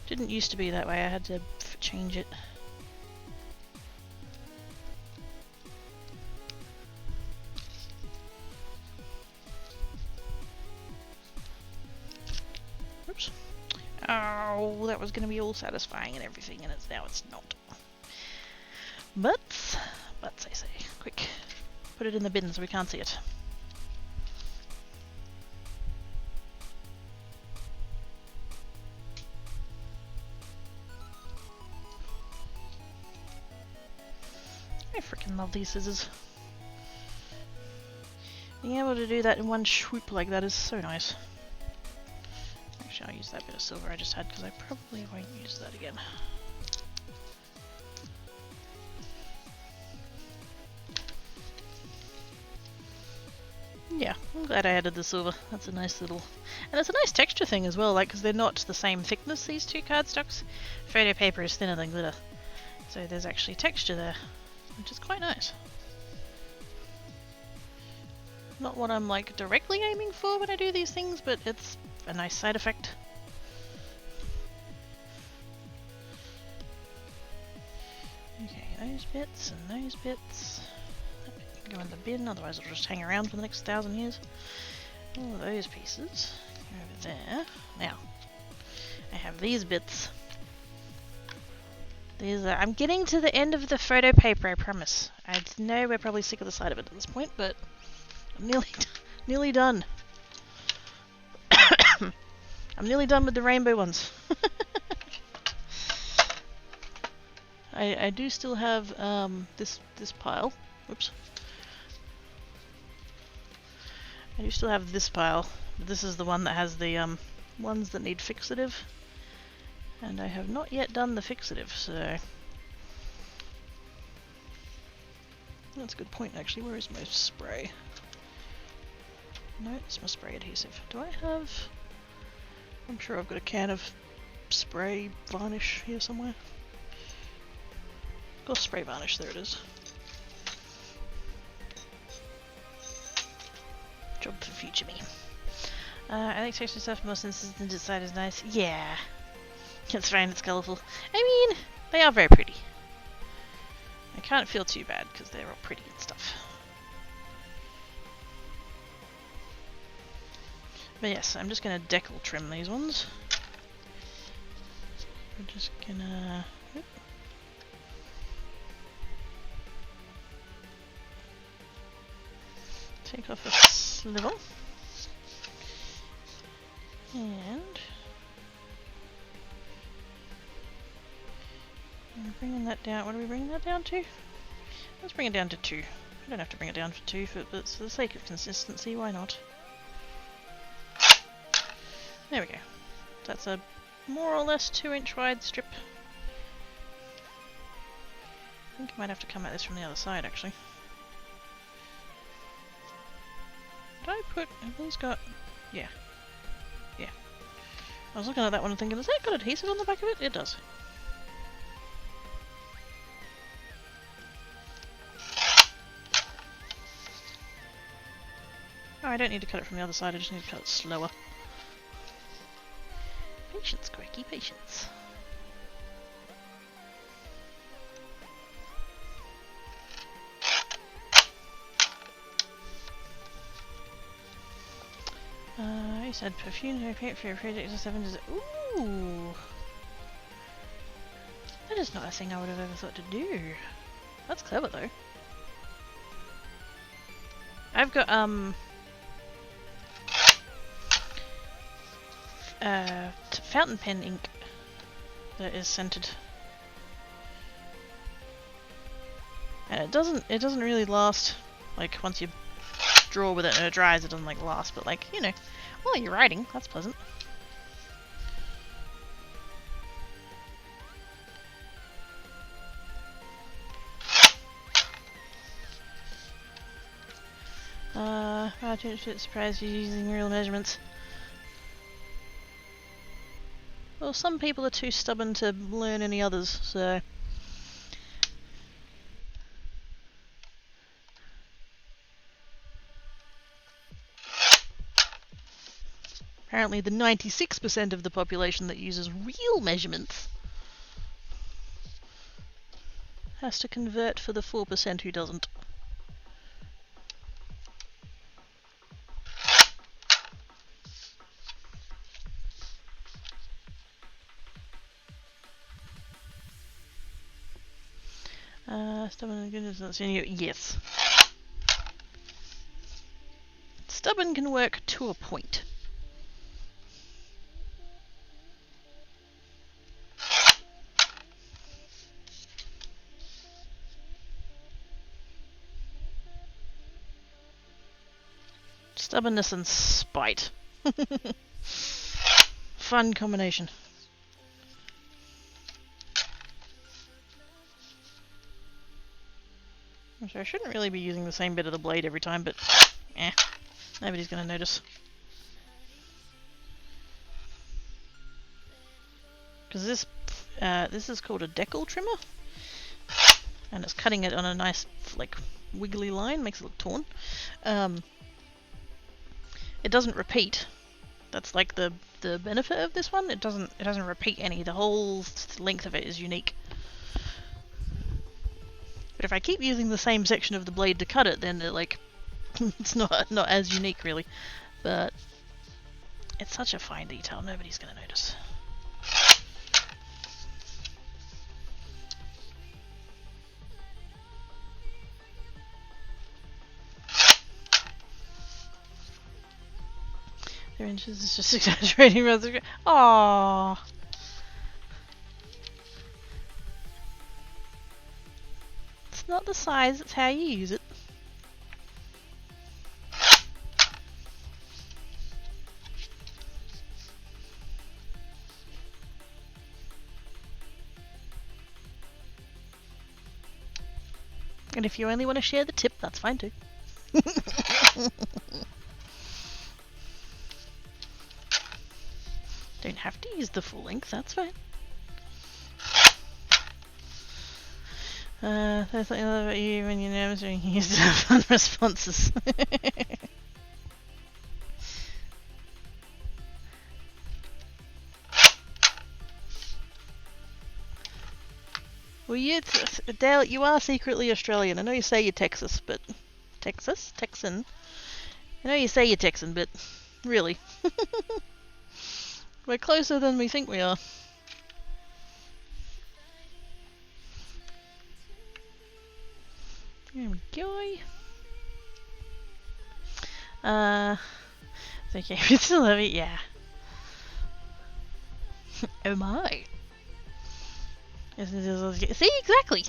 Didn't used to be that way, I had to change it. Oops. Oh, that was going to be all satisfying and everything, and now it's not. Butts, I say. Quick, put it in the bin so we can't see it. I freaking love these scissors. Being able to do that in one swoop like that is so nice. Actually, I'll use that bit of silver I just had because I probably won't use that again. Yeah, I'm glad I added the silver. That's a nice little... And it's a nice texture thing as well, like, because they're not the same thickness, these two cardstocks. Photo paper is thinner than glitter. So there's actually texture there, which is quite nice. Not what I'm, like, directly aiming for when I do these things, but it's a nice side effect. Okay, those bits and those bits. Go in the bin, otherwise it'll just hang around for the next 1,000 years. All of those pieces go over there. Now, I have these bits. I'm getting to the end of the photo paper, I promise. I know we're probably sick of the sight of it at this point, but I'm nearly done. I'm nearly done with the rainbow ones. I do still have this pile. Whoops. I do still have this pile. This is the one that has the ones that need fixative. And I have not yet done the fixative, so... That's a good point, actually. Where is my spray? No, it's my spray adhesive. Do I have... I'm sure I've got a can of spray varnish here somewhere. Got spray varnish, there it is. Job for future me. I think texture stuff more consistent inside is nice. Yeah. It's fine, it's colourful. I mean, they are very pretty. I can't feel too bad because they're all pretty and stuff. But yes, I'm just going to decal trim these ones. We're just gonna... take off a sliver. And... I'm bringing that down. What are we bringing that down to? Let's bring it down to 2. I don't have to bring it down to 2, but for the sake of consistency, why not? There we go. That's a more or less 2-inch wide strip. I think I might have to come at this from the other side, actually. Did I put... have these got... yeah. Yeah. I was looking at that one and thinking, has that got adhesive on the back of it? It does. Oh, I don't need to cut it from the other side, I just need to cut it slower. Patience, Quirky, patience. I said perfume to paint for your project or 7 does it. Ooh! That is not a thing I would have ever thought to do. That's clever though. I've got fountain pen ink that is scented, and it doesn't really last. Like once you draw with it and it dries, it doesn't like last. But like, you know, while you're writing, that's pleasant. I'm a bit surprised you're using real measurements. Well, some people are too stubborn to learn any others, so... Apparently the 96% of the population that uses real measurements has to convert for the 4% who doesn't. Stubborn and goodness not seeing you. Yes. Stubborn can work to a point. Stubbornness and spite. Fun combination. So I shouldn't really be using the same bit of the blade every time, but nobody's gonna notice. Because this is called a decal trimmer, and it's cutting it on a nice like wiggly line, makes it look torn. It doesn't repeat. That's like the benefit of this one. It doesn't repeat any. The whole length of it is unique. But if I keep using the same section of the blade to cut it, then it, like it's not as unique really. But it's such a fine detail, nobody's gonna notice. 3 inches is just exaggerating rather than... Aww. It's not the size, it's how you use it. And if you only want to share the tip, that's fine too. Don't have to use the full length, that's fine. There's something about you when your name's being used to have fun responses. Well, Dale, you are secretly Australian. I know you say you're Texas, but... Texas? Texan? I know you say you're Texan, but... Really? We're closer than we think we are. There we go. It's okay, we still have it, yeah. Oh my. See, exactly.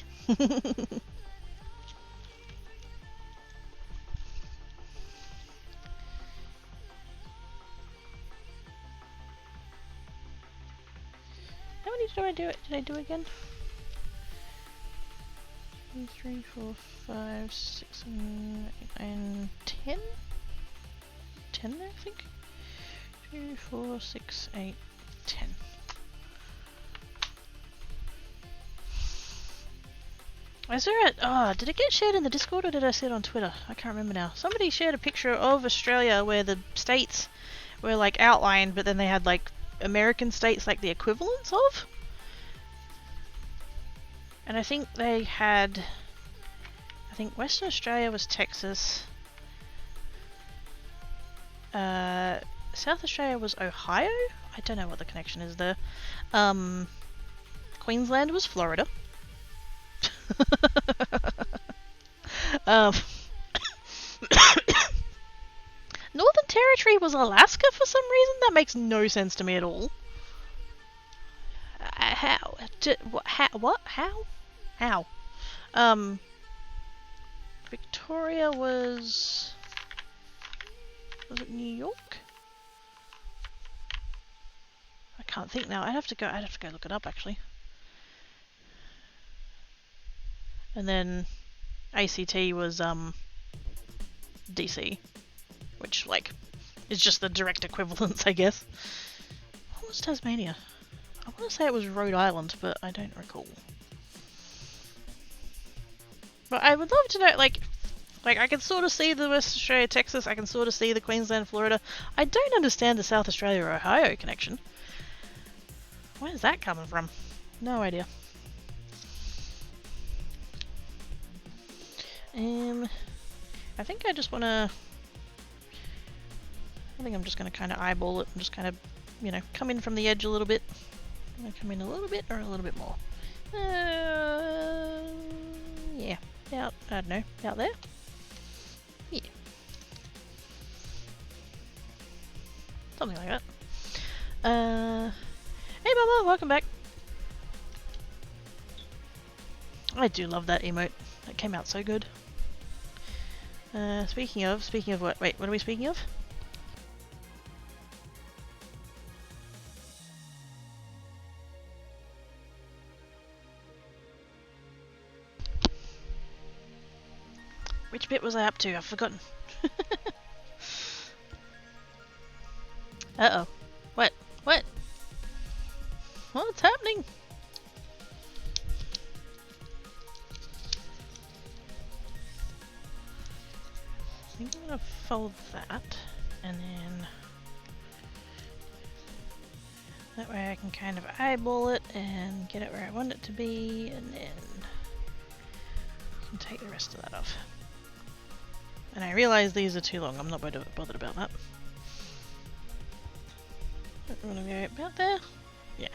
How many did I do it? Did I do it again? 2, 3, 4, 5, 6, 7, 8, 9, 10? 10 there, I think? 2, 4, 6, 8, 10. Is there did it get shared in the Discord or did I see it on Twitter? I can't remember now. Somebody shared a picture of Australia where the states were like outlined, but then they had like American states like the equivalents of. And I think they had... I think Western Australia was Texas. South Australia was Ohio? I don't know what the connection is there. Queensland was Florida. Northern Territory was Alaska for some reason? That makes no sense to me at all. How? What? How? Victoria was... Was it New York? I can't think now. I'd have to go look it up actually. And then ACT was DC, which like is just the direct equivalence, I guess. What was Tasmania? I want to say it was Rhode Island, but I don't recall. But I would love to know, like I can sort of see the West Australia, Texas. I can sort of see the Queensland, Florida. I don't understand the South Australia, Ohio connection. Where's that coming from? No idea. I think I just want to... I think I'm just going to kind of eyeball it and just kind of, you know, come in from the edge a little bit. I'm going to come in a little bit or a little bit more. Yeah. Out, I don't know, out there? Yeah. Something like that. Hey Mama, welcome back. I do love that emote. That came out so good. Speaking of what? Wait, what are we speaking of? Which bit was I up to? I've forgotten. Uh-oh. What? What? What's happening? I think I'm gonna fold that, and then that way I can kind of eyeball it and get it where I want it to be, and then I can take the rest of that off. And I realise these are too long, I'm not bothered about that. I'm gonna go about there. Yeah.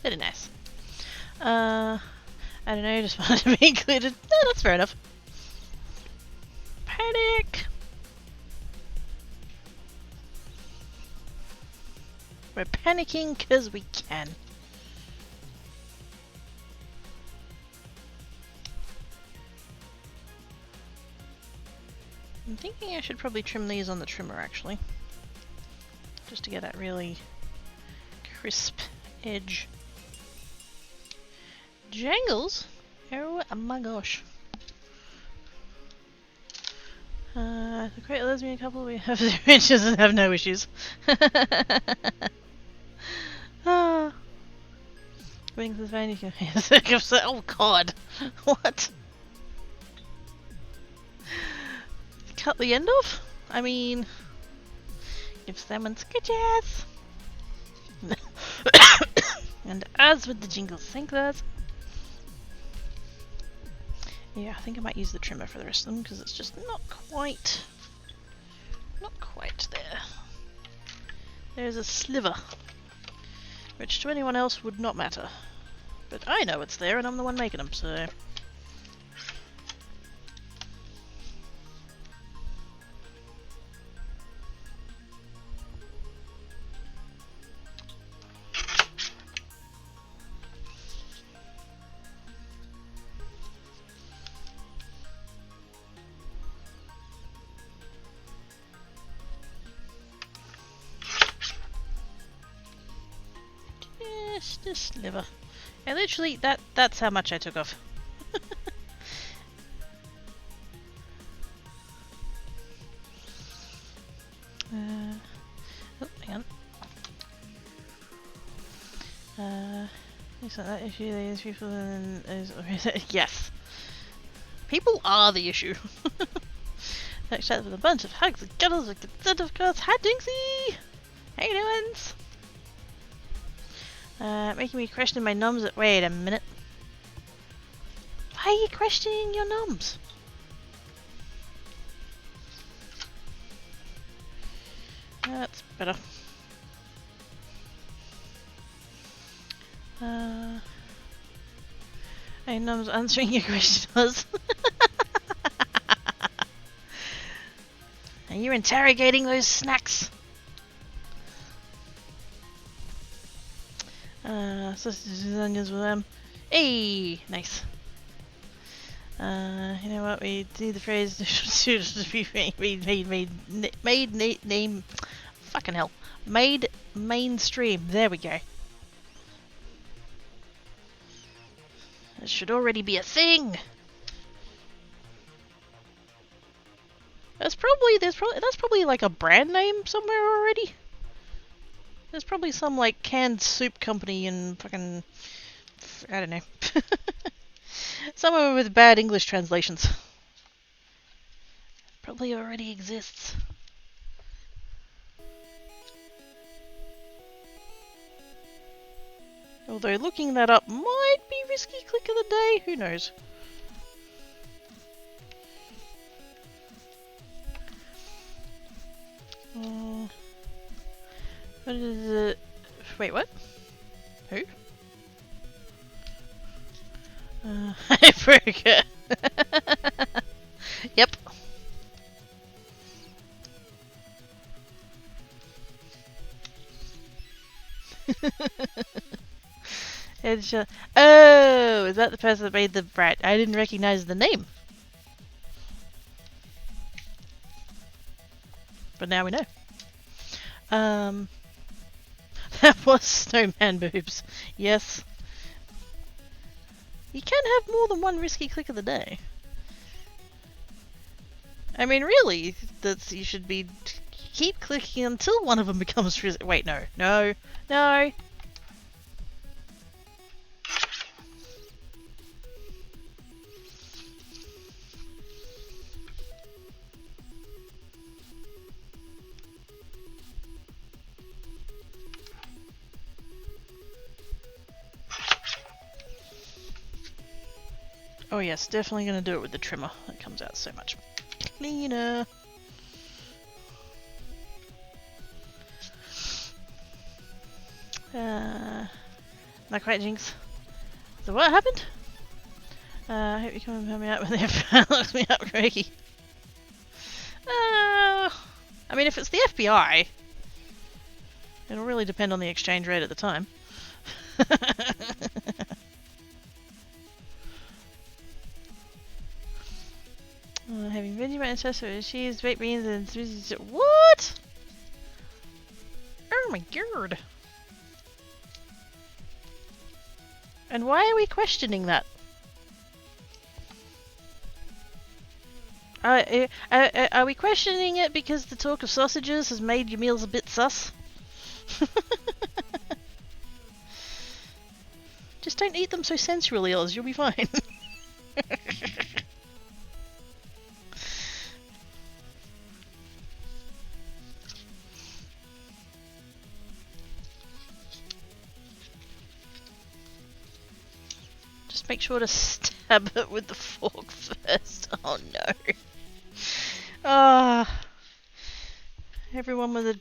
Very nice. I don't know, just wanted to be included. No, that's fair enough. Panic! We're panicking because we can. I'm thinking I should probably trim these on the trimmer actually. Just to get that really crisp edge. Jangles? Oh my gosh. The great lesbian couple, we have 0 inches and have no issues. Wings is fine, you can oh god. What? Cut the end off? I mean, give someone sketches. And as with the jingles, think that. Yeah, I think I might use the trimmer for the rest of them because it's just not quite there. There's a sliver, which to anyone else would not matter. But I know it's there and I'm the one making them, so... Just a sliver. And literally, that's how much I took off. Oh, hang on. Is that issue? These people is yes. People are the issue. Next chat with a bunch of hugs and cuddles with consent, of course. Hi, Jinxie! How you doing? Making me question my nums. Wait a minute. Why are you questioning your nums? That's better. Hey, nums, answering your question was. Are you interrogating those snacks? Sausages and onions with them. Hey, nice. You know what? We need the phrase to be made name. Fucking hell. Made mainstream. There we go. It should already be a thing. That's probably like a brand name somewhere already. There's probably some like canned soup company in fucking I don't know. Somewhere with bad English translations. Probably already exists. Although looking that up might be risky click of the day, who knows? What is it? Wait, what? Who? Burger. Yep. Headshot. Oh, is that the person that made the brat? I didn't recognize the name. But now we know. That was snowman boobs. Yes. You can have more than one risky click of the day. I mean, really, that's you should be keep clicking until one of them becomes risky. Wait, no, no, no. Oh yes, definitely gonna do it with the trimmer. It comes out so much cleaner. Not quite, Jinx. So what happened? I hope you come and help me out when they locks me up, Craigie. I mean, if it's the FBI, it'll really depend on the exchange rate at the time. Having Vegemite toast with cheese, baked beans, and what? Oh my god! And why are we questioning that? Are we questioning it because the talk of sausages has made your meals a bit sus? Just don't eat them so sensually, Oz. You'll be fine. Just make sure to stab it with the fork first. Oh no. Ah. Everyone with a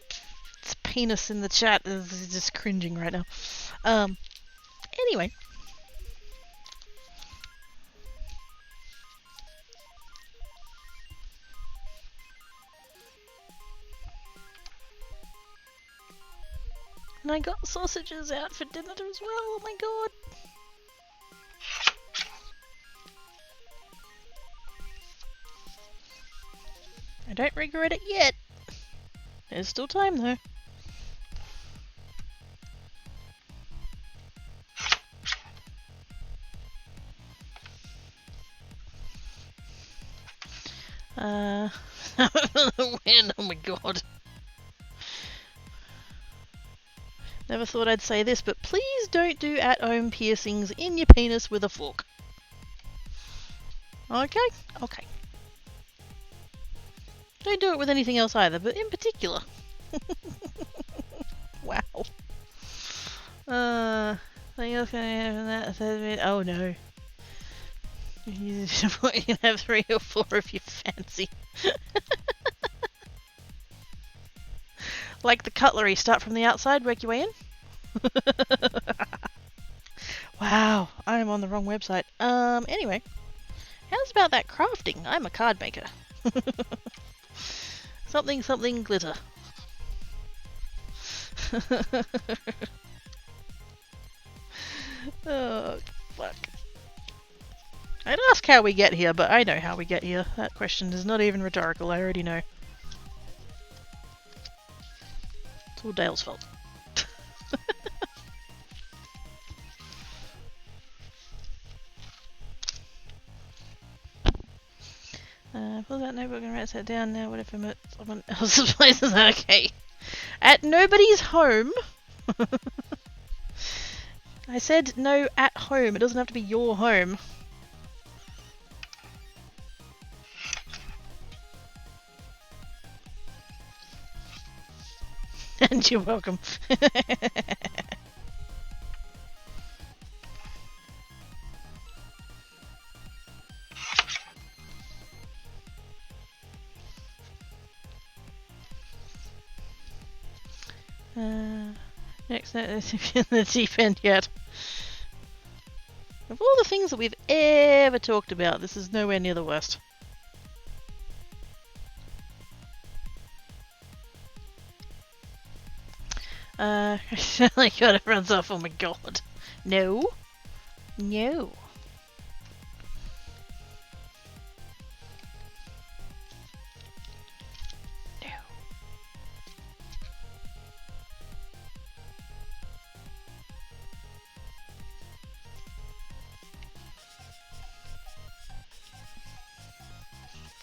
penis in the chat is just cringing right now. Anyway. And I got sausages out for dinner as well, oh my god. I don't regret it yet. There's still time though. Win, oh my god. Never thought I'd say this, but please don't do at-home piercings in your penis with a fork. Okay? Okay. Don't do it with anything else either, but in particular. Wow. Something else gonna happen that? Oh no. You can have 3 or 4 if you fancy. Like the cutlery, start from the outside, work your way in. Wow, I am on the wrong website. Anyway. How's about that crafting? I'm a card maker. Something something glitter. Oh, fuck. I'd ask how we get here, but I know how we get here. That question is not even rhetorical, I already know. It's all Dale's fault. Pull that notebook and write that down now. What if I'm at someone else's place? Is that okay? At nobody's home. I said no at home. It doesn't have to be your home. And you're welcome. Next note is if you're in the deep end yet. Of all the things that we've ever talked about, this is nowhere near the worst. I certainly got it runs off, oh my god. No. No.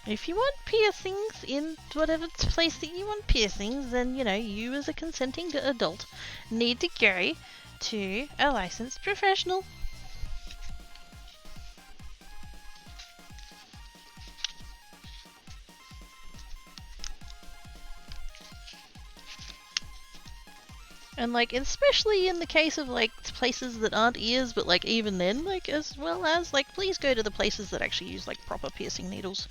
If you want piercings in whatever place that you want piercings, then, you know, you as a consenting adult need to go to a licensed professional. And, like, especially in the case of, like, places that aren't ears, but, like, even then, like, as well as, like, please go to the places that actually use, like, proper piercing needles.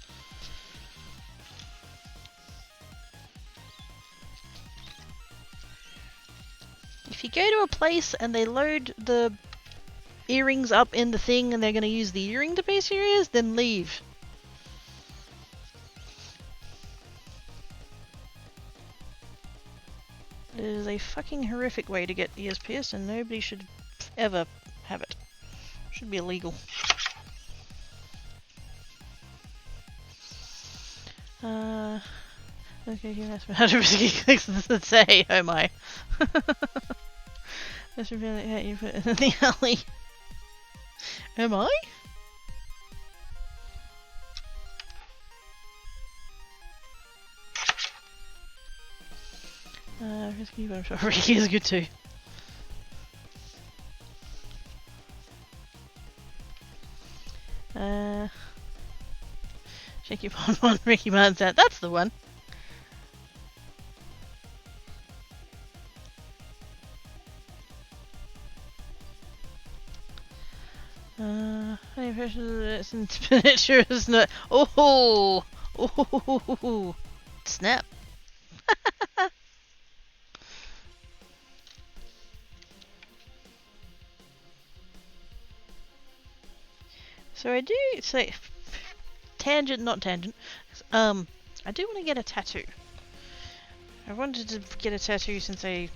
If If you go to a place and they load the earrings up in the thing and they're going to use the earring to be serious, then leave. It is a fucking horrific way to get ears pierced and nobody should ever have it. Should be illegal. Okay, you asked me how to risky clicks to say, oh my. That's really how you put it in the alley. Am I? Risky, but I'm sure Ricky is good too. Shaky Pond one, Ricky Martin's out. That's the one. Any impression it's in miniature is not. Oh, oh, snap. So I do say, tangent, not tangent. I do want to get a tattoo. I wanted to get a tattoo since I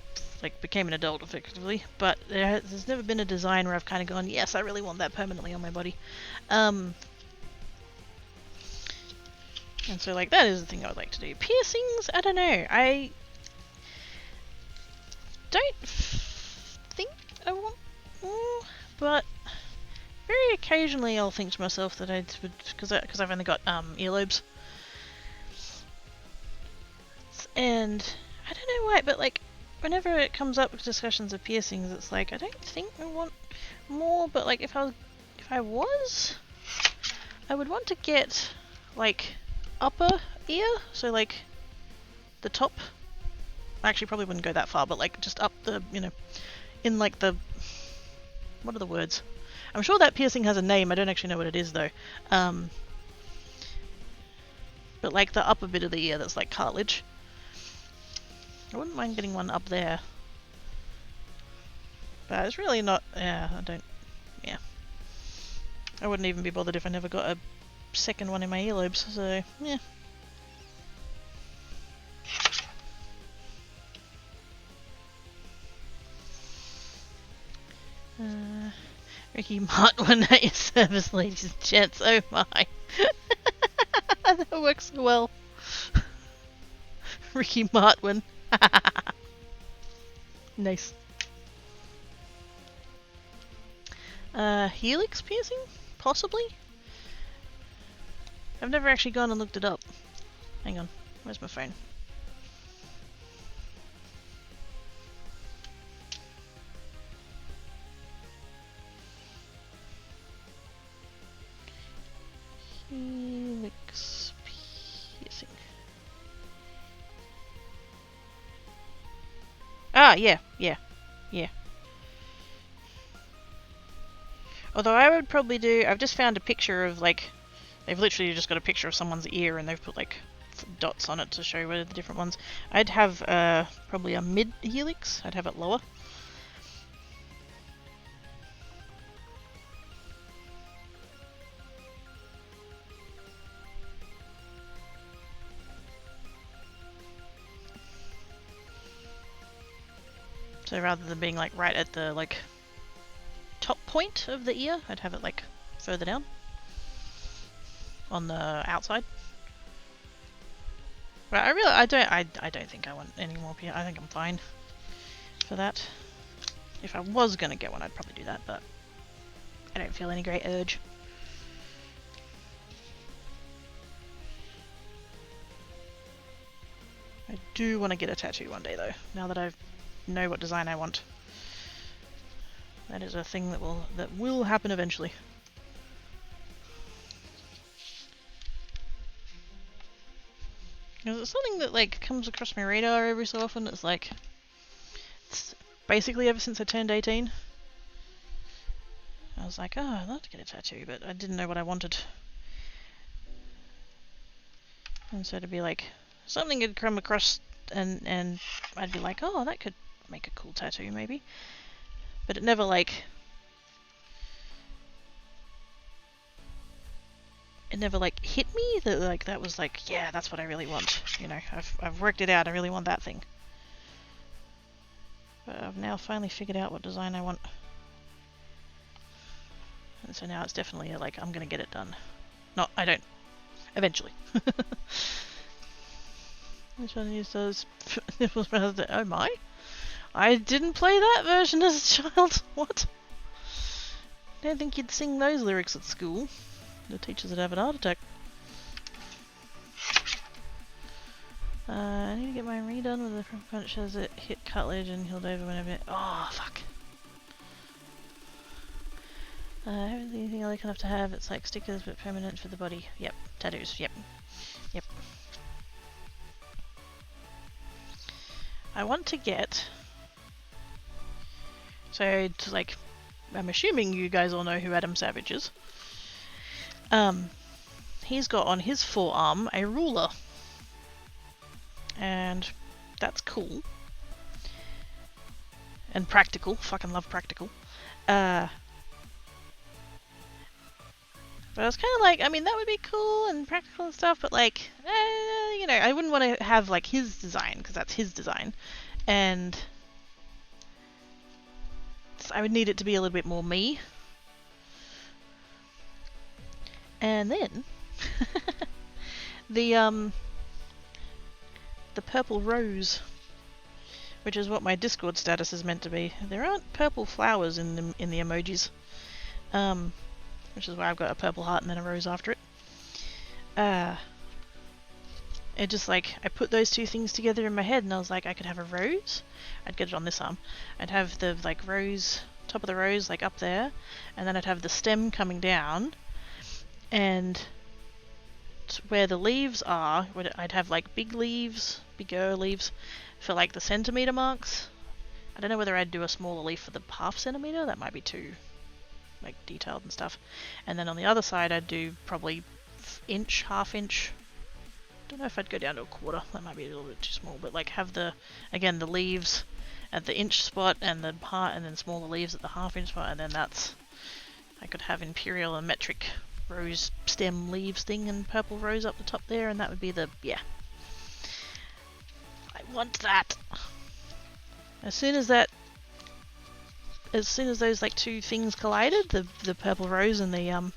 became an adult effectively, but there's never been a design where I've kind of gone, yes, I really want that permanently on my body. And so that is the thing I would like to do. Piercings, I don't know. I don't think I want more, but very occasionally I'll think to myself that I would, because I've only got earlobes. And I don't know why, but whenever it comes up with discussions of piercings, it's I don't think I want more, but if I was, I would want to get upper ear, so the top. I actually probably wouldn't go that far, but just up the, in the, what are the words? I'm sure that piercing has a name, I don't actually know what it is though. But the upper bit of the ear that's cartilage. I wouldn't mind getting one up there. But it's really not, yeah, I wouldn't even be bothered if I never got a second one in my earlobes, so, yeah. Ricky Martin at your service, ladies and gents, oh my. That works so well. Ricky Martin. Nice. Helix piercing? Possibly? I've never actually gone and looked it up. Hang on, where's my phone? Helix piercing. Ah, yeah. Although I would probably do, I've just found a picture of they've literally just got a picture of someone's ear and they've put dots on it to show where the different ones. I'd have probably a mid helix, I'd have it lower. So rather than being right at the top point of the ear, I'd have it further down on the outside. But I don't think I want any more piercing. I think I'm fine for that. If I was gonna get one, I'd probably do that, but I don't feel any great urge. I do want to get a tattoo one day though, now that I know what design I want. That is a thing that will happen eventually. Because it's something that comes across my radar every so often. It's it's basically ever since I turned 18. I was oh, I'd love to get a tattoo, but I didn't know what I wanted. And so to be something had come across and I'd be oh, that could make a cool tattoo maybe. But it never like... It never like hit me that like that was like, yeah, that's what I really want. You know, I've worked it out, I really want that thing. But I've now finally figured out what design I want. And so now it's definitely like, I'm gonna get it done. No, I don't. Eventually. Which one use those nipples? Oh my! I didn't play that version as a child. What? I don't think you'd sing those lyrics at school. The teachers would have an heart attack. I need to get mine redone with the front punch as it hit cartilage and healed over whenever it... Oh, fuck. I haven't seen anything I like enough to have. It's like stickers but permanent for the body. Yep. Tattoos. Yep. Yep. I want to get... So, to like... I'm assuming you guys all know who Adam Savage is. He's got on his forearm a ruler. And that's cool. And practical. Fucking love practical. But I was kind of like, I mean, that would be cool and practical and stuff, but like, you know, I wouldn't want to have like his design, because that's his design. And I would need it to be a little bit more me. And then the purple rose, which is what my Discord status is meant to be. There aren't purple flowers in the emojis, which is why I've got a purple heart and then a rose after it. It just like, I put those two things together in my head and I was like, I could have a rose. I'd get it on this arm. I'd have the like rose, top of the rose like up there, and then I'd have the stem coming down, and where the leaves are, I'd have like bigger leaves for like the centimeter marks. I don't know whether I'd do a smaller leaf for the half centimeter, that might be too like detailed and stuff. And then on the other side I'd do probably inch, half inch. Don't know if I'd go down to a quarter, that might be a little bit too small, but like have the, again, the leaves at the inch spot and the part, and then smaller leaves at the half inch spot, and then that's, I could have imperial and metric rose stem leaves thing and purple rose up the top there, and that would be the, yeah. I want that. As soon as those like two things collided, the purple rose and the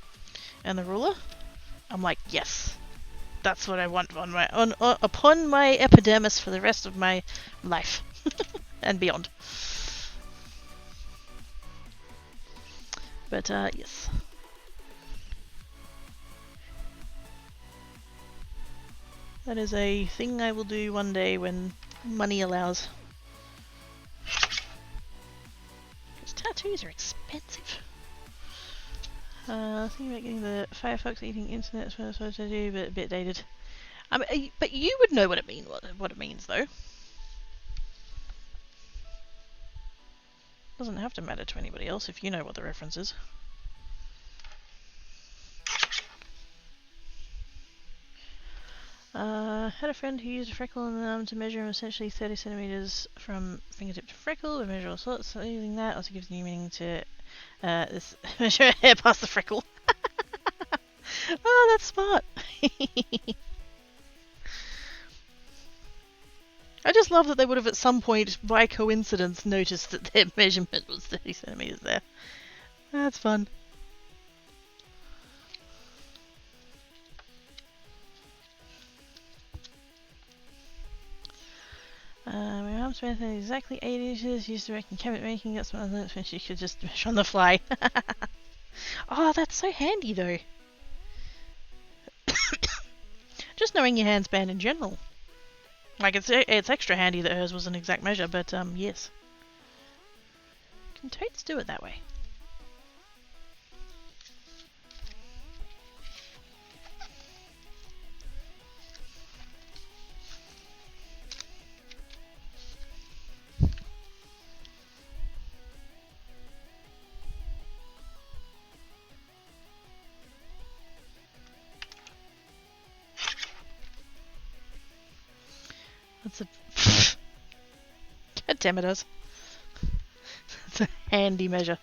ruler, I'm like, yes. That's what I want on my upon my epidermis for the rest of my life and beyond. But yes. That is a thing I will do one day when money allows. Because tattoos are expensive. Thinking about getting the Firefox eating internet for what to do, but a bit dated. I mean, but you would know what it means though. Doesn't have to matter to anybody else if you know what the reference is. Had a friend who used a freckle in the arm to measure essentially 30 centimeters from fingertip to freckle. We measure all sorts. So using that also gives new meaning to this measure hair past the freckle. Oh, that's smart. I just love that they would have at some point, by coincidence, noticed that their measurement was 30 centimeters there. That's fun. My mum spent exactly 8 inches, used to reckon cabinet making, that's what I learned when she could just measure on the fly. Oh, that's so handy though. Just knowing your hand span in general. Like, it's extra handy that hers was an exact measure, but yes. Can toads do it that way? That's a... God damn it, us. a handy measure.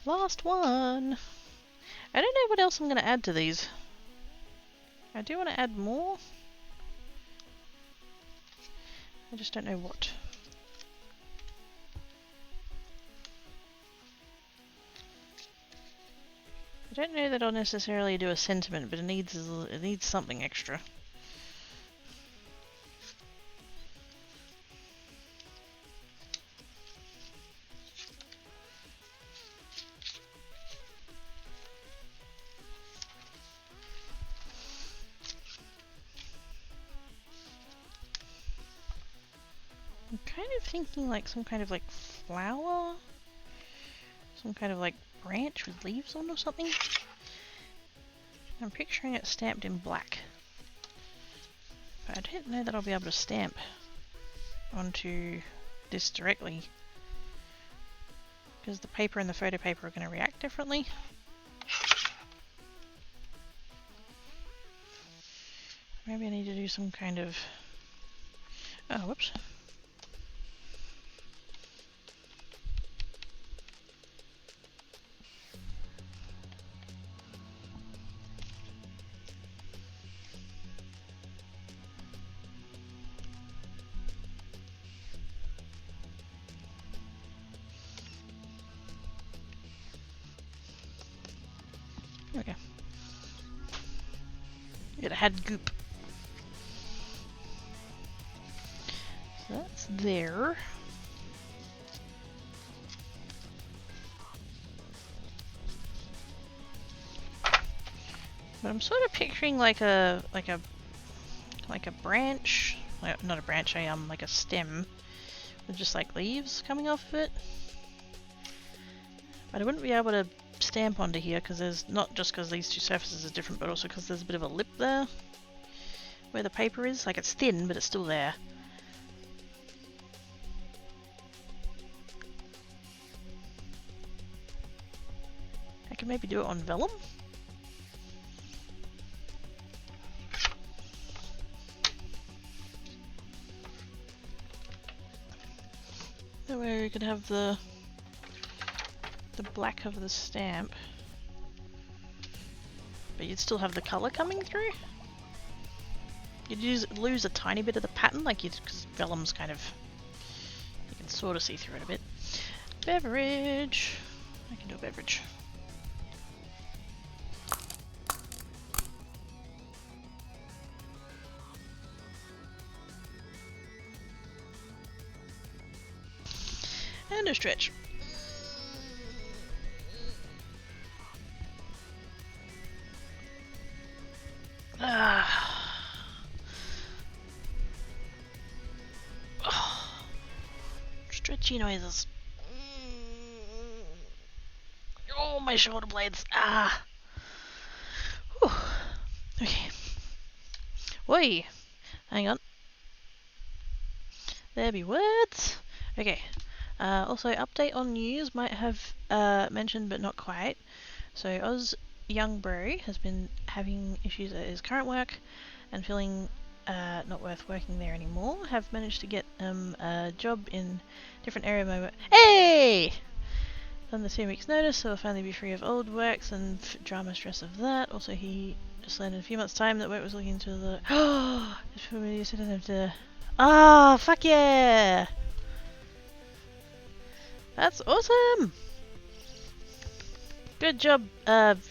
Last one. I don't know what else I'm going to add to these. I do want to add more. I just don't know what. I don't know that I'll necessarily do a sentiment, but it needs something extra. I'm kind of thinking like some kind of like flower, some kind of like branch with leaves on or something. I'm picturing it stamped in black, but I don't know that I'll be able to stamp onto this directly because the paper and the photo paper are going to react differently. Maybe I need to do some kind of... Oh, whoops. There we go. It had goop. So that's there. But I'm sort of picturing like a branch, not a branch, like a stem with just like leaves coming off of it. But I wouldn't be able to stamp onto here because there's not just because these two surfaces are different, but also because there's a bit of a lip there where the paper is. Like it's thin, but it's still there. I could maybe do it on vellum. That way we could have the black of the stamp, but you'd still have the colour coming through. You'd lose a tiny bit of the pattern, like because vellum's kind of, you can sort of see through it a bit. Beverage. I can do a beverage. And a stretch. Stretchy noises. Oh, my shoulder blades. Ah. Whew. Okay. Oi. Hang on. There be words. Okay. Also, update on news might have mentioned, but not quite. So, Oz Young Bro has been having issues at his current work and feeling not worth working there anymore. Have managed to get a job in different area. Hey! Done the 2 weeks notice, so he'll finally be free of old works and drama stress of that. Also, he just learned in a few months' time that work was looking into the... Oh! Just doesn't have to... Ah, oh, fuck yeah! That's awesome! Good job,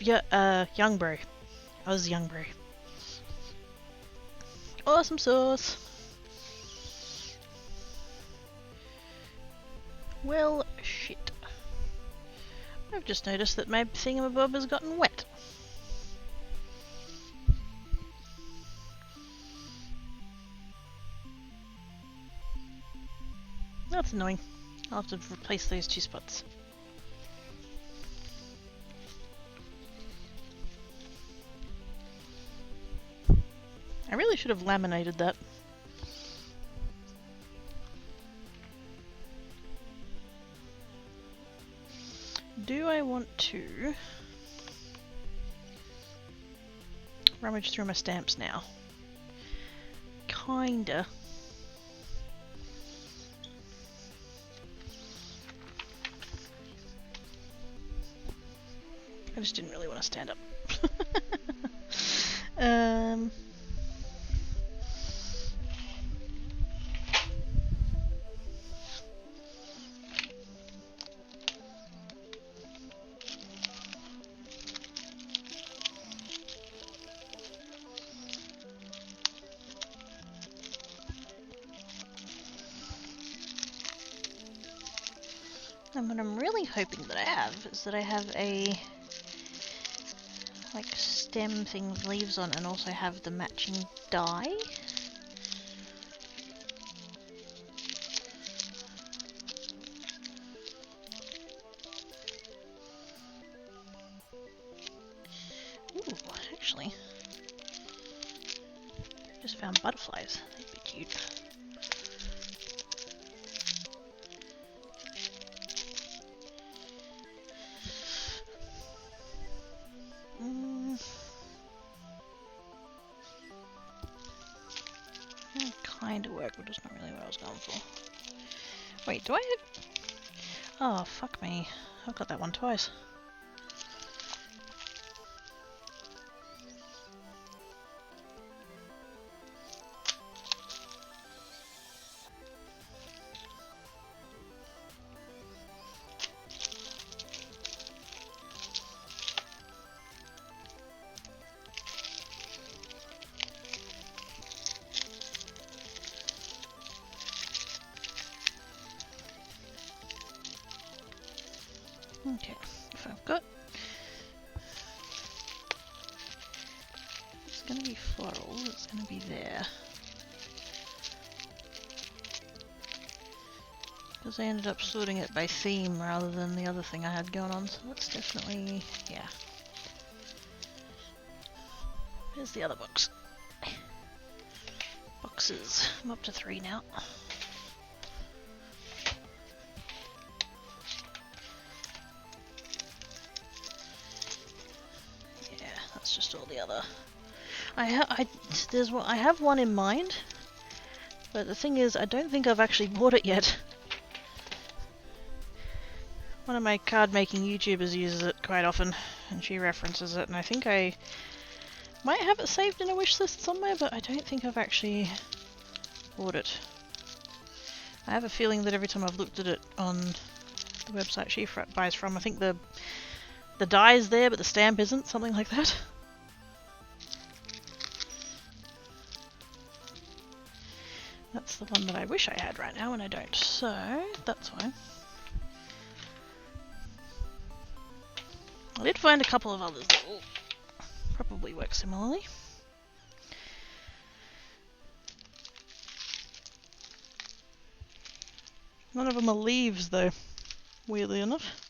Young Bro. I was Young Bro. Awesome sauce! Well, shit. I've just noticed that my thingamabob has gotten wet. That's annoying. I'll have to replace those 2 spots. I really should have laminated that. Do I want to rummage through my stamps now? Kinda. I just didn't really want to stand up. And what I'm really hoping that I have is that I have a like stem thing with leaves on and also have the matching dye. Ooh, actually, just found butterflies. They'd be cute. Kinda work, but it's not really what I was going for. Wait, do I have... Oh, fuck me. I've got that one twice. Okay, if I've got... It's gonna be floral, it's gonna be there. Because I ended up sorting it by theme rather than the other thing I had going on, so that's definitely... yeah. Where's the other box? Boxes. I'm up to 3 now. Just all the other. I have one in mind, but the thing is, I don't think I've actually bought it yet. One of my card making YouTubers uses it quite often, and she references it, and I think I might have it saved in a wish list somewhere, but I don't think I've actually bought it. I have a feeling that every time I've looked at it on the website she buys from, I think the die is there, but the stamp isn't, something like that. That's the one that I wish I had right now, and I don't, so that's fine. I did find a couple of others that will probably work similarly. None of them are leaves, though, weirdly enough.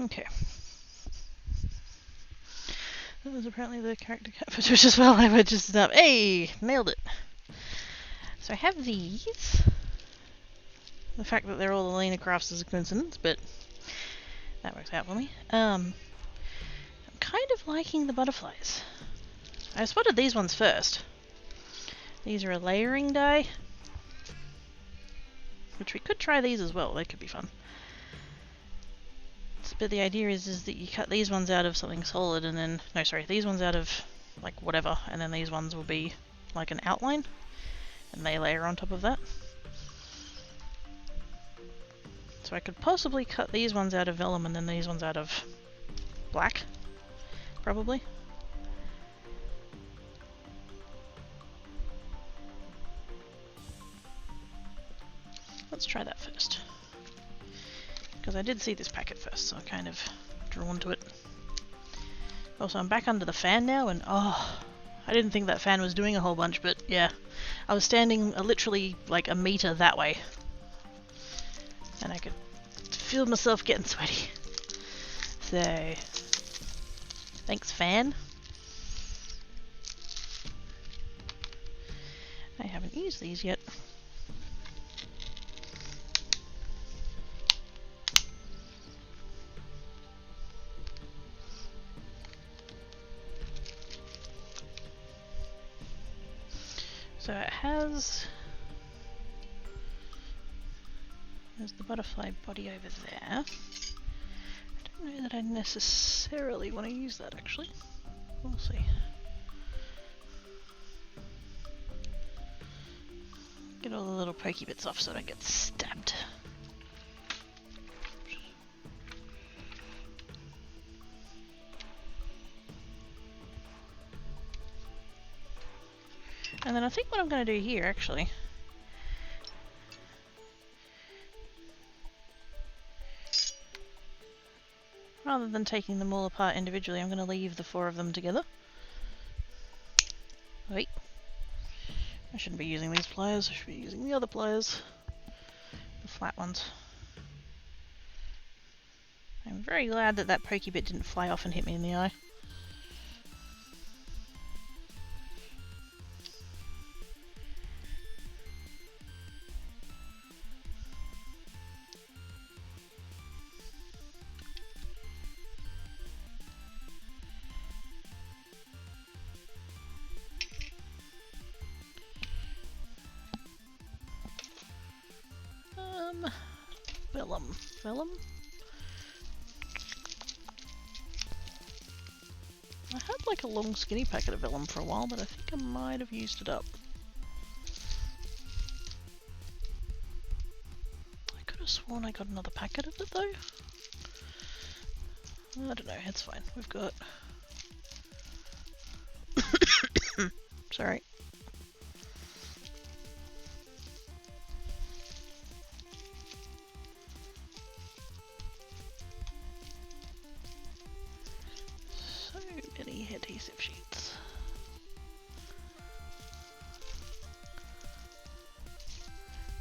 Okay. That was apparently the character cat photos as well. I would just hey, nailed it. So I have these. The fact that they're all Elena Crafts is a coincidence, but that works out for me. I'm kind of liking the butterflies. I spotted these ones first. These are a layering die, which we could try these as well. They could be fun. But the idea is that you cut these ones out of something solid and then... No, sorry, these ones out of, like, whatever, and then these ones will be like an outline, and they layer on top of that. So I could possibly cut these ones out of vellum and then these ones out of black, probably. Let's try that first. Because I did see this packet first, so I'm kind of drawn to it. Also, I'm back under the fan now, and oh, I didn't think that fan was doing a whole bunch, but yeah. I was standing literally like a meter that way. And I could feel myself getting sweaty. So, thanks, fan. I haven't used these yet. So it has... There's the butterfly body over there. I don't know that I necessarily want to use that actually. We'll see. Get all the little pokey bits off so I don't get stabbed. And then I think what I'm going to do here actually, rather than taking them all apart individually, I'm going to leave the 4 of them together. Wait. I shouldn't be using these pliers, I should be using the other pliers. The flat ones. I'm very glad that that pokey bit didn't fly off and hit me in the eye. Vellum? I had like a long skinny packet of vellum for a while, but I think I might have used it up. I could have sworn I got another packet of it though. I don't know, it's fine. We've got... Sorry. Adhesive sheets.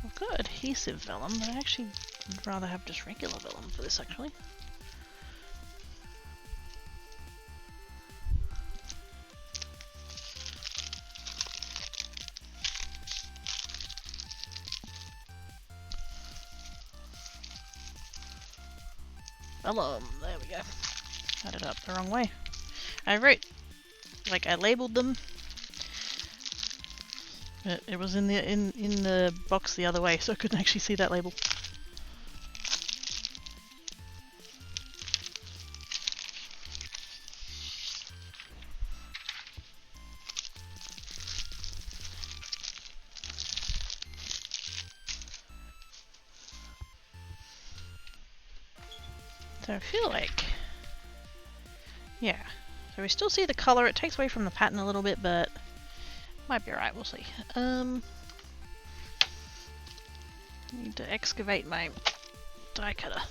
I've got adhesive vellum, but I actually would rather have just regular vellum for this actually. Vellum, there we go. Had it up the wrong way. I wrote, like I labeled them. It was in the box the other way, so I couldn't actually see that label. So I feel like, yeah. So we still see the colour, it takes away from the pattern a little bit, but might be alright, we'll see. Need to excavate my die cutter.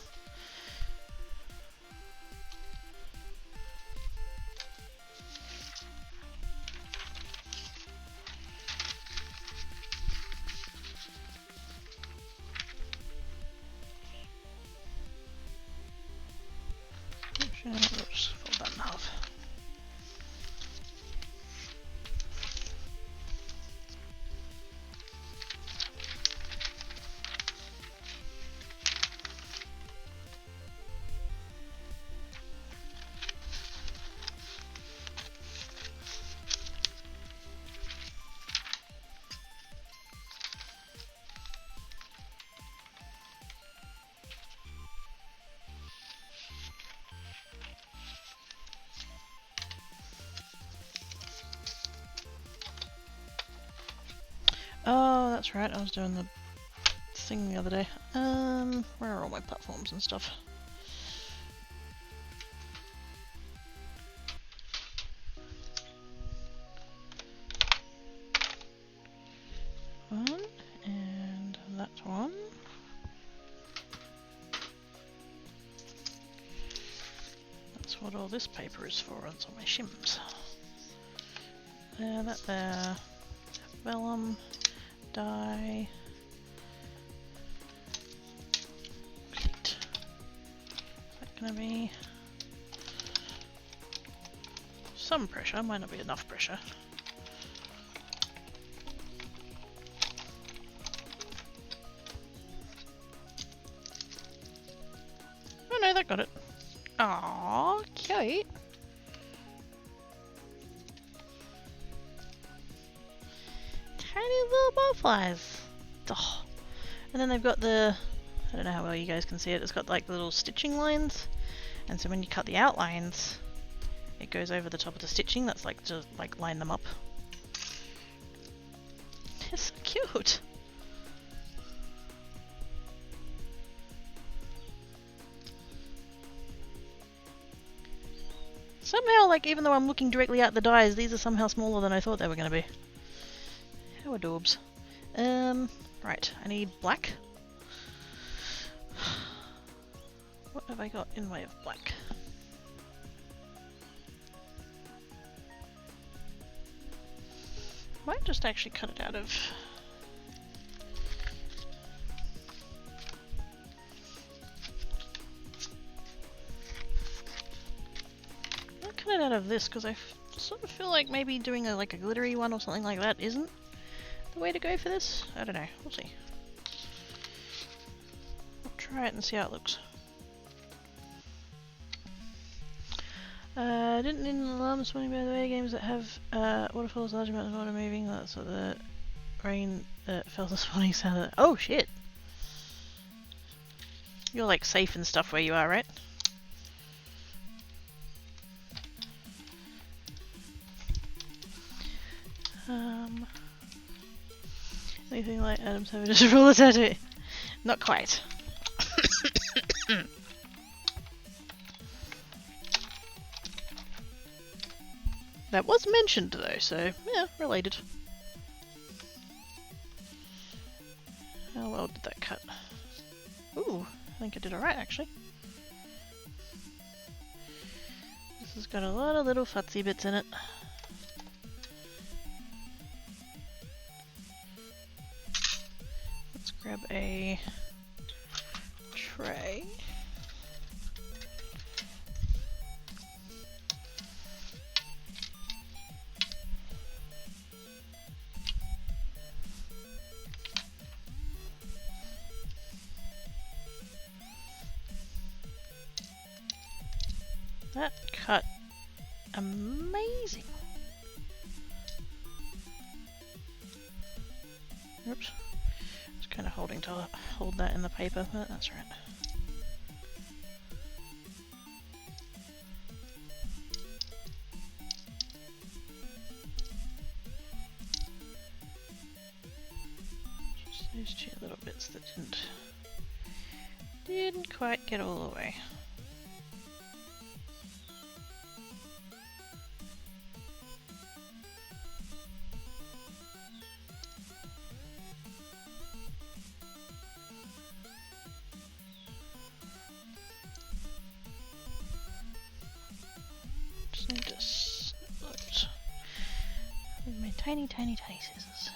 Oops, fold that in half. Oh, that's right, I was doing the thing the other day. Where are all my platforms and stuff? One, and that one. That's what all this paper is for, it's all my shims. There, that there. Vellum. Die. Complete. gonna be some pressure, might not be enough pressure. Oh no, that got it. Aww, cute. Tiny little butterflies. Oh. And then they've got the, I don't know how well you guys can see it, it's got like little stitching lines. And so when you cut the outlines, it goes over the top of the stitching. That's like to like line them up. It's cute. Somehow, like, even though I'm looking directly at the dies, these are somehow smaller than I thought they were going to be. How adorbs. Right, I need black. What have I got in way of black? Might just actually cut it out of... I'll cut it out of this because I sort of feel like maybe doing like a glittery one or something like that isn't the way to go for this. I don't know, we'll see. I'll try it and see how it looks. Didn't need an alarm this morning, by the way. Games that have waterfalls, large amounts of water moving. That's what the rain fell this morning sounded. Oh shit! You're like safe and stuff where you are, right? Anything like Adam Savage's ruler tattoo? Not quite. That was mentioned though, so yeah, related. How well did that cut? Ooh, I think I did alright actually. This has got a lot of little futsy bits in it. Let's grab a tray. That cut amazing. Oops. Just kind of holding to hold that in the paper, but that's right. Just those two little bits that didn't quite get all the way. Need to snip those with my tiny scissors.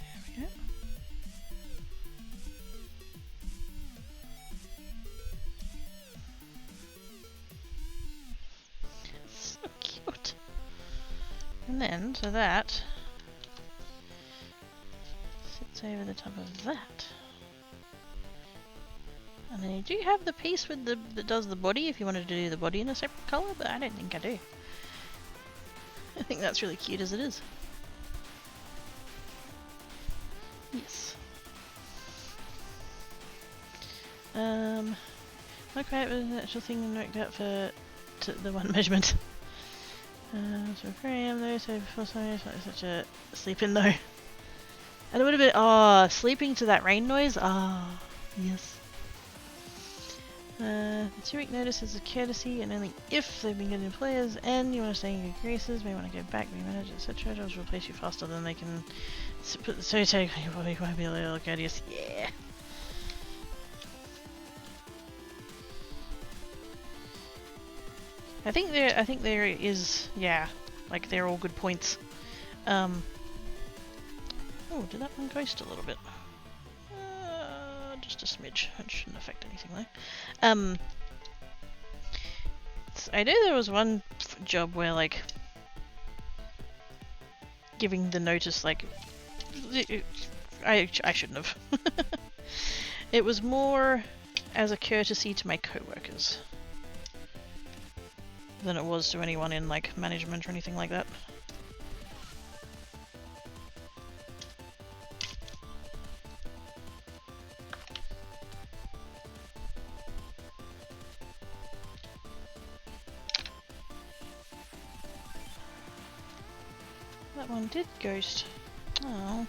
There we go. And then, so that sits over the top of that. And then you do have the piece with that does the body if you wanted to do the body in a separate colour, but I don't think I do. I think that's really cute as it is. Yes. Not quite with an actual thing worked out for the one measurement. So frame though, so before something it's not such a sleep-in though. And it would have been, sleeping to that rain noise, yes. The 2-week notice is a courtesy, and only if they've been getting players and you want to stay in good graces, may want to go back, be managed, etc. Jobs will replace you faster than they can. So technically, you probably won't be a little courteous. Yeah. I think there is, yeah, like they're all good points. Oh, did that one ghost a little bit? Just a smidge. It shouldn't affect anything though. I know there was one job where like giving the notice, like I shouldn't have. It was more as a courtesy to my co-workers than it was to anyone in like management or anything like that. That one did ghost. Oh.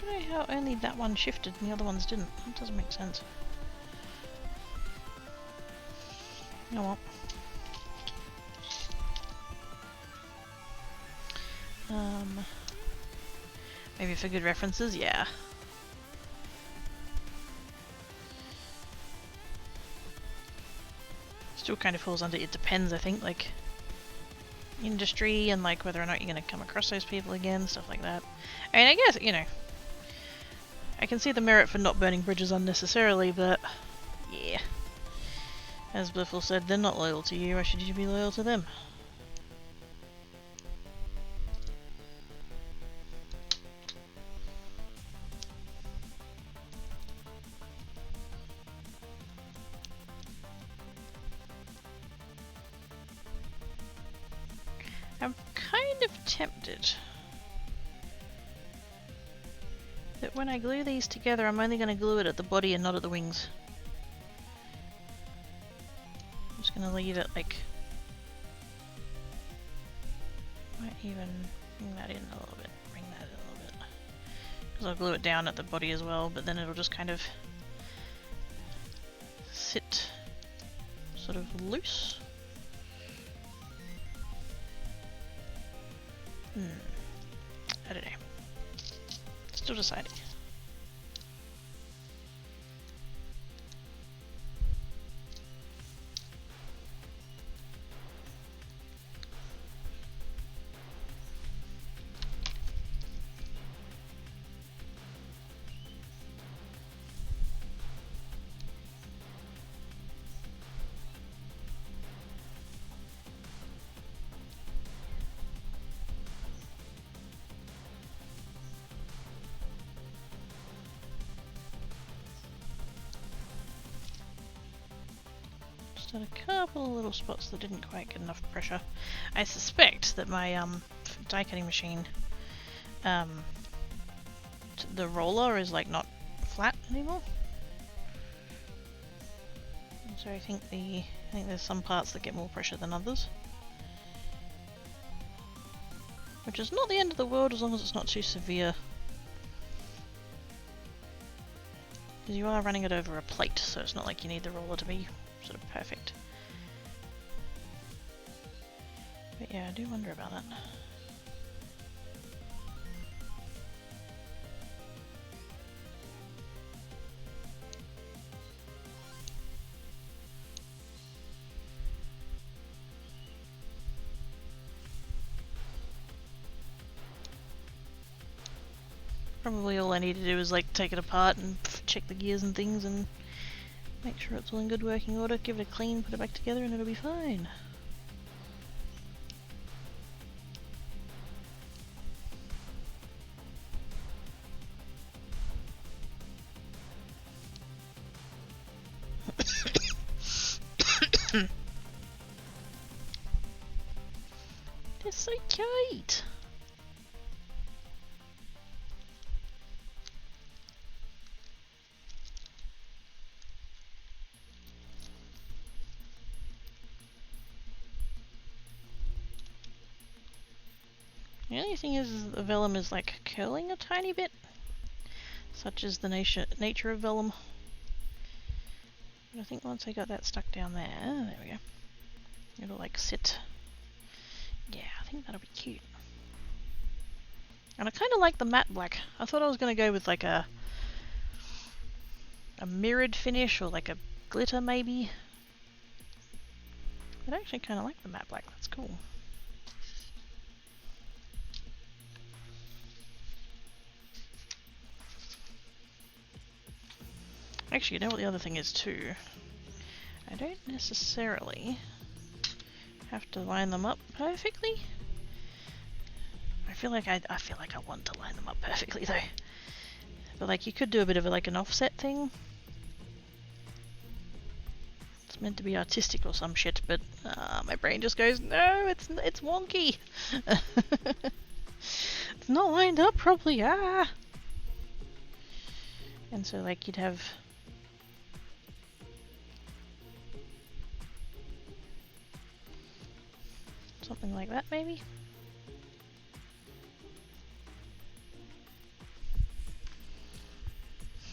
I don't know how only that one shifted and the other ones didn't. That doesn't make sense. Oh well. Maybe for good references, yeah. Still kind of falls under it depends, I think, like industry and like whether or not you're going to come across those people again, stuff like that. I mean, I guess, you know, I can see the merit for not burning bridges unnecessarily, but yeah. As Bliffle said, they're not loyal to you, why should you be loyal to them? I'm kind of tempted that when I glue these together, I'm only going to glue it at the body and not at the wings. I'm just going to leave it like... Might even bring that in a little bit. Bring that in a little bit. Because I'll glue it down at the body as well, but then it'll just kind of sit sort of loose. I don't know. Still deciding. A couple of little spots that didn't quite get enough pressure. I suspect that my die cutting machine, the roller is like not flat anymore. So I think there's some parts that get more pressure than others, which is not the end of the world as long as it's not too severe. Because you are running it over a plate, so it's not like you need the roller to be sort of perfect. But yeah, I do wonder about that. Probably all I need to do is like take it apart and check the gears and things and make sure it's all in good working order, give it a clean, put it back together, and it'll be fine. They're so cute! The only thing is the vellum is like curling a tiny bit. Such is the nature of vellum. But I think once I got that stuck down there we go. It'll like sit. Yeah, I think that'll be cute. And I kind of like the matte black. I thought I was going to go with like a mirrored finish or like a glitter maybe. But I actually kind of like the matte black. That's cool. Actually, you know what the other thing is too? I don't necessarily have to line them up perfectly. I feel like I want to line them up perfectly though. But like you could do a bit of like an offset thing. It's meant to be artistic or some shit, but my brain just goes, no, it's wonky. It's not lined up properly. Ah. And so like you'd have something like that maybe.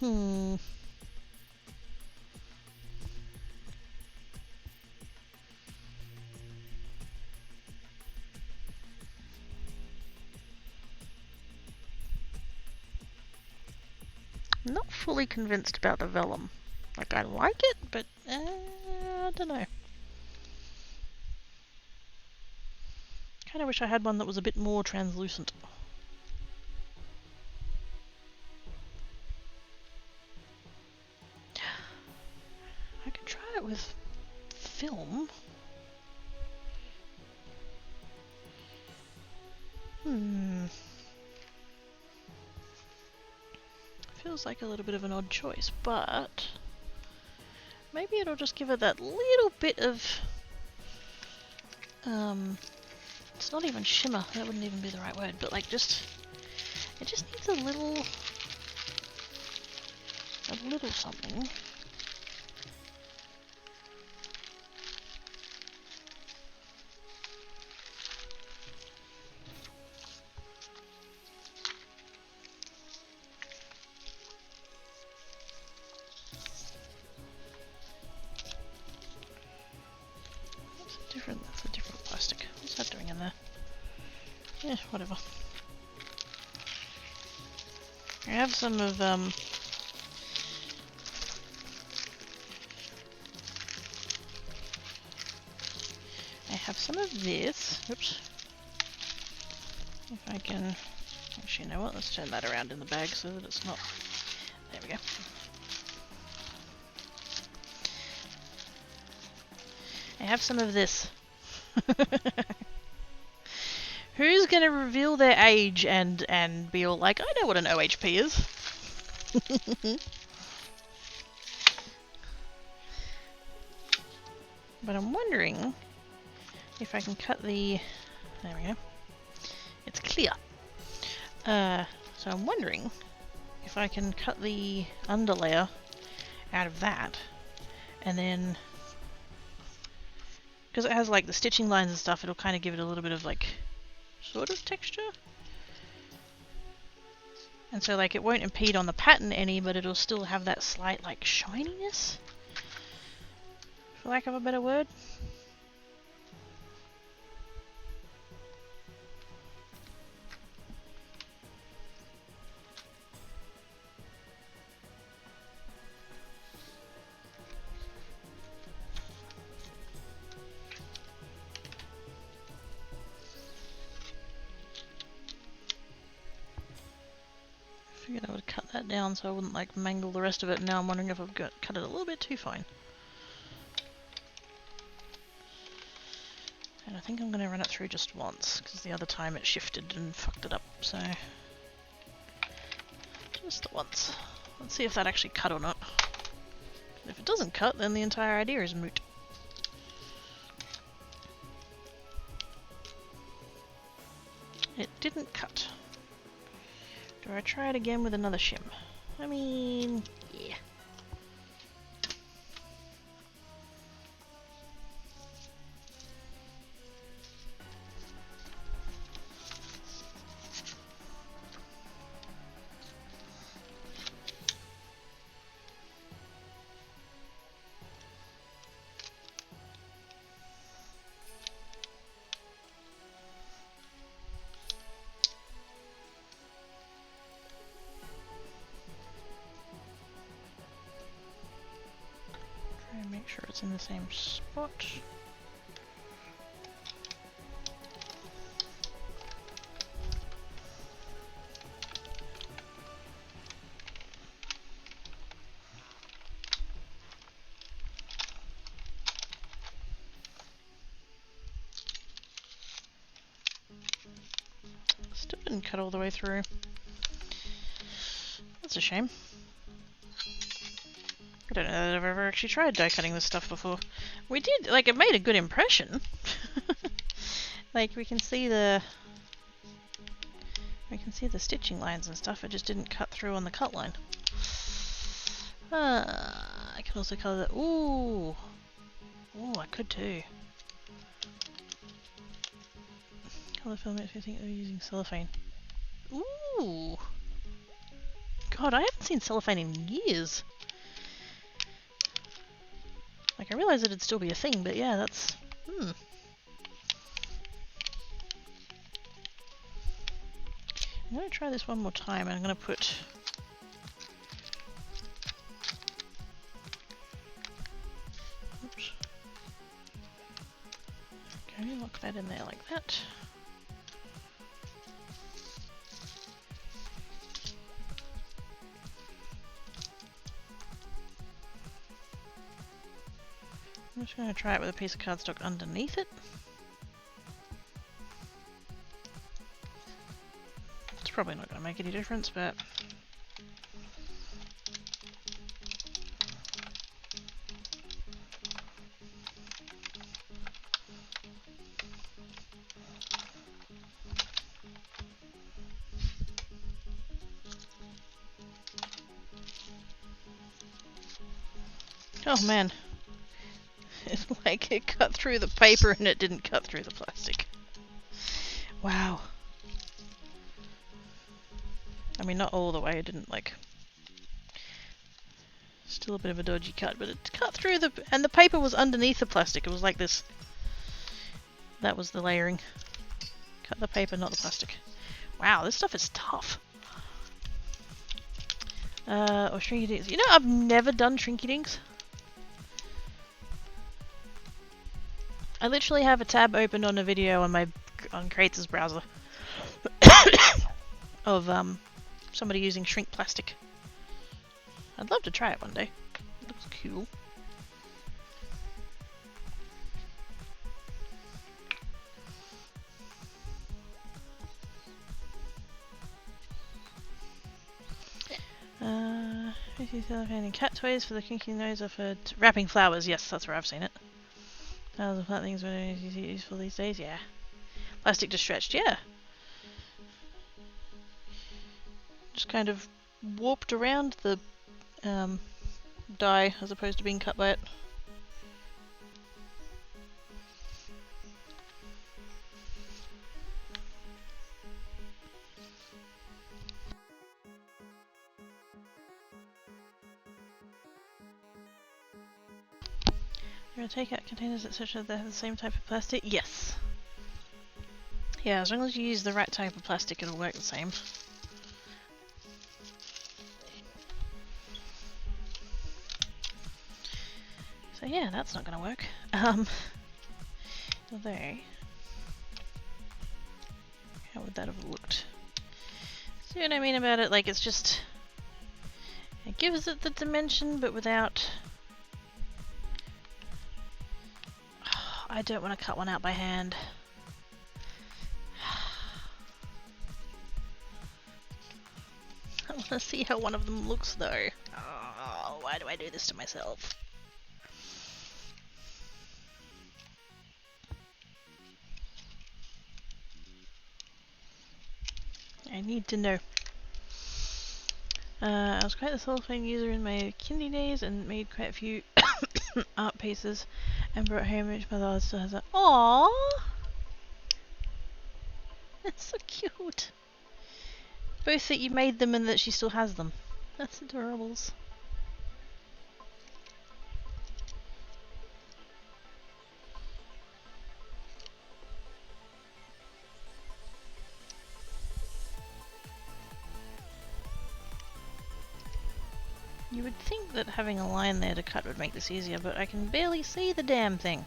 I'm not fully convinced about the vellum. Like I like it, but I don't know. Kind of wish I had one that was a bit more translucent. I could try it with film. Feels like a little bit of an odd choice, but maybe it'll just give it that little bit of it's not even shimmer, that wouldn't even be the right word, but like it just needs a little something. That's a different plastic. What's that doing in there? Yeah, whatever. I have some of this. Oops. If I can actually, you know what? Let's turn that around in the bag so that it's not. There we go. I have some of this. Who's gonna reveal their age and be all like, I know what an OHP is. But I'm wondering if I can cut the... There we go. It's clear. So I'm wondering if I can cut the underlayer out of that and then... Because it has like the stitching lines and stuff, it'll kind of give it a little bit of like sort of texture. And so like it won't impede on the pattern any, but it'll still have that slight like shininess, for lack of a better word. Figured I would cut that down so I wouldn't like mangle the rest of it, and now I'm wondering if I've cut it a little bit too fine. And I think I'm going to run it through just once, because the other time it shifted and fucked it up, so... Just the once. Let's see if that actually cut or not. If it doesn't cut, then the entire idea is moot. It didn't cut. Do I try it again with another shim? I mean, yeah. Make sure it's in the same spot. Still didn't cut all the way through. That's a shame. I don't know that I've ever actually tried die cutting this stuff before. We did, like, it made a good impression. Like, we can see the stitching lines and stuff, it just didn't cut through on the cut line. I can also colour that. Ooh! Ooh, I could too. Colour film makes me think they're using cellophane. Ooh! God, I haven't seen cellophane in years. Like, I realised it'd still be a thing, but yeah, that's... I'm going to try this one more time, and I'm going to put... Oops. Okay, lock that in there like that. I'm just going to try it with a piece of cardstock underneath it. It's probably not going to make any difference, but... Oh man. It's like it cut through the paper and it didn't cut through the plastic. Wow. I mean, not all the way, it didn't like... Still a bit of a dodgy cut, but it cut through the... And the paper was underneath the plastic, it was like this. That was the layering. Cut the paper, not the plastic. Wow, this stuff is tough. Or Shrinky Dinks. You know, I've never done Shrinky Dinks. I literally have a tab opened on a video on my Creators browser of somebody using shrink plastic. I'd love to try it one day. It looks cool. And cat toys for the kinky nose of her wrapping flowers. Yes, that's where I've seen it. Thousands of flat things are useful these days. Yeah. Plastic just stretched. Yeah. Just kind of warped around the die as opposed to being cut by it. You're gonna take out containers etc. that have the same type of plastic? Yes. Yeah, as long as you use the right type of plastic, it'll work the same. So yeah, that's not gonna work. Although, how would that have looked? See what I mean about it? Like, it's just... It gives it the dimension, but without... I don't want to cut one out by hand. I want to see how one of them looks though. Oh, why do I do this to myself? I need to know. I was quite the cellophane user in my kindy days and made quite a few art pieces and brought home which my mother still has. Aww! That's so cute. Both that you made them and that she still has them. That's adorables. You would think that having a line there to cut would make this easier, but I can barely see the damn thing.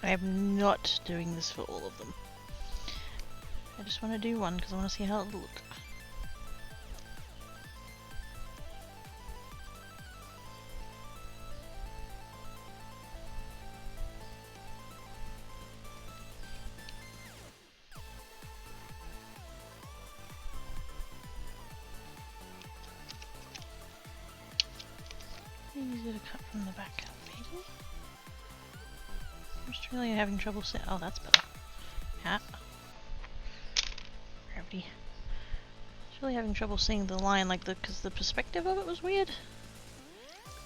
I am not doing this for all of them. I just want to do one because I want to see how it looks. Easier to cut from the back, maybe? I'm just really having trouble seeing. Oh, that's better. Ah. Gravity. Just really having trouble seeing the line, like because the perspective of it was weird.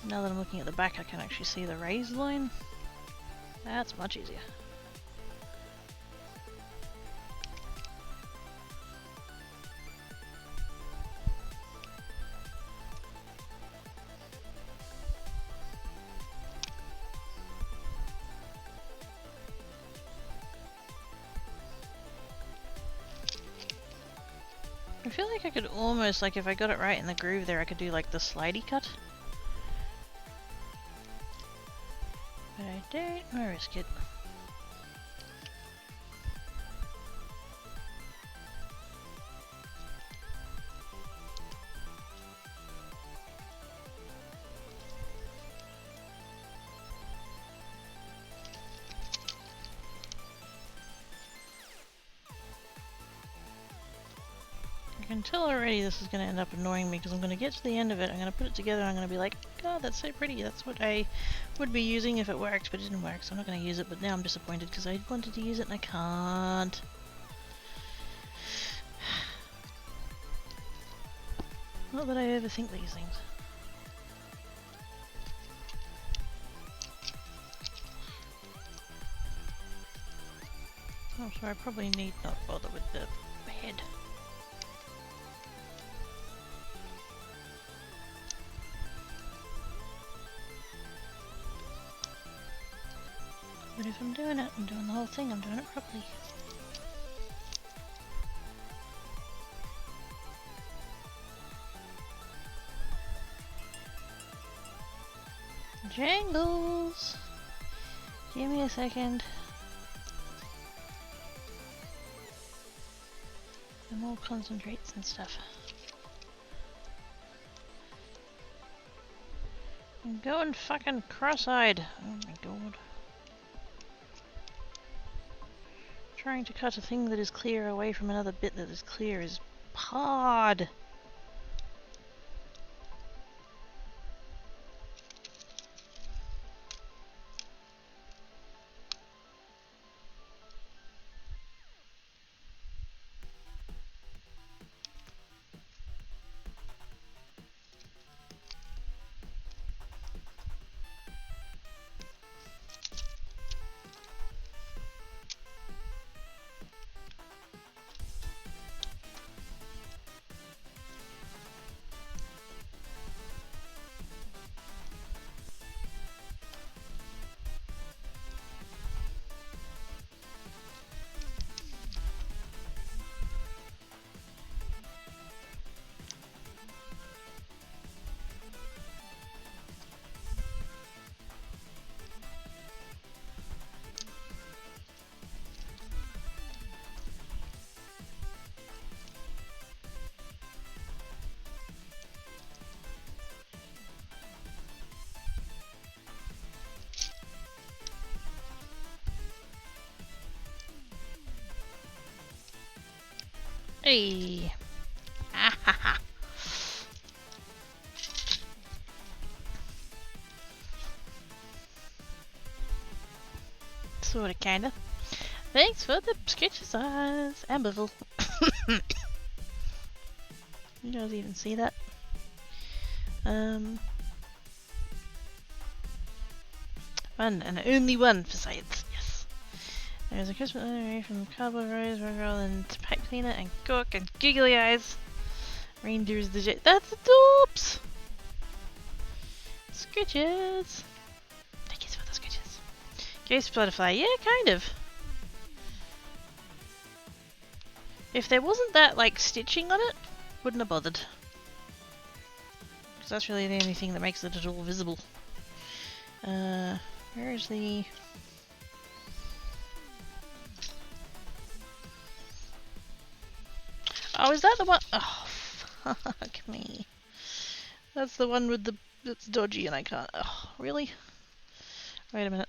Now that I'm looking at the back, I can actually see the raised line. That's much easier. I feel like I could almost, like if I got it right in the groove there, I could do like the slidey cut. But I don't want to risk it. I can tell already this is going to end up annoying me because I'm going to get to the end of it, I'm going to put it together and I'm going to be like, God, that's so pretty, that's what I would be using if it worked, but it didn't work, so I'm not going to use it, but now I'm disappointed because I wanted to use it and I can't. Not that I overthink these things. Oh, so I probably need not bother with the head. But if I'm doing it, I'm doing the whole thing, I'm doing it properly. Jangles! Give me a second. And more concentrates and stuff. I'm going fucking cross-eyed. Oh my god. Trying to cut a thing that is clear away from another bit that is clear is hard. Hey! Ah ha ha! Sort Kinda. Thanks for the sketches, eyes. Amberville. You guys even see that? One and only one for science. Yes. There's a Christmas anime from Cardboard Rose, Roll and Pipe Cleaner and Cork and Giggly Eyes. Reindeer's the jet. That's the dopes! Sketches! Thank you for the sketches. Ghost Butterfly, yeah, kind of. If there wasn't that, like, stitching on it, wouldn't have bothered. Because that's really the only thing that makes it at all visible. Where is the... Oh, is that the one? Oh, fuck me. That's the one with the... that's dodgy and I can't... Oh, really? Wait a minute.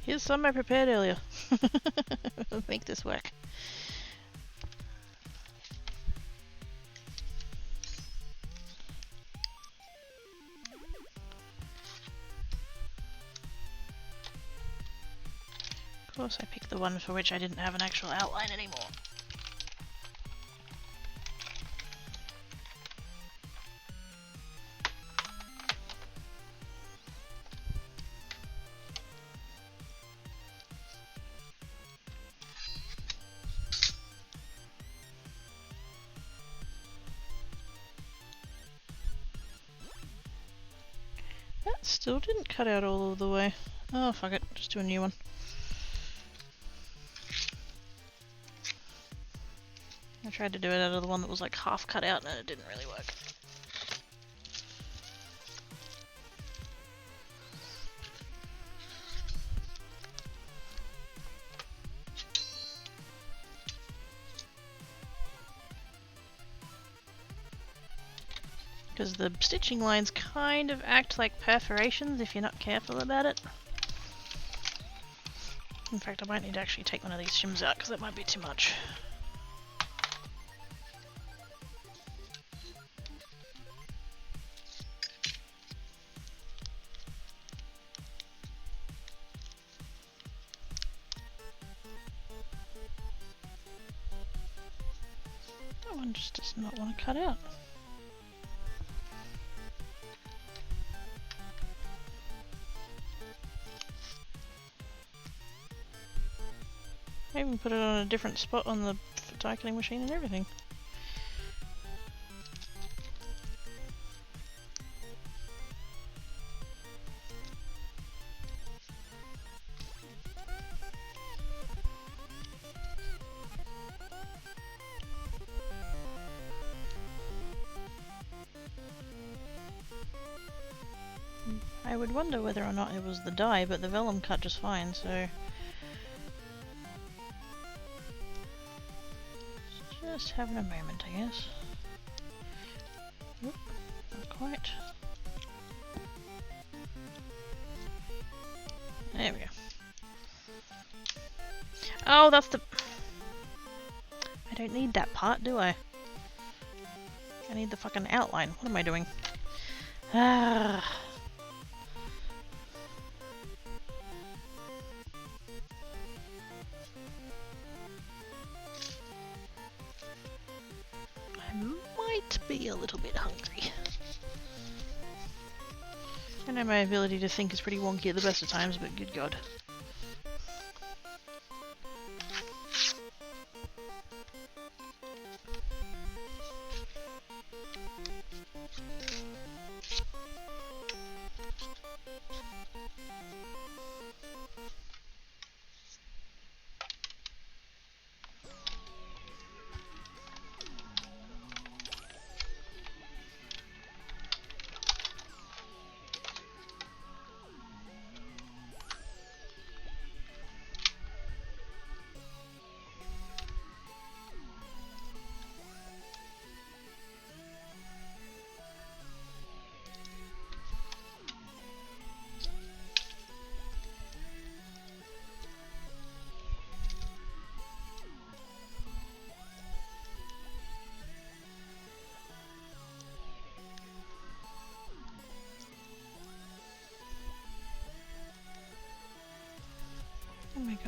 Here's some I prepared earlier. Make this work. Of course I picked the one for which I didn't have an actual outline anymore. That still didn't cut out all of the way. Oh, fuck it. Just do a new one. I tried to do it out of the one that was like half cut out and it didn't really work. Because the stitching lines kind of act like perforations if you're not careful about it. In fact, I might need to actually take one of these shims out because that might be too much. That one just does not want to cut out. I even put it on a different spot on the die cutting machine and everything. I would wonder whether or not it was the die, but the vellum cut just fine, so... Just having a moment, I guess. Oop, not quite. There we go. Oh, that's the... I don't need that part, do I? I need the fucking outline. What am I doing? Ah. Be a little bit hungry. I know my ability to think is pretty wonky at the best of times, but good god.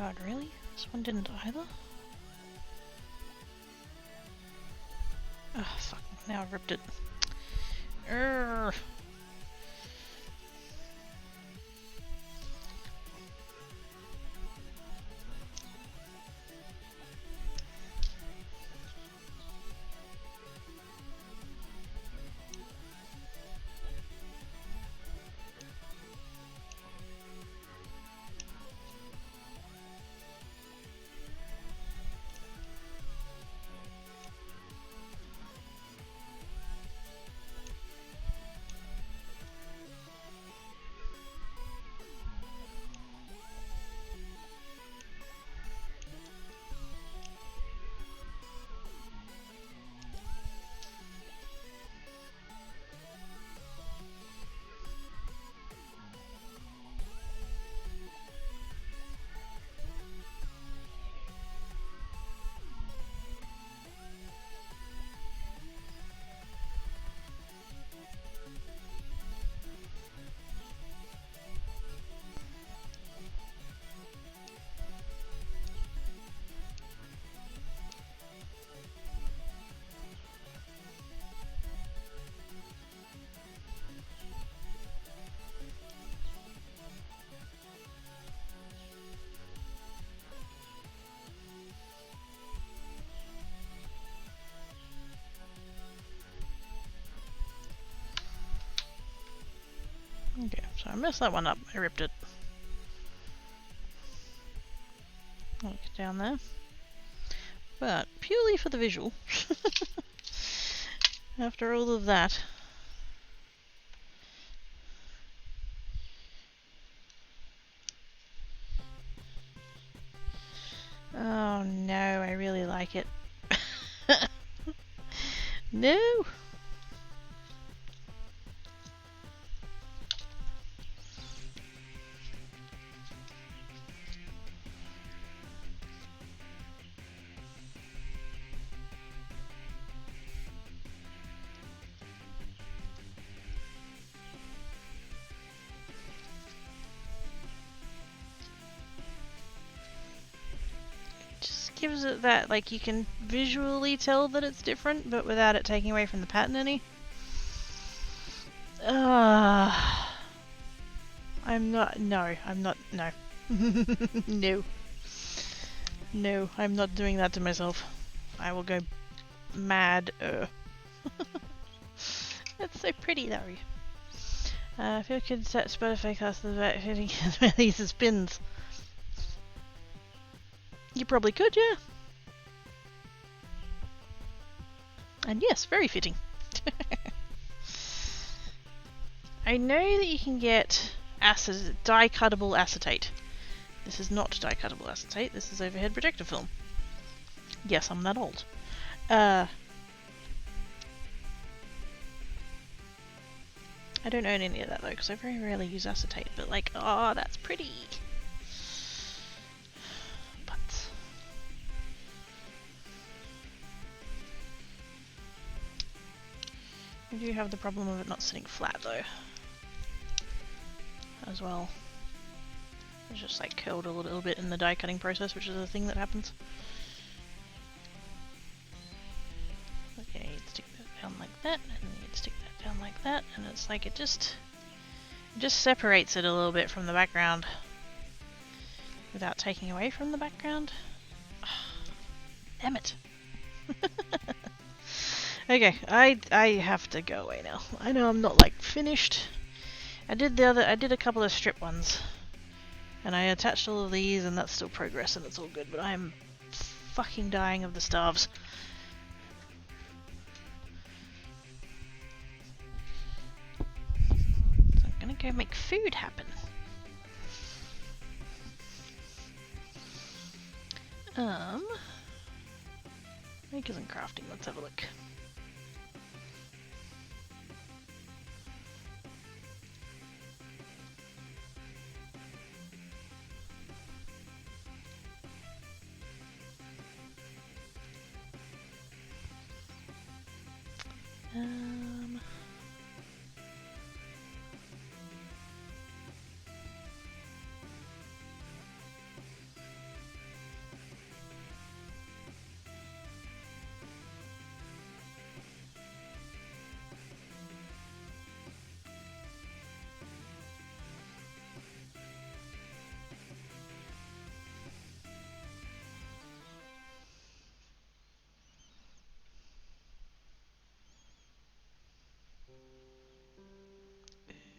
God, really? This one didn't either? Oh, fuck. Now I've ripped it. Urgh. Okay, so I messed that one up. I ripped it. Look down there. But purely for the visual. After all of that. Oh no, I really like it. No! Just gives it that, like, you can visually tell that it's different, but without it taking away from the pattern any. I'm not, no, no. No. No, I'm not doing that to myself. I will go mad. That's so pretty though. If you could set Spotify class the back fitting these as pins. You probably could, yeah. And yes, very fitting. I know that you can get die-cuttable acetate. This is not die-cuttable acetate, this is overhead projector film. Yes, I'm that old. I don't own any of that though, because I very rarely use acetate, but like, oh, that's pretty. But we do have the problem of it not sitting flat though, as well. It's just like curled a little bit in the die cutting process, which is a thing that happens. Okay, you'd stick that down like that, and you'd stick that down like that, and it's like it just separates it a little bit from the background without taking away from the background. Damn it. Okay, I have to go away now. I know I'm not like finished. I did a couple of strip ones. And I attached all of these and that's still progress and it's all good, but I'm fucking dying of the starves. So I'm gonna go make food happen. Makers and crafting, let's have a look.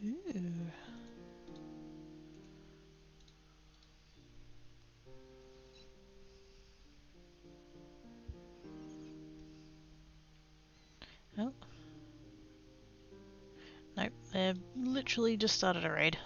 Ooh. Oh. Nope, they've literally just started a raid.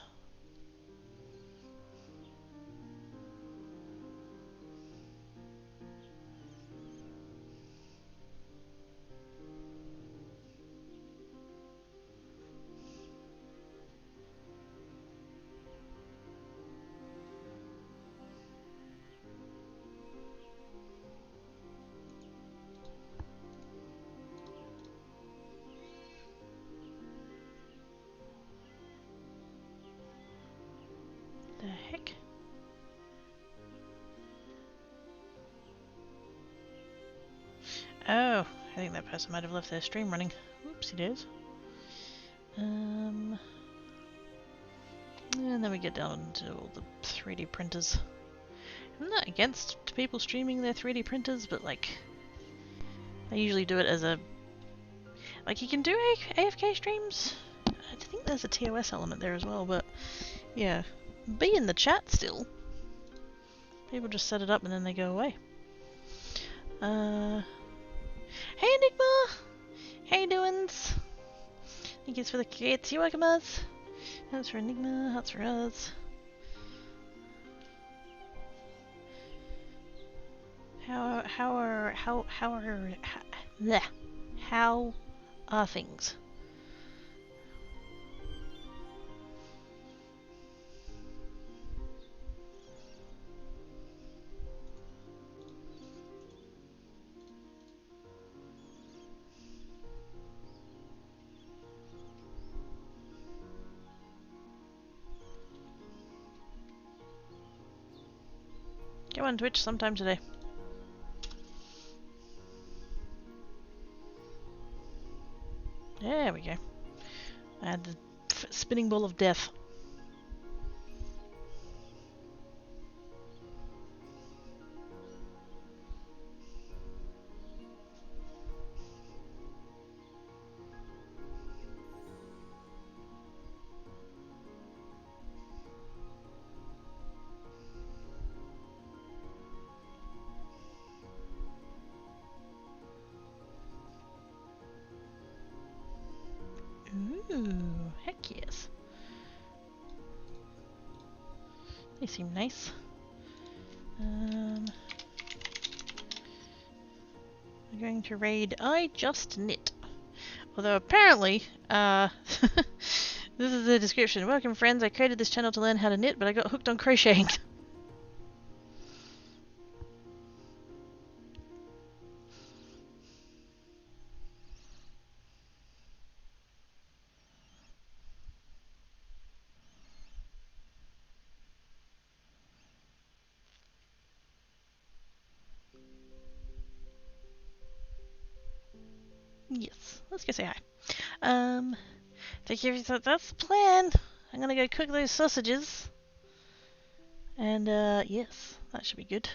The heck? Oh, I think that person might have left their stream running. Oopsie days. And then we get down to all the 3D printers. I'm not against people streaming their 3D printers, but like, I usually do it as a... Like, you can do AFK streams. I think there's a TOS element there as well, but yeah. Be in the chat still. People just set it up and then they go away. Hey Enigma! Hey doings! Thank you for the creates you welcome us. That's for Enigma, that's for us. How are things? Go on Twitch sometime today. There we go. I had the spinning ball of death. Ooh, heck yes. They seem nice. We're going to raid I Just Knit. Although apparently, this is the description. Welcome friends, I created this channel to learn how to knit, but I got hooked on crocheting. Yes, let's go say hi. Thank you. That's the plan. I'm gonna go cook those sausages. And, yes, that should be good.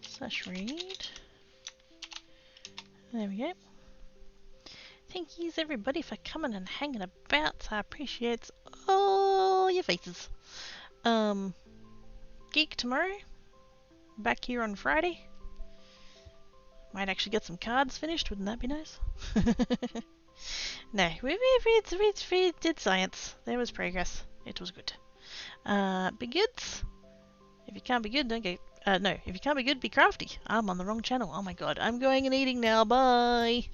Slash read. There we go. Thank yous everybody for coming and hanging about. I appreciate all your faces. Geek tomorrow. Back here on Friday. Might actually get some cards finished, wouldn't that be nice? No, we did science. There was progress. It was good. Be goods. If you can't be good, don't go. No, if you can't be good, be crafty. I'm on the wrong channel. Oh my god, I'm going and eating now. Bye.